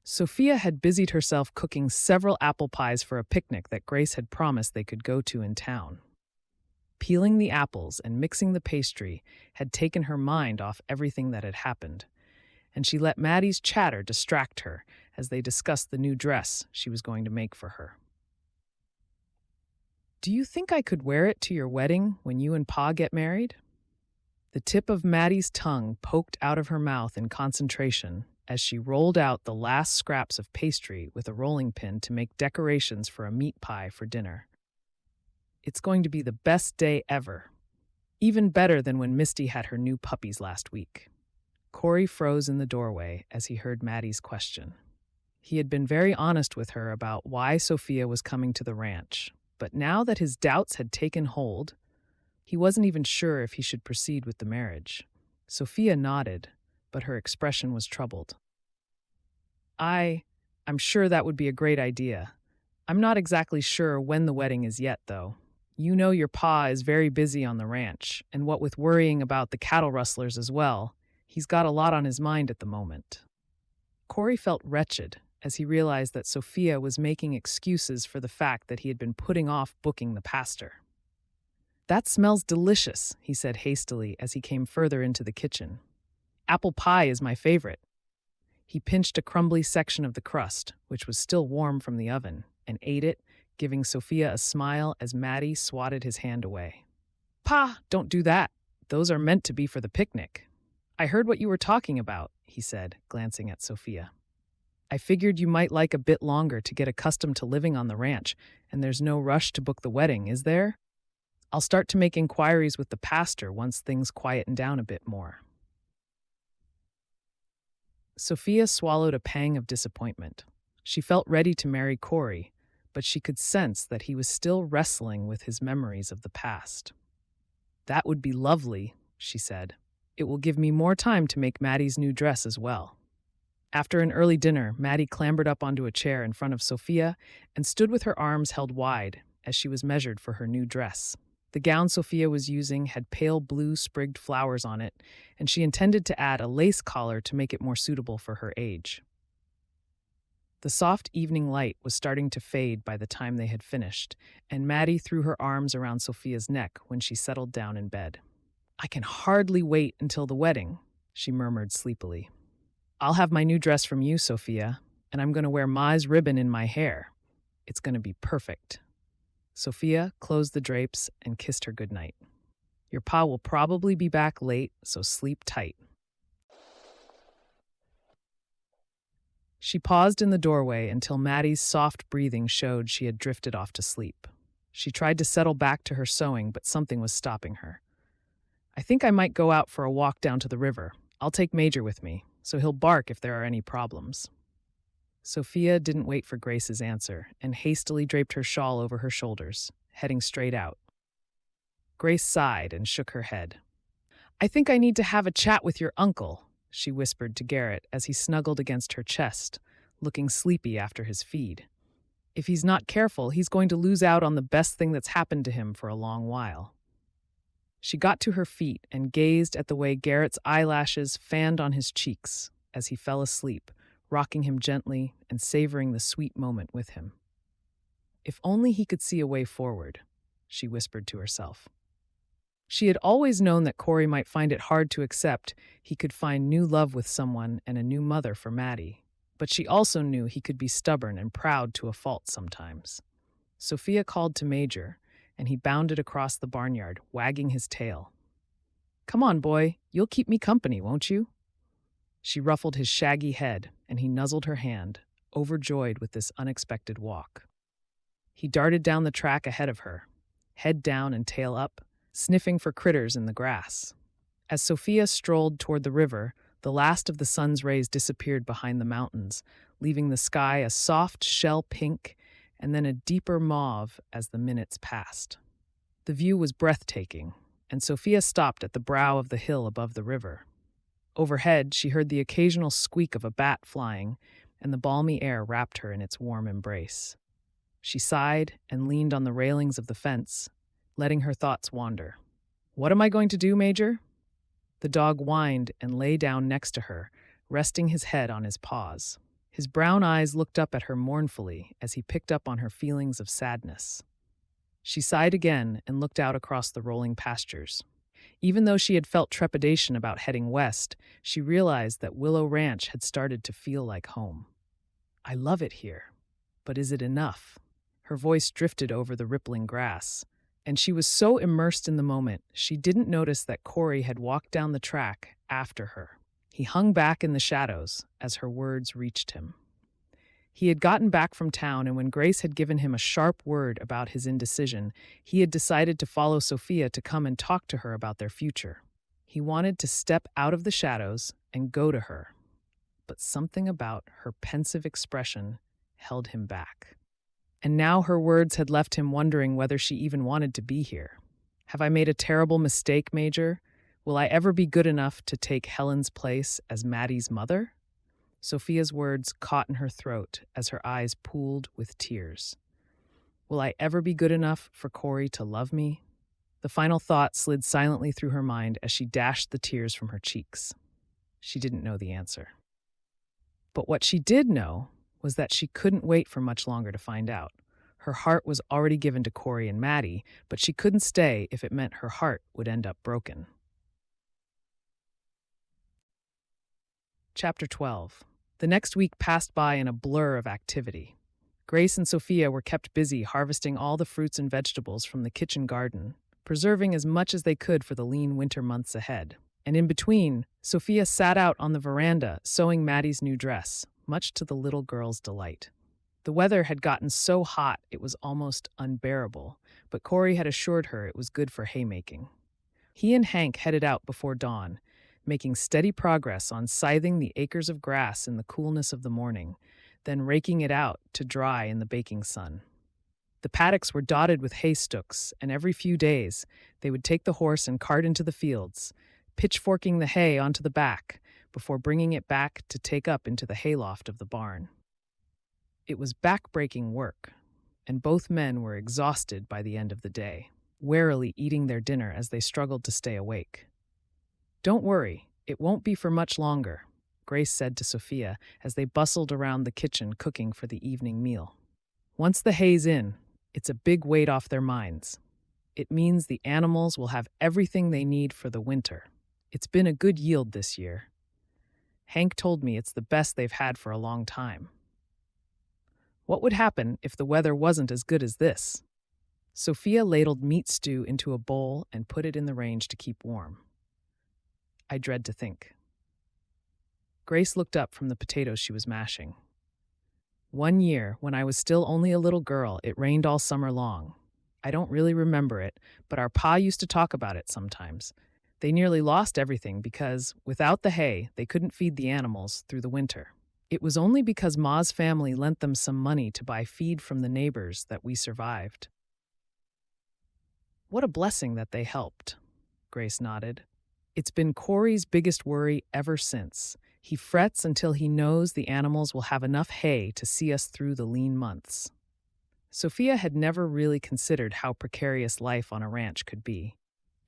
Sofia had busied herself cooking several apple pies for a picnic that Grace had promised they could go to in town. Peeling the apples and mixing the pastry had taken her mind off everything that had happened, and she let Maddie's chatter distract her as they discussed the new dress she was going to make for her. "Do you think I could wear it to your wedding when you and Pa get married?" The tip of Maddie's tongue poked out of her mouth in concentration as she rolled out the last scraps of pastry with a rolling pin to make decorations for a meat pie for dinner. "It's going to be the best day ever. Even better than when Misty had her new puppies last week." Cory froze in the doorway as he heard Maddie's question. He had been very honest with her about why Sofia was coming to the ranch, but now that his doubts had taken hold, he wasn't even sure if he should proceed with the marriage. Sofia nodded, but her expression was troubled. I'm sure that would be a great idea. I'm not exactly sure when the wedding is yet, though. You know your pa is very busy on the ranch, and what with worrying about the cattle rustlers as well, he's got a lot on his mind at the moment." Cory felt wretched as he realized that Sofia was making excuses for the fact that he had been putting off booking the pastor. That smells delicious, he said hastily as he came further into the kitchen. Apple pie is my favorite. He pinched a crumbly section of the crust, which was still warm from the oven, and ate it, giving Sofia a smile as Maddie swatted his hand away. Pa, don't do that. Those are meant to be for the picnic. I heard what you were talking about, he said, glancing at Sofia. I figured you might like a bit longer to get accustomed to living on the ranch, and there's no rush to book the wedding, is there? I'll start to make inquiries with the pastor once things quieten down a bit more. Sofia swallowed a pang of disappointment. She felt ready to marry Cory, but she could sense that he was still wrestling with his memories of the past. That would be lovely, she said. It will give me more time to make Maddie's new dress as well. After an early dinner, Maddie clambered up onto a chair in front of Sofia and stood with her arms held wide as she was measured for her new dress. The gown Sofia was using had pale blue sprigged flowers on it, and she intended to add a lace collar to make it more suitable for her age. The soft evening light was starting to fade by the time they had finished, and Maddie threw her arms around Sofia's neck when she settled down in bed. I can hardly wait until the wedding, she murmured sleepily. I'll have my new dress from you, Sofia, and I'm going to wear Ma's ribbon in my hair. It's going to be perfect. Sofia closed the drapes and kissed her goodnight. Your pa will probably be back late, so sleep tight. She paused in the doorway until Maddie's soft breathing showed she had drifted off to sleep. She tried to settle back to her sewing, but something was stopping her. I think I might go out for a walk down to the river. I'll take Major with me, so he'll bark if there are any problems. Sofia didn't wait for Grace's answer and hastily draped her shawl over her shoulders, heading straight out. Grace sighed and shook her head. I think I need to have a chat with your uncle, she whispered to Garrett as he snuggled against her chest, looking sleepy after his feed. If he's not careful, he's going to lose out on the best thing that's happened to him for a long while. She got to her feet and gazed at the way Garrett's eyelashes fanned on his cheeks as he fell asleep, rocking him gently and savoring the sweet moment with him. If only he could see a way forward, she whispered to herself. She had always known that Cory might find it hard to accept he could find new love with someone and a new mother for Maddie, but she also knew he could be stubborn and proud to a fault sometimes. Sofia called to Major, and he bounded across the barnyard, wagging his tail. Come on, boy, you'll keep me company, won't you? She ruffled his shaggy head, and he nuzzled her hand, overjoyed with this unexpected walk. He darted down the track ahead of her, head down and tail up, sniffing for critters in the grass. As Sofia strolled toward the river, the last of the sun's rays disappeared behind the mountains, leaving the sky a soft shell pink and then a deeper mauve as the minutes passed. The view was breathtaking, and Sofia stopped at the brow of the hill above the river. Overhead, she heard the occasional squeak of a bat flying, and the balmy air wrapped her in its warm embrace. She sighed and leaned on the railings of the fence, letting her thoughts wander. What am I going to do, Major? The dog whined and lay down next to her, resting his head on his paws. His brown eyes looked up at her mournfully as he picked up on her feelings of sadness. She sighed again and looked out across the rolling pastures. Even though she had felt trepidation about heading west, she realized that Willow Ranch had started to feel like home. I love it here, but is it enough? Her voice drifted over the rippling grass, and she was so immersed in the moment she didn't notice that Cory had walked down the track after her. He hung back in the shadows as her words reached him. He had gotten back from town, and when Grace had given him a sharp word about his indecision, he had decided to follow Sofia to come and talk to her about their future. He wanted to step out of the shadows and go to her, but something about her pensive expression held him back. And now her words had left him wondering whether she even wanted to be here. Have I made a terrible mistake, Major? Will I ever be good enough to take Helen's place as Maddie's mother? Sofia's words caught in her throat as her eyes pooled with tears. Will I ever be good enough for Cory to love me? The final thought slid silently through her mind as she dashed the tears from her cheeks. She didn't know the answer. But what she did know was that she couldn't wait for much longer to find out. Her heart was already given to Cory and Maddie, but she couldn't stay if it meant her heart would end up broken. Chapter 12. The next week passed by in a blur of activity. Grace and Sofia were kept busy harvesting all the fruits and vegetables from the kitchen garden, preserving as much as they could for the lean winter months ahead. And in between, Sofia sat out on the veranda sewing Maddie's new dress, much to the little girl's delight. The weather had gotten so hot it was almost unbearable, but Cory had assured her it was good for haymaking. He and Hank headed out before dawn, making steady progress on scything the acres of grass in the coolness of the morning, then raking it out to dry in the baking sun. The paddocks were dotted with hay stooks, and every few days they would take the horse and cart into the fields, pitchforking the hay onto the back before bringing it back to take up into the hayloft of the barn. It was back-breaking work, and both men were exhausted by the end of the day, warily eating their dinner as they struggled to stay awake. "Don't worry, it won't be for much longer," Grace said to Sofia as they bustled around the kitchen cooking for the evening meal. "Once the hay's in, it's a big weight off their minds. It means the animals will have everything they need for the winter. It's been a good yield this year. Hank told me it's the best they've had for a long time." "What would happen if the weather wasn't as good as this?" Sofia ladled meat stew into a bowl and put it in the range to keep warm. "I dread to think." Grace looked up from the potatoes she was mashing. "One year, when I was still only a little girl, it rained all summer long. I don't really remember it, but our pa used to talk about it sometimes. They nearly lost everything because, without the hay, they couldn't feed the animals through the winter. It was only because Ma's family lent them some money to buy feed from the neighbors that we survived." "What a blessing that they helped," Grace nodded. "It's been Cory's biggest worry ever since. He frets until he knows the animals will have enough hay to see us through the lean months." Sofia had never really considered how precarious life on a ranch could be.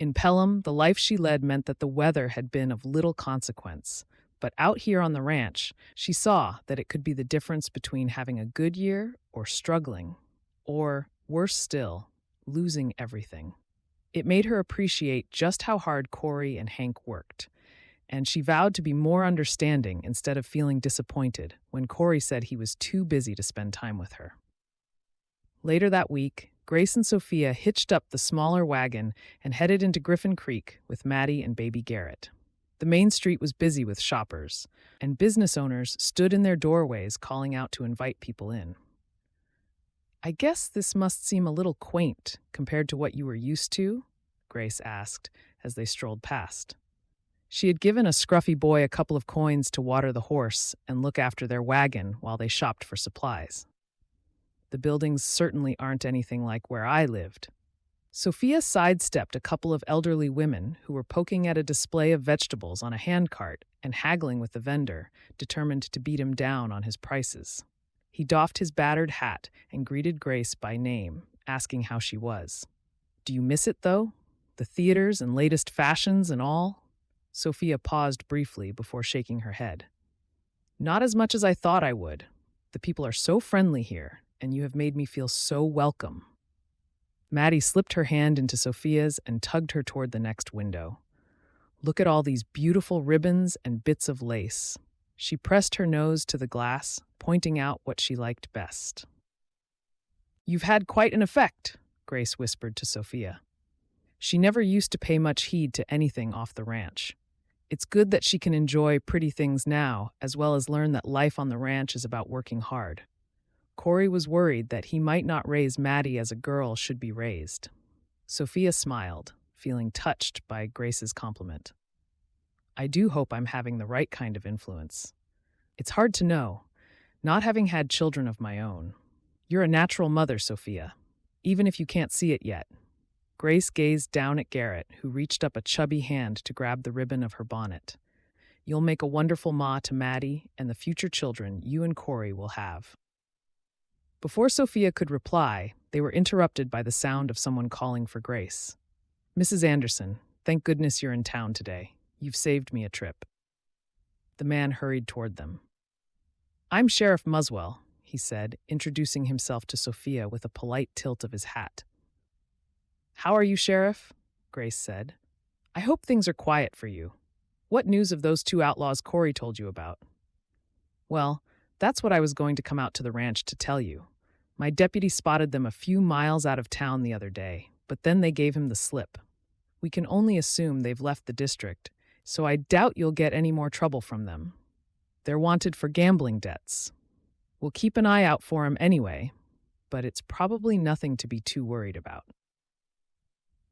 In Pelham, the life she led meant that the weather had been of little consequence. But out here on the ranch, she saw that it could be the difference between having a good year or struggling, or, worse still, losing everything. It made her appreciate just how hard Cory and Hank worked, and she vowed to be more understanding instead of feeling disappointed when Cory said he was too busy to spend time with her. Later that week, Grace and Sofia hitched up the smaller wagon and headed into Griffin Creek with Maddie and baby Garrett. The main street was busy with shoppers, and business owners stood in their doorways calling out to invite people in. "I guess this must seem a little quaint compared to what you were used to?" Grace asked as they strolled past. She had given a scruffy boy a couple of coins to water the horse and look after their wagon while they shopped for supplies. "The buildings certainly aren't anything like where I lived." Sofia sidestepped a couple of elderly women who were poking at a display of vegetables on a handcart and haggling with the vendor, determined to beat him down on his prices. He doffed his battered hat and greeted Grace by name, asking how she was. "Do you miss it, though? The theaters and latest fashions and all?" Sofia paused briefly before shaking her head. "Not as much as I thought I would. The people are so friendly here, and you have made me feel so welcome." Maddie slipped her hand into Sofia's and tugged her toward the next window. "Look at all these beautiful ribbons and bits of lace." She pressed her nose to the glass, pointing out what she liked best. "You've had quite an effect," Grace whispered to Sofia. She never used to pay much heed to anything off the ranch. It's good that she can enjoy pretty things now, as well as learn that life on the ranch is about working hard. Cory was worried that he might not raise Maddie as a girl should be raised. Sofia smiled, feeling touched by Grace's compliment. "I do hope I'm having the right kind of influence. It's hard to know, not having had children of my own. You're a natural mother, Sofia, even if you can't see it yet." Grace gazed down at Garrett, who reached up a chubby hand to grab the ribbon of her bonnet. "You'll make a wonderful ma to Maddie and the future children you and Cory will have." Before Sofia could reply, they were interrupted by the sound of someone calling for Grace. "Mrs. Anderson, thank goodness you're in town today. You've saved me a trip." The man hurried toward them. "I'm Sheriff Muswell," he said, introducing himself to Sofia with a polite tilt of his hat. "How are you, Sheriff?" Grace said. "I hope things are quiet for you. What news of those two outlaws Cory told you about?" "Well, that's what I was going to come out to the ranch to tell you. My deputy spotted them a few miles out of town the other day, but then they gave him the slip. We can only assume they've left the district, so I doubt you'll get any more trouble from them. They're wanted for gambling debts. We'll keep an eye out for 'em anyway, but it's probably nothing to be too worried about."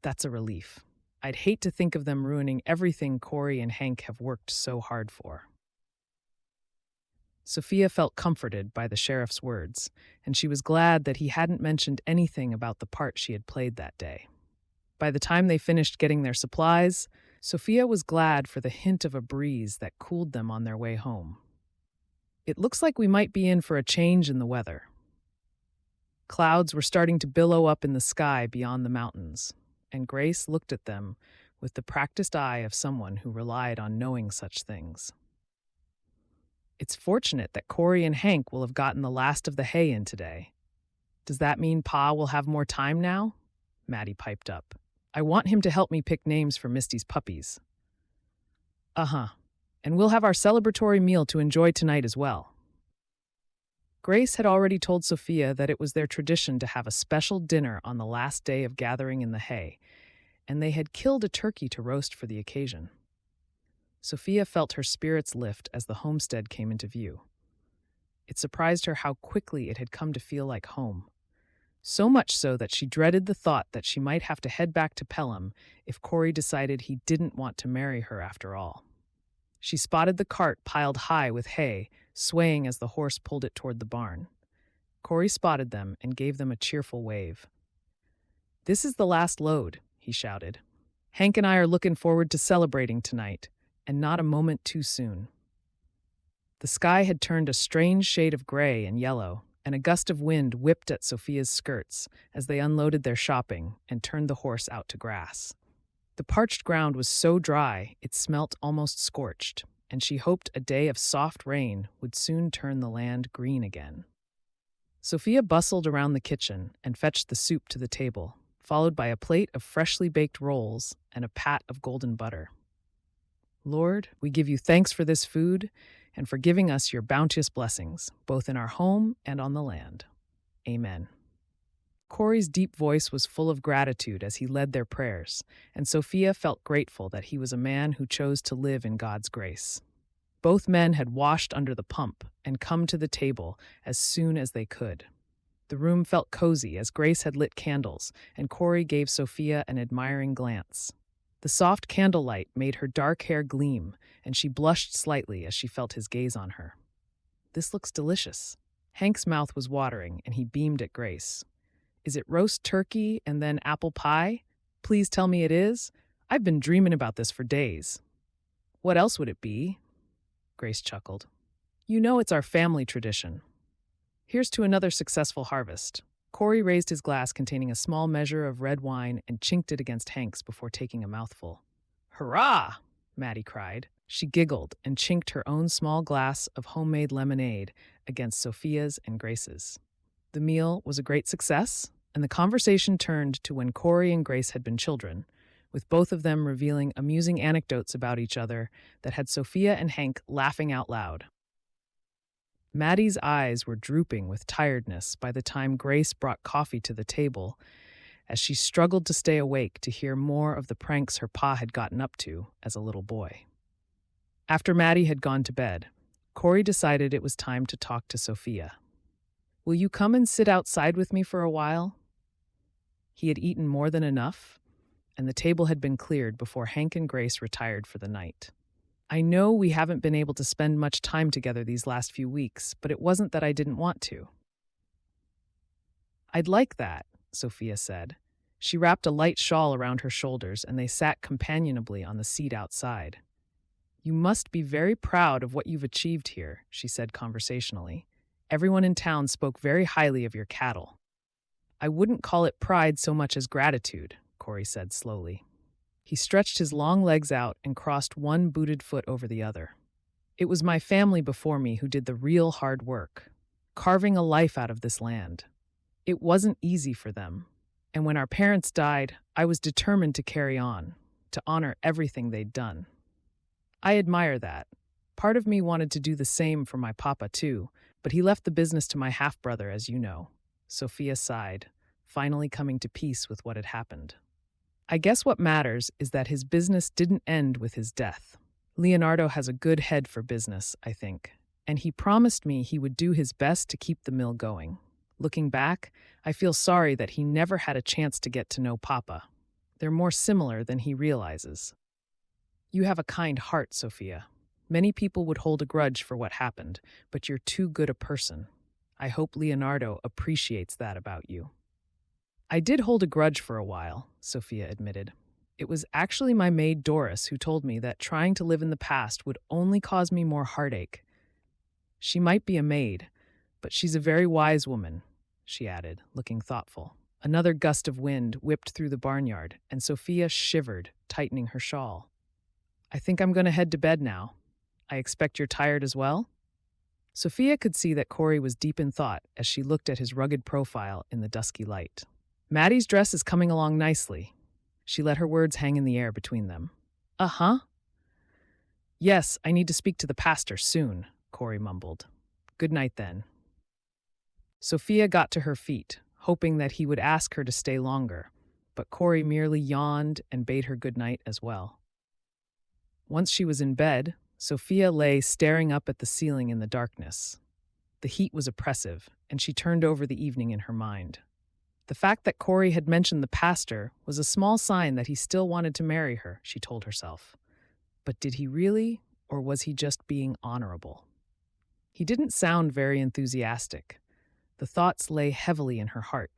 "That's a relief. I'd hate to think of them ruining everything Cory and Hank have worked so hard for." Sofia felt comforted by the sheriff's words, and she was glad that he hadn't mentioned anything about the part she had played that day. By the time they finished getting their supplies, Sofia was glad for the hint of a breeze that cooled them on their way home. "It looks like we might be in for a change in the weather." Clouds were starting to billow up in the sky beyond the mountains, and Grace looked at them with the practiced eye of someone who relied on knowing such things. "It's fortunate that Cory and Hank will have gotten the last of the hay in today. Does that mean Pa will have more time now?" Maddie piped up. "I want him to help me pick names for Misty's puppies." "Uh-huh. And we'll have our celebratory meal to enjoy tonight as well." Grace had already told Sofia that it was their tradition to have a special dinner on the last day of gathering in the hay, and they had killed a turkey to roast for the occasion. Sofia felt her spirits lift as the homestead came into view. It surprised her how quickly it had come to feel like home. So much so that she dreaded the thought that she might have to head back to Pelham if Cory decided he didn't want to marry her after all. She spotted the cart piled high with hay, swaying as the horse pulled it toward the barn. Cory spotted them and gave them a cheerful wave. "This is the last load," he shouted. "Hank and I are looking forward to celebrating tonight, and not a moment too soon." The sky had turned a strange shade of gray and yellow, and a gust of wind whipped at Sofia's skirts as they unloaded their shopping and turned the horse out to grass. The parched ground was so dry it smelt almost scorched, and she hoped a day of soft rain would soon turn the land green again. Sofia bustled around the kitchen and fetched the soup to the table, followed by a plate of freshly baked rolls and a pat of golden butter. "Lord, we give you thanks for this food and for giving us your bounteous blessings, both in our home and on the land. Amen." Cory's deep voice was full of gratitude as he led their prayers, and Sofia felt grateful that he was a man who chose to live in God's grace. Both men had washed under the pump and come to the table as soon as they could. The room felt cozy as Grace had lit candles, and Cory gave Sofia an admiring glance. The soft candlelight made her dark hair gleam, and she blushed slightly as she felt his gaze on her. "This looks delicious." Hank's mouth was watering, and he beamed at Grace. "Is it roast turkey and then apple pie? Please tell me it is. I've been dreaming about this for days." "What else would it be?" Grace chuckled. "You know it's our family tradition. Here's to another successful harvest." Cory raised his glass containing a small measure of red wine and chinked it against Hank's before taking a mouthful. "Hurrah!" Maddie cried. She giggled and chinked her own small glass of homemade lemonade against Sofia's and Grace's. The meal was a great success, and the conversation turned to when Cory and Grace had been children, with both of them revealing amusing anecdotes about each other that had Sofia and Hank laughing out loud. Maddie's eyes were drooping with tiredness by the time Grace brought coffee to the table, as she struggled to stay awake to hear more of the pranks her pa had gotten up to as a little boy. After Maddie had gone to bed, Cory decided it was time to talk to Sofia. "Will you come and sit outside with me for a while?" He had eaten more than enough, and the table had been cleared before Hank and Grace retired for the night. "I know we haven't been able to spend much time together these last few weeks, but it wasn't that I didn't want to." "I'd like that," Sofia said. She wrapped a light shawl around her shoulders, and they sat companionably on the seat outside. "You must be very proud of what you've achieved here," she said conversationally. "Everyone in town spoke very highly of your cattle." "I wouldn't call it pride so much as gratitude," Cory said slowly. He stretched his long legs out and crossed one booted foot over the other. "It was my family before me who did the real hard work. carving a life out of this land. It wasn't easy for them. And when our parents died, I was determined to carry on, to honor everything they'd done. I admire that. Part of me wanted to do the same for my papa too, but he left the business to my half-brother, as you know. Sofia sighed, finally coming to peace with what had happened. I guess what matters is that his business didn't end with his death. Leonardo has a good head for business, I think, and he promised me he would do his best to keep the mill going. Looking back, I feel sorry that he never had a chance to get to know Papa. They're more similar than he realizes. You have a kind heart, Sofia. Many people would hold a grudge for what happened, but you're too good a person. I hope Leonardo appreciates that about you. I did hold a grudge for a while, Sofia admitted. It was actually my maid Doris who told me that trying to live in the past would only cause me more heartache. She might be a maid, but she's a very wise woman, she added, looking thoughtful. Another gust of wind whipped through the barnyard, and Sofia shivered, tightening her shawl. I think I'm going to head to bed now. I expect you're tired as well? Sofia could see that Cory was deep in thought as she looked at his rugged profile in the dusky light. Maddie's dress is coming along nicely. She let her words hang in the air between them. Uh-huh. Yes, I need to speak to the pastor soon, Cory mumbled. Good night then. Sofia got to her feet, hoping that he would ask her to stay longer, but Cory merely yawned and bade her good night as well. Once she was in bed, Sofia lay staring up at the ceiling in the darkness. The heat was oppressive, and she turned over the evening in her mind. The fact that Cory had mentioned the pastor was a small sign that he still wanted to marry her, she told herself. But did he really, or was he just being honorable? He didn't sound very enthusiastic. The thoughts lay heavily in her heart.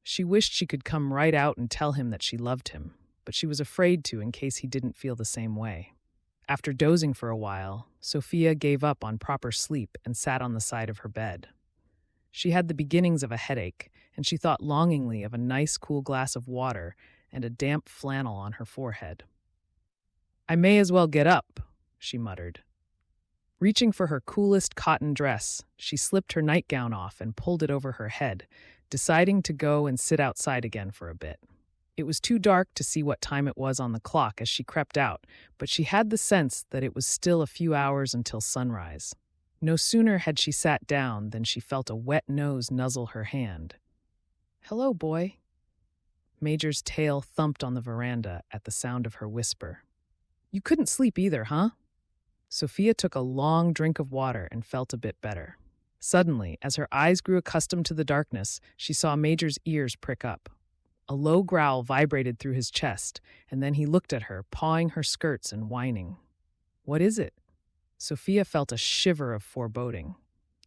She wished she could come right out and tell him that she loved him, but she was afraid to in case he didn't feel the same way. After dozing for a while, Sofia gave up on proper sleep and sat on the side of her bed. She had the beginnings of a headache, and she thought longingly of a nice cool glass of water and a damp flannel on her forehead. I may as well get up, she muttered. Reaching for her coolest cotton dress, she slipped her nightgown off and pulled it over her head, deciding to go and sit outside again for a bit. It was too dark to see what time it was on the clock as she crept out, but she had the sense that it was still a few hours until sunrise. No sooner had she sat down than she felt a wet nose nuzzle her hand. Hello, boy. Major's tail thumped on the veranda at the sound of her whisper. You couldn't sleep either, huh? Sofia took a long drink of water and felt a bit better. Suddenly, as her eyes grew accustomed to the darkness, she saw Major's ears prick up. A low growl vibrated through his chest, and then he looked at her, pawing her skirts and whining. What is it? Sofia felt a shiver of foreboding.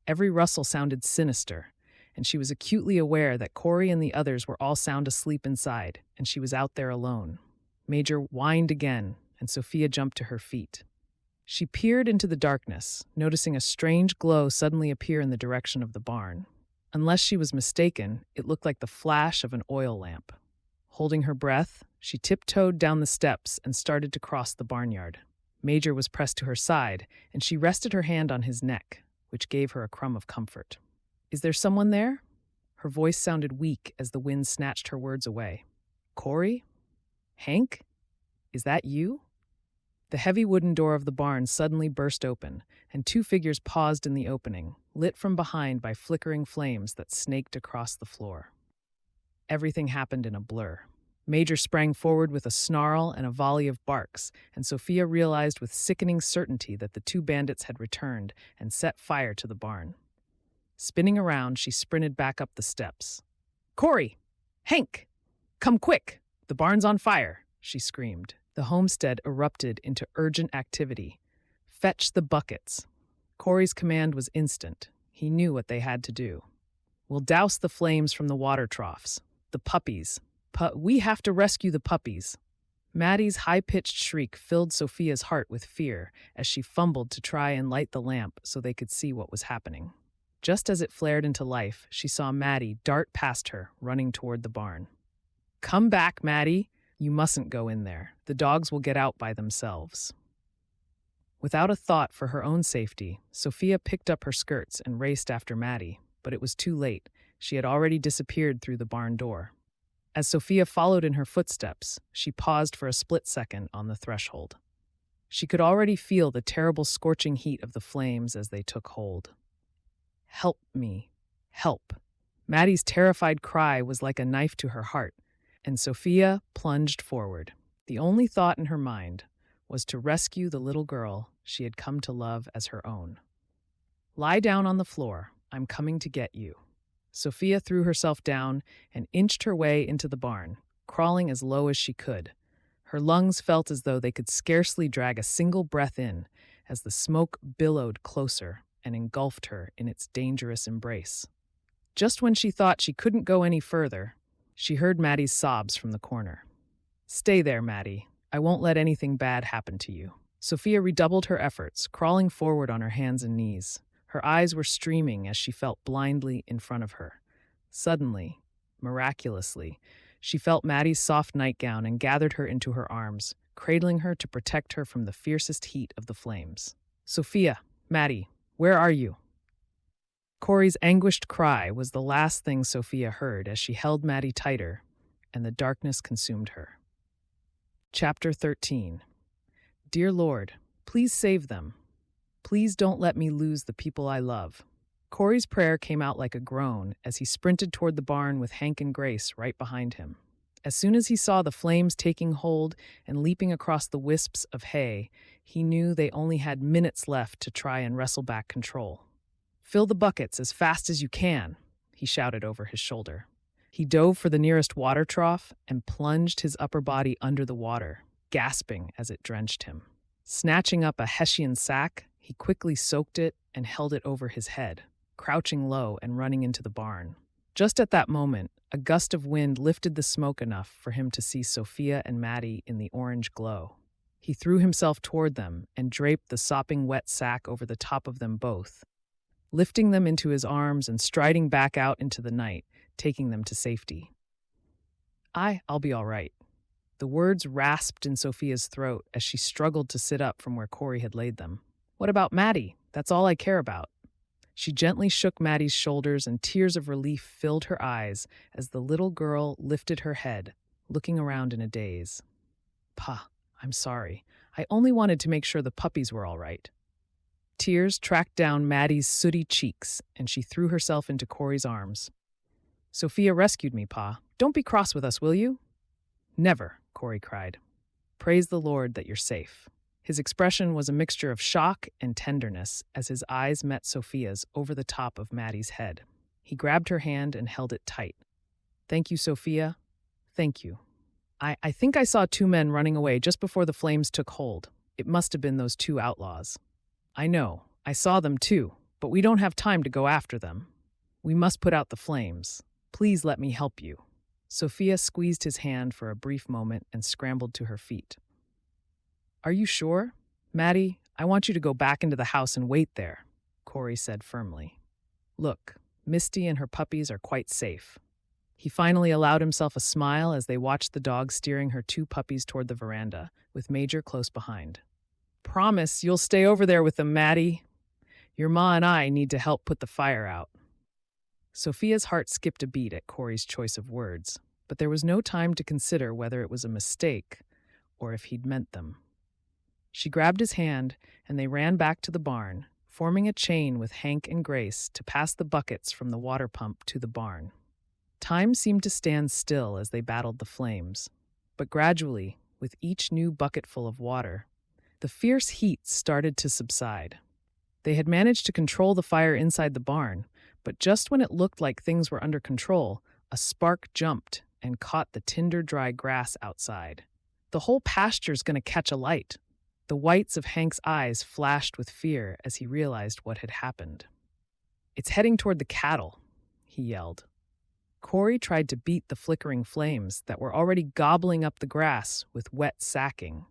Every rustle sounded sinister, and she was acutely aware that Cory and the others were all sound asleep inside, and she was out there alone. Major whined again, and Sofia jumped to her feet. She peered into the darkness, noticing a strange glow suddenly appear in the direction of the barn. Unless she was mistaken, it looked like the flash of an oil lamp. Holding her breath, she tiptoed down the steps and started to cross the barnyard. Major was pressed to her side, and she rested her hand on his neck, which gave her a crumb of comfort. Is there someone there? Her voice sounded weak as the wind snatched her words away. Cory? Hank? Is that you? The heavy wooden door of the barn suddenly burst open, and two figures paused in the opening, lit from behind by flickering flames that snaked across the floor. Everything happened in a blur. Major sprang forward with a snarl and a volley of barks, and Sofia realized with sickening certainty that the two bandits had returned and set fire to the barn. Spinning around, she sprinted back up the steps. Cory! Hank! Come quick! The barn's on fire! She screamed. The homestead erupted into urgent activity. Fetch the buckets. Cory's command was instant. He knew what they had to do. We'll douse the flames from the water troughs. The puppies. We have to rescue the puppies. Maddie's high-pitched shriek filled Sofia's heart with fear as she fumbled to try and light the lamp so they could see what was happening. Just as it flared into life, she saw Maddie dart past her, running toward the barn. Come back, Maddie. You mustn't go in there. The dogs will get out by themselves. Without a thought for her own safety, Sofia picked up her skirts and raced after Maddie. but it was too late. She had already disappeared through the barn door. As Sofia followed in her footsteps, she paused for a split second on the threshold. She could already feel the terrible scorching heat of the flames as they took hold. "Help me, help." Maddie's terrified cry was like a knife to her heart, and Sofia plunged forward. The only thought in her mind was to rescue the little girl she had come to love as her own. "Lie down on the floor. I'm coming to get you." Sofia threw herself down and inched her way into the barn, crawling as low as she could. Her lungs felt as though they could scarcely drag a single breath in as the smoke billowed closer and engulfed her in its dangerous embrace. Just when she thought she couldn't go any further, she heard Maddie's sobs from the corner. "Stay there, Maddie. I won't let anything bad happen to you." Sofia redoubled her efforts, crawling forward on her hands and knees. Her eyes were streaming as she felt blindly in front of her. Suddenly, miraculously, she felt Maddie's soft nightgown and gathered her into her arms, cradling her to protect her from the fiercest heat of the flames. "Sofia, Maddie, where are you?" Cory's anguished cry was the last thing Sofia heard as she held Maddie tighter, and the darkness consumed her. Chapter 13. Dear Lord, please save them. Please don't let me lose the people I love. Cory's prayer came out like a groan as he sprinted toward the barn with Hank and Grace right behind him. As soon as he saw the flames taking hold and leaping across the wisps of hay, he knew they only had minutes left to try and wrestle back control. "Fill the buckets as fast as you can," he shouted over his shoulder. He dove for the nearest water trough and plunged his upper body under the water, gasping as it drenched him. Snatching up a Hessian sack, he quickly soaked it and held it over his head, crouching low and running into the barn. Just at that moment, a gust of wind lifted the smoke enough for him to see Sofia and Maddie in the orange glow. He threw himself toward them and draped the sopping wet sack over the top of them both, lifting them into his arms and striding back out into the night, taking them to safety. I'll be all right." The words rasped in Sofia's throat as she struggled to sit up from where Cory had laid them. "What about Maddie? That's all I care about." She gently shook Maddie's shoulders and tears of relief filled her eyes as the little girl lifted her head, looking around in a daze. "Pa, I'm sorry. I only wanted to make sure the puppies were all right." Tears tracked down Maddie's sooty cheeks, and she threw herself into Cory's arms. "Sofia rescued me, Pa. Don't be cross with us, will you?" "Never," Cory cried. "Praise the Lord that you're safe." His expression was a mixture of shock and tenderness as his eyes met Sofia's over the top of Maddie's head. He grabbed her hand and held it tight. "Thank you, Sofia. Thank you. I think I saw 2 men running away just before the flames took hold. It must have been those 2 outlaws." "I know. I saw them too, but we don't have time to go after them. We must put out the flames. Please let me help you." Sofia squeezed his hand for a brief moment and scrambled to her feet. "Are you sure? Maddie, I want you to go back into the house and wait there," Cory said firmly. "Look, Misty and her puppies are quite safe." He finally allowed himself a smile as they watched the dog steering her 2 puppies toward the veranda, with Major close behind. "Promise you'll stay over there with them, Maddie. Your ma and I need to help put the fire out." Sofia's heart skipped a beat at Cory's choice of words, but there was no time to consider whether it was a mistake or if he'd meant them. She grabbed his hand, and they ran back to the barn, forming a chain with Hank and Grace to pass the buckets from the water pump to the barn. Time seemed to stand still as they battled the flames, but gradually, with each new bucketful of water, the fierce heat started to subside. They had managed to control the fire inside the barn, but just when it looked like things were under control, a spark jumped and caught the tinder-dry grass outside. "The whole pasture's going to catch alight." The whites of Hank's eyes flashed with fear as he realized what had happened. "It's heading toward the cattle," he yelled. Cory tried to beat the flickering flames that were already gobbling up the grass with wet sacking,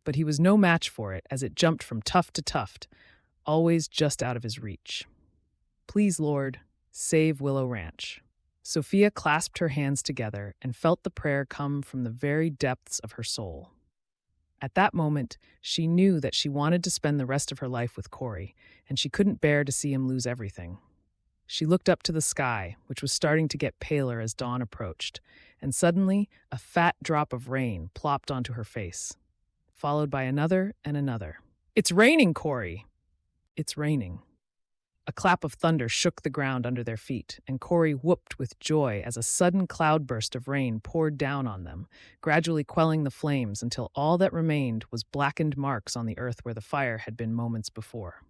but he was no match for it as it jumped from tuft to tuft, always just out of his reach. "Please, Lord, save Willow Ranch." Sofia clasped her hands together and felt the prayer come from the very depths of her soul. At that moment, she knew that she wanted to spend the rest of her life with Cory, and she couldn't bear to see him lose everything. She looked up to the sky, which was starting to get paler as dawn approached, and suddenly a fat drop of rain plopped onto her face, followed by another and another. "It's raining, Cory!" "It's raining." A clap of thunder shook the ground under their feet, and Cory whooped with joy as a sudden cloudburst of rain poured down on them, gradually quelling the flames until all that remained was blackened marks on the earth where the fire had been moments before.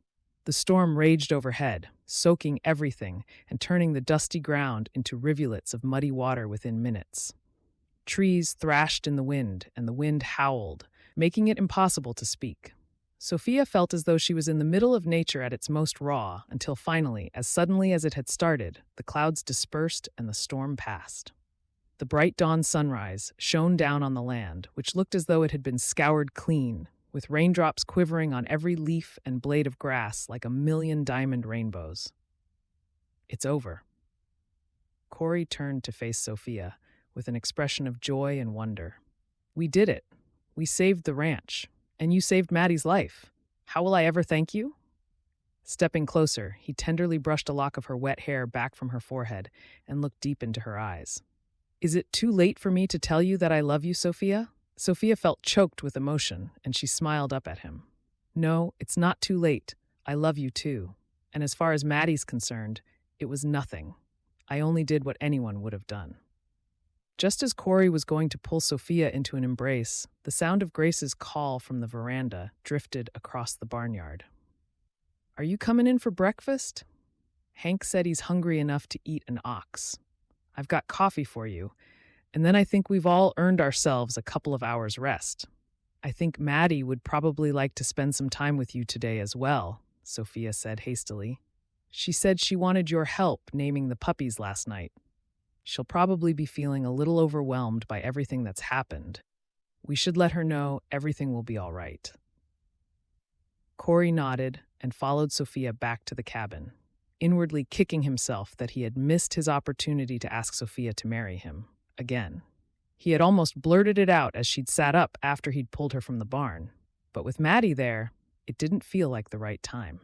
The storm raged overhead, soaking everything and turning the dusty ground into rivulets of muddy water within minutes. Trees thrashed in the wind, and the wind howled, making it impossible to speak. Sofia felt as though she was in the middle of nature at its most raw, until finally, as suddenly as it had started, the clouds dispersed and the storm passed. The bright dawn sunrise shone down on the land, which looked as though it had been scoured clean, with raindrops quivering on every leaf and blade of grass like a million diamond rainbows. "It's over." Cory turned to face Sofia with an expression of joy and wonder. "We did it. We saved the ranch. And you saved Maddie's life. How will I ever thank you?" Stepping closer, he tenderly brushed a lock of her wet hair back from her forehead and looked deep into her eyes. "Is it too late for me to tell you that I love you, Sofia?" Sofia felt choked with emotion, and she smiled up at him. "No, it's not too late. I love you too. And as far as Maddie's concerned, it was nothing. I only did what anyone would have done." Just as Cory was going to pull Sofia into an embrace, the sound of Grace's call from the veranda drifted across the barnyard. "Are you coming in for breakfast? Hank said he's hungry enough to eat an ox. I've got coffee for you, and then I think we've all earned ourselves a couple of hours' rest. I think Maddie would probably like to spend some time with you today as well," Sofia said hastily. "She said she wanted your help naming the puppies last night. She'll probably be feeling a little overwhelmed by everything that's happened. We should let her know everything will be all right." Cory nodded and followed Sofia back to the cabin, inwardly kicking himself that he had missed his opportunity to ask Sofia to marry him, again. He had almost blurted it out as she'd sat up after he'd pulled her from the barn, but with Maddie there, it didn't feel like the right time.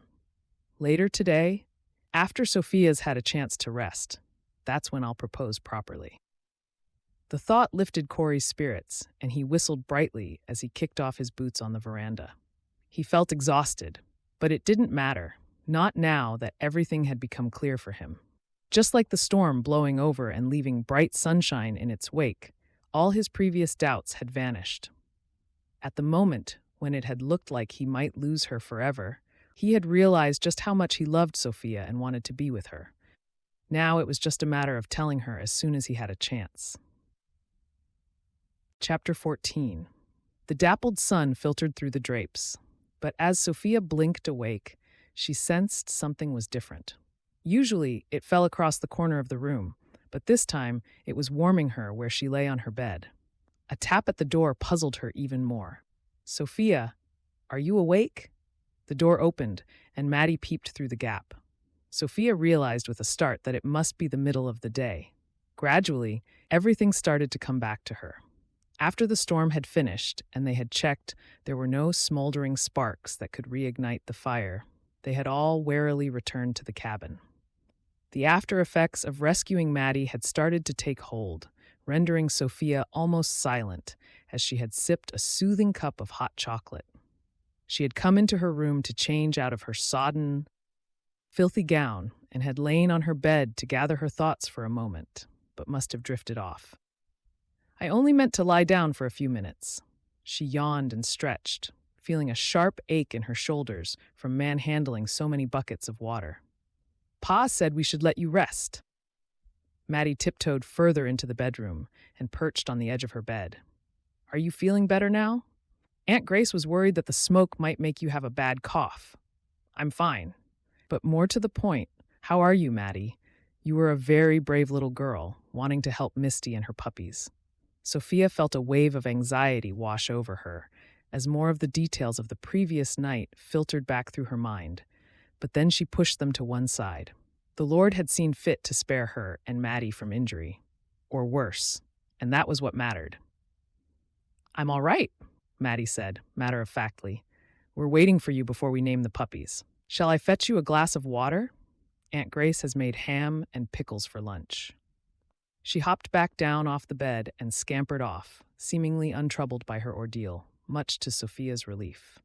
Later today, after Sofia's had a chance to rest, that's when I'll propose properly. The thought lifted Cory's spirits, and he whistled brightly as he kicked off his boots on the veranda. He felt exhausted, but it didn't matter, not now that everything had become clear for him. Just like the storm blowing over and leaving bright sunshine in its wake, all his previous doubts had vanished. At the moment when it had looked like he might lose her forever, he had realized just how much he loved Sofia and wanted to be with her. Now it was just a matter of telling her as soon as he had a chance. Chapter 14. The dappled sun filtered through the drapes, but as Sofia blinked awake, she sensed something was different. Usually, it fell across the corner of the room, but this time it was warming her where she lay on her bed. A tap at the door puzzled her even more. "Sofia, are you awake?" The door opened, and Maddie peeped through the gap. Sofia realized with a start that it must be the middle of the day. Gradually, everything started to come back to her. After the storm had finished and they had checked there were no smoldering sparks that could reignite the fire, they had all warily returned to the cabin. The after effects of rescuing Maddie had started to take hold, rendering Sofia almost silent as she had sipped a soothing cup of hot chocolate. She had come into her room to change out of her sodden, filthy gown and had lain on her bed to gather her thoughts for a moment, but must have drifted off. "I only meant to lie down for a few minutes." She yawned and stretched, feeling a sharp ache in her shoulders from manhandling so many buckets of water. "Pa said we should let you rest." Maddie tiptoed further into the bedroom and perched on the edge of her bed. "Are you feeling better now? Aunt Grace was worried that the smoke might make you have a bad cough." "I'm fine. But more to the point, how are you, Maddie? You were a very brave little girl, wanting to help Misty and her puppies." Sofia felt a wave of anxiety wash over her, as more of the details of the previous night filtered back through her mind, but then she pushed them to one side. The Lord had seen fit to spare her and Maddie from injury, or worse, and that was what mattered. "I'm all right," Maddie said, matter-of-factly. "We're waiting for you before we name the puppies. Shall I fetch you a glass of water?" Aunt Grace has made ham and pickles for lunch." She hopped back down off the bed and scampered off, seemingly untroubled by her ordeal, much to Sofia's relief.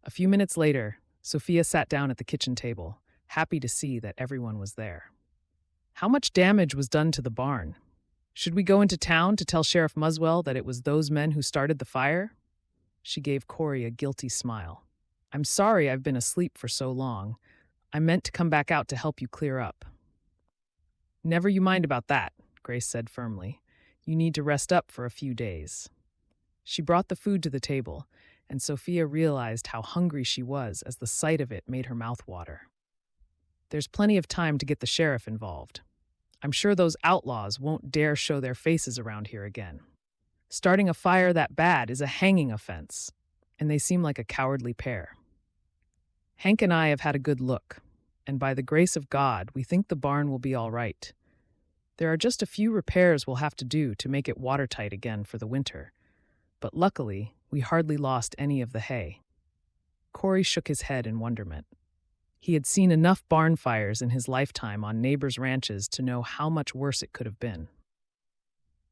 A few minutes later, Sofia sat down at the kitchen table, happy to see that everyone was there. "How much damage was done to the barn? Should we go into town to tell Sheriff Muswell that it was those men who started the fire?" She gave Cory a guilty smile. "I'm sorry I've been asleep for so long. I meant to come back out to help you clear up." "Never you mind about that," Grace said firmly. "You need to rest up for a few days." She brought the food to the table, and Sofia realized how hungry she was as the sight of it made her mouth water. "There's plenty of time to get the sheriff involved. I'm sure those outlaws won't dare show their faces around here again. Starting a fire that bad is a hanging offense, and they seem like a cowardly pair. Hank and I have had a good look, and by the grace of God, we think the barn will be all right. There are just a few repairs we'll have to do to make it watertight again for the winter, but luckily, we hardly lost any of the hay." Cory shook his head in wonderment. He had seen enough barn fires in his lifetime on neighbors' ranches to know how much worse it could have been.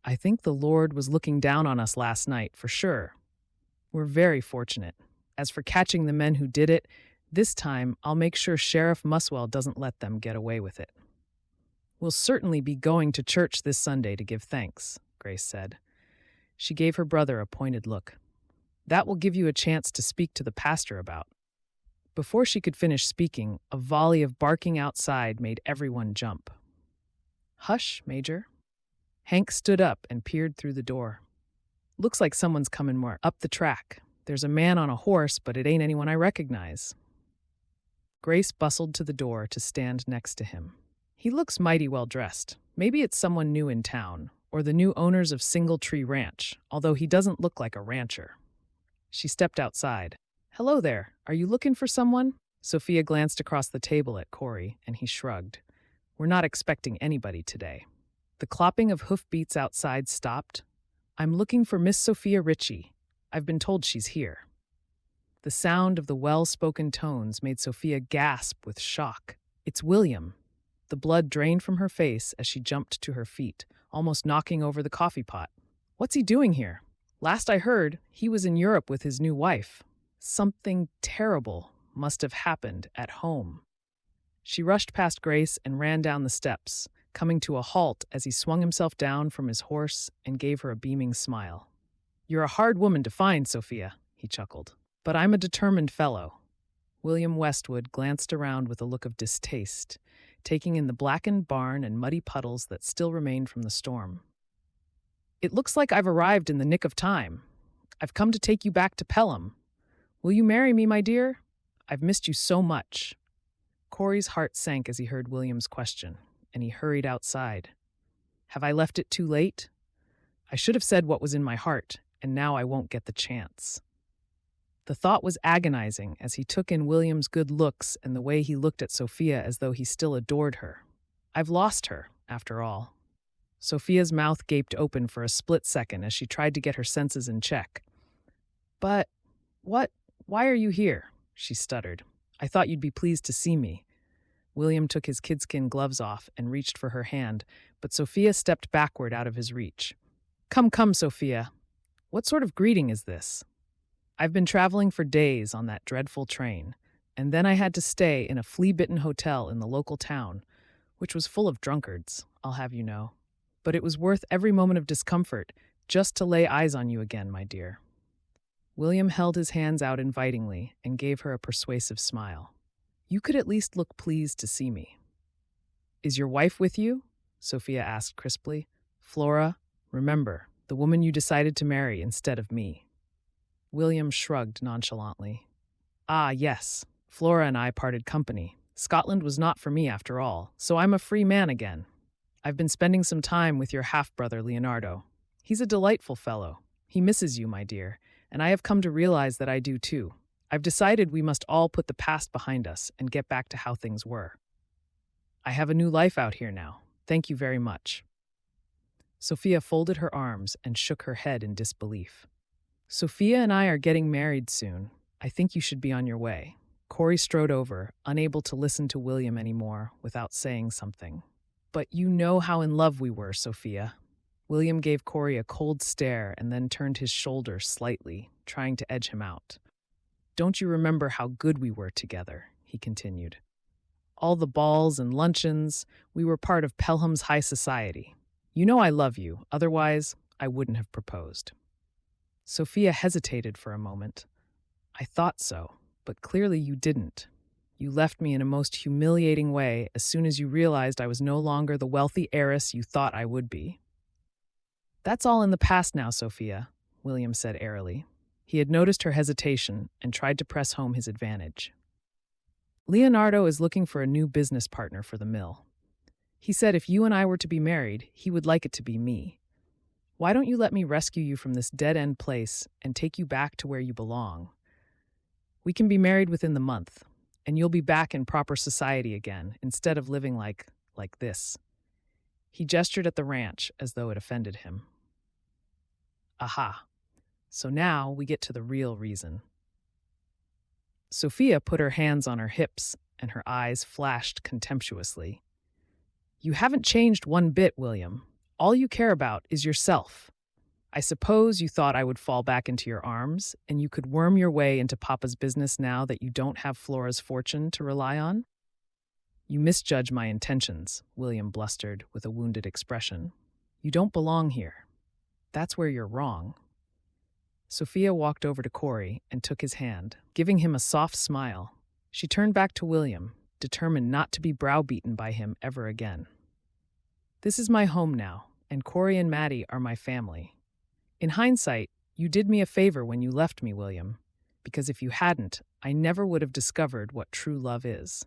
"I think the Lord was looking down on us last night, for sure. We're very fortunate. As for catching the men who did it, this time I'll make sure Sheriff Muswell doesn't let them get away with it." "We'll certainly be going to church this Sunday to give thanks," Grace said. She gave her brother a pointed look. "That will give you a chance to speak to the pastor about." Before she could finish speaking, a volley of barking outside made everyone jump. "Hush, Major." Hank stood up and peered through the door. "Looks like someone's coming more up the track. There's a man on a horse, but it ain't anyone I recognize." Grace bustled to the door to stand next to him. "He looks mighty well dressed. Maybe it's someone new in town, or the new owners of Single Tree Ranch, although he doesn't look like a rancher." She stepped outside. "Hello there. Are you looking for someone?" Sofia glanced across the table at Cory, and he shrugged. "We're not expecting anybody today." The clopping of hoofbeats outside stopped. "I'm looking for Miss Sofia Ritchie. I've been told she's here." The sound of the well-spoken tones made Sofia gasp with shock. "It's William." The blood drained from her face as she jumped to her feet, almost knocking over the coffee pot. "What's he doing here? Last I heard, he was in Europe with his new wife. Something terrible must have happened at home." She rushed past Grace and ran down the steps, coming to a halt as he swung himself down from his horse and gave her a beaming smile. "You're a hard woman to find, Sofia," he chuckled. "But I'm a determined fellow." William Westwood glanced around with a look of distaste, taking in the blackened barn and muddy puddles that still remained from the storm. "It looks like I've arrived in the nick of time. I've come to take you back to Pelham. Will you marry me, my dear? I've missed you so much." Cory's heart sank as he heard William's question, and he hurried outside. "Have I left it too late? I should have said what was in my heart, and now I won't get the chance." The thought was agonizing as he took in William's good looks and the way he looked at Sofia as though he still adored her. "I've lost her, after all." Sofia's mouth gaped open for a split second as she tried to get her senses in check. "But, why are you here?" she stuttered. "I thought you'd be pleased to see me." William took his kidskin gloves off and reached for her hand, but Sofia stepped backward out of his reach. Come, Sofia. What sort of greeting is this? I've been traveling for days on that dreadful train, and then I had to stay in a flea-bitten hotel in the local town, which was full of drunkards, I'll have you know. But it was worth every moment of discomfort just to lay eyes on you again, my dear." William held his hands out invitingly and gave her a persuasive smile. "You could at least look pleased to see me." "Is your wife with you?" Sofia asked crisply. "Flora, remember, the woman you decided to marry instead of me." William shrugged nonchalantly. "Ah, yes. Flora and I parted company. Scotland was not for me after all, so I'm a free man again. I've been spending some time with your half-brother Leonardo. He's a delightful fellow. He misses you, my dear, and I have come to realize that I do too. I've decided we must all put the past behind us and get back to how things were. I have a new life out here now. Thank you very much." Sofia folded her arms and shook her head in disbelief. "Sofia and I are getting married soon. I think you should be on your way. Cory strode over, unable to listen to William anymore without saying something. "But you know how in love we were, Sofia." William gave Cory a cold stare and then turned his shoulder slightly, trying to edge him out. "Don't you remember how good we were together?" he continued. "All the balls and luncheons, we were part of Pelham's high society. You know I love you, otherwise I wouldn't have proposed." Sofia hesitated for a moment. "I thought so, but clearly you didn't. You left me in a most humiliating way as soon as you realized I was no longer the wealthy heiress you thought I would be." "That's all in the past now, Sofia," William said airily. He had noticed her hesitation and tried to press home his advantage. "Leonardo is looking for a new business partner for the mill. He said if you and I were to be married, he would like it to be me. Why don't you let me rescue you from this dead-end place and take you back to where you belong? We can be married within the month, and you'll be back in proper society again, instead of living like this." He gestured at the ranch as though it offended him. "Aha. So now we get to the real reason." Sofia put her hands on her hips, and her eyes flashed contemptuously. "You haven't changed one bit, William. All you care about is yourself. I suppose you thought I would fall back into your arms, and you could worm your way into Papa's business now that you don't have Flora's fortune to rely on?" "You misjudge my intentions," William blustered with a wounded expression. "You don't belong here. That's where you're wrong." Sofia walked over to Cory and took his hand, giving him a soft smile. She turned back to William, determined not to be browbeaten by him ever again. "This is my home now, and Cory and Maddie are my family. In hindsight, you did me a favor when you left me, William, because if you hadn't, I never would have discovered what true love is.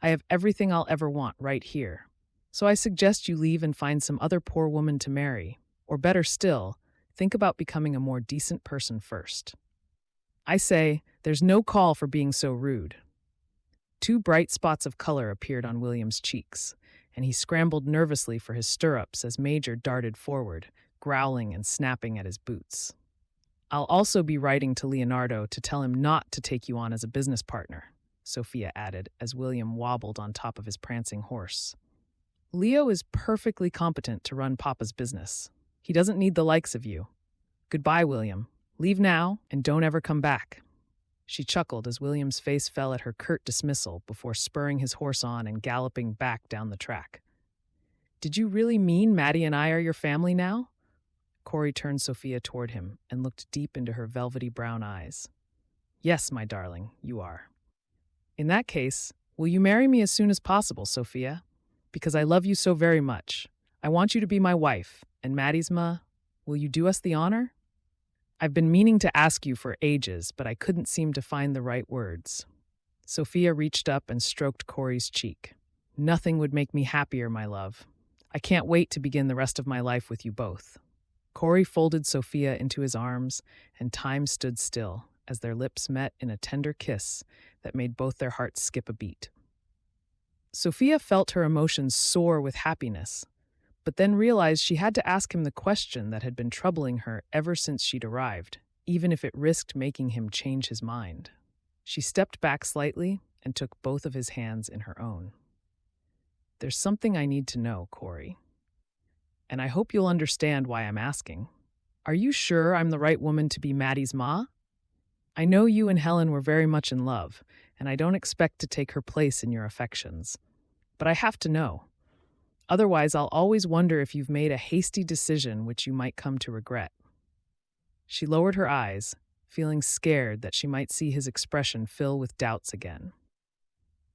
I have everything I'll ever want right here. So I suggest you leave and find some other poor woman to marry, or better still, think about becoming a more decent person first. I say, there's no call for being so rude." 2 bright spots of color appeared on William's cheeks, and he scrambled nervously for his stirrups as Major darted forward, growling and snapping at his boots. "I'll also be writing to Leonardo to tell him not to take you on as a business partner," Sofia added as William wobbled on top of his prancing horse. "Leo is perfectly competent to run Papa's business. He doesn't need the likes of you. Goodbye, William. Leave now and don't ever come back." She chuckled as William's face fell at her curt dismissal before spurring his horse on and galloping back down the track. "Did you really mean Maddie and I are your family now?" Cory turned Sofia toward him and looked deep into her velvety brown eyes. "Yes, my darling, you are." "In that case, will you marry me as soon as possible, Sofia? Because I love you so very much. I want you to be my wife, and Maddie's will you do us the honor?" "I've been meaning to ask you for ages, but I couldn't seem to find the right words." Sofia reached up and stroked Cory's cheek. "Nothing would make me happier, my love. I can't wait to begin the rest of my life with you both." Cory folded Sofia into his arms, and time stood still as their lips met in a tender kiss that made both their hearts skip a beat. Sofia felt her emotions soar with happiness, but then realized she had to ask him the question that had been troubling her ever since she'd arrived, even if it risked making him change his mind. She stepped back slightly and took both of his hands in her own. "There's something I need to know, Cory. And I hope you'll understand why I'm asking. Are you sure I'm the right woman to be Maddie's ma? I know you and Helen were very much in love, and I don't expect to take her place in your affections. But I have to know. Otherwise, I'll always wonder if you've made a hasty decision which you might come to regret." She lowered her eyes, feeling scared that she might see his expression fill with doubts again.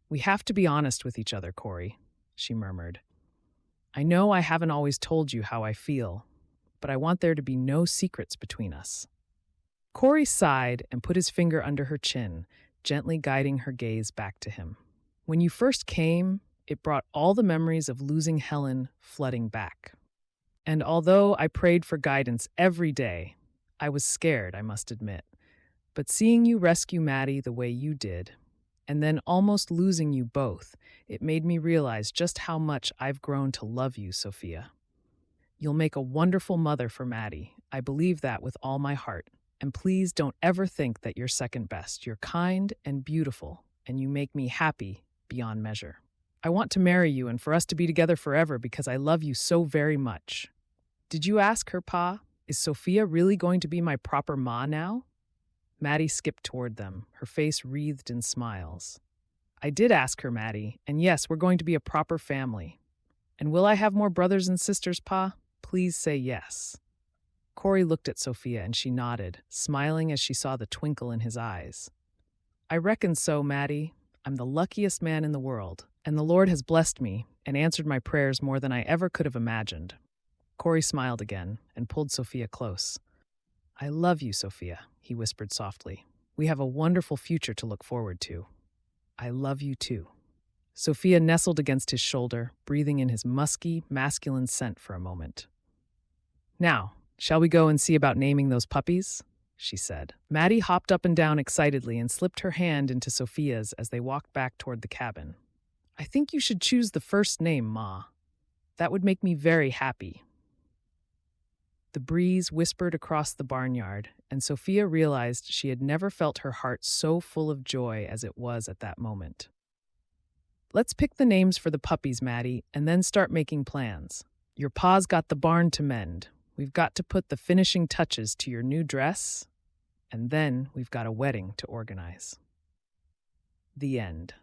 "We have to be honest with each other, Cory," she murmured. "I know I haven't always told you how I feel, but I want there to be no secrets between us." Cory sighed and put his finger under her chin, gently guiding her gaze back to him. "When you first came, it brought all the memories of losing Helen flooding back. And although I prayed for guidance every day, I was scared, I must admit. But seeing you rescue Maddie the way you did, and then almost losing you both, it made me realize just how much I've grown to love you, Sofia. You'll make a wonderful mother for Maddie. I believe that with all my heart. And please don't ever think that you're second best. You're kind and beautiful, and you make me happy beyond measure. I want to marry you and for us to be together forever because I love you so very much." "Did you ask her, Pa? Is Sofia really going to be my proper ma now?" Maddie skipped toward them, her face wreathed in smiles. "I did ask her, Maddie, and yes, we're going to be a proper family. And will I have more brothers and sisters, Pa? Please say yes." Cory looked at Sofia and she nodded, smiling as she saw the twinkle in his eyes. "I reckon so, Maddie. I'm the luckiest man in the world, and the Lord has blessed me and answered my prayers more than I ever could have imagined." Cory smiled again and pulled Sofia close. "I love you, Sofia," he whispered softly. "We have a wonderful future to look forward to. I love you too." Sofia nestled against his shoulder, breathing in his musky, masculine scent for a moment. "Now, shall we go and see about naming those puppies?" she said. Maddie hopped up and down excitedly and slipped her hand into Sofia's as they walked back toward the cabin. "I think you should choose the first name, Ma. That would make me very happy." The breeze whispered across the barnyard, and Sofia realized she had never felt her heart so full of joy as it was at that moment. "Let's pick the names for the puppies, Maddie, and then start making plans. Your pa's got the barn to mend. We've got to put the finishing touches to your new dress, and then we've got a wedding to organize." The end.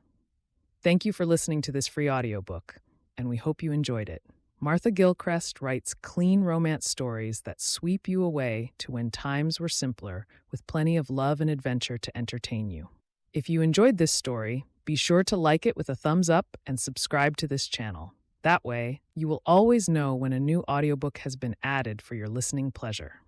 Thank you for listening to this free audiobook, and we hope you enjoyed it. Martha Gillcrest writes clean romance stories that sweep you away to when times were simpler, with plenty of love and adventure to entertain you. If you enjoyed this story, be sure to like it with a thumbs up and subscribe to this channel. That way, you will always know when a new audiobook has been added for your listening pleasure.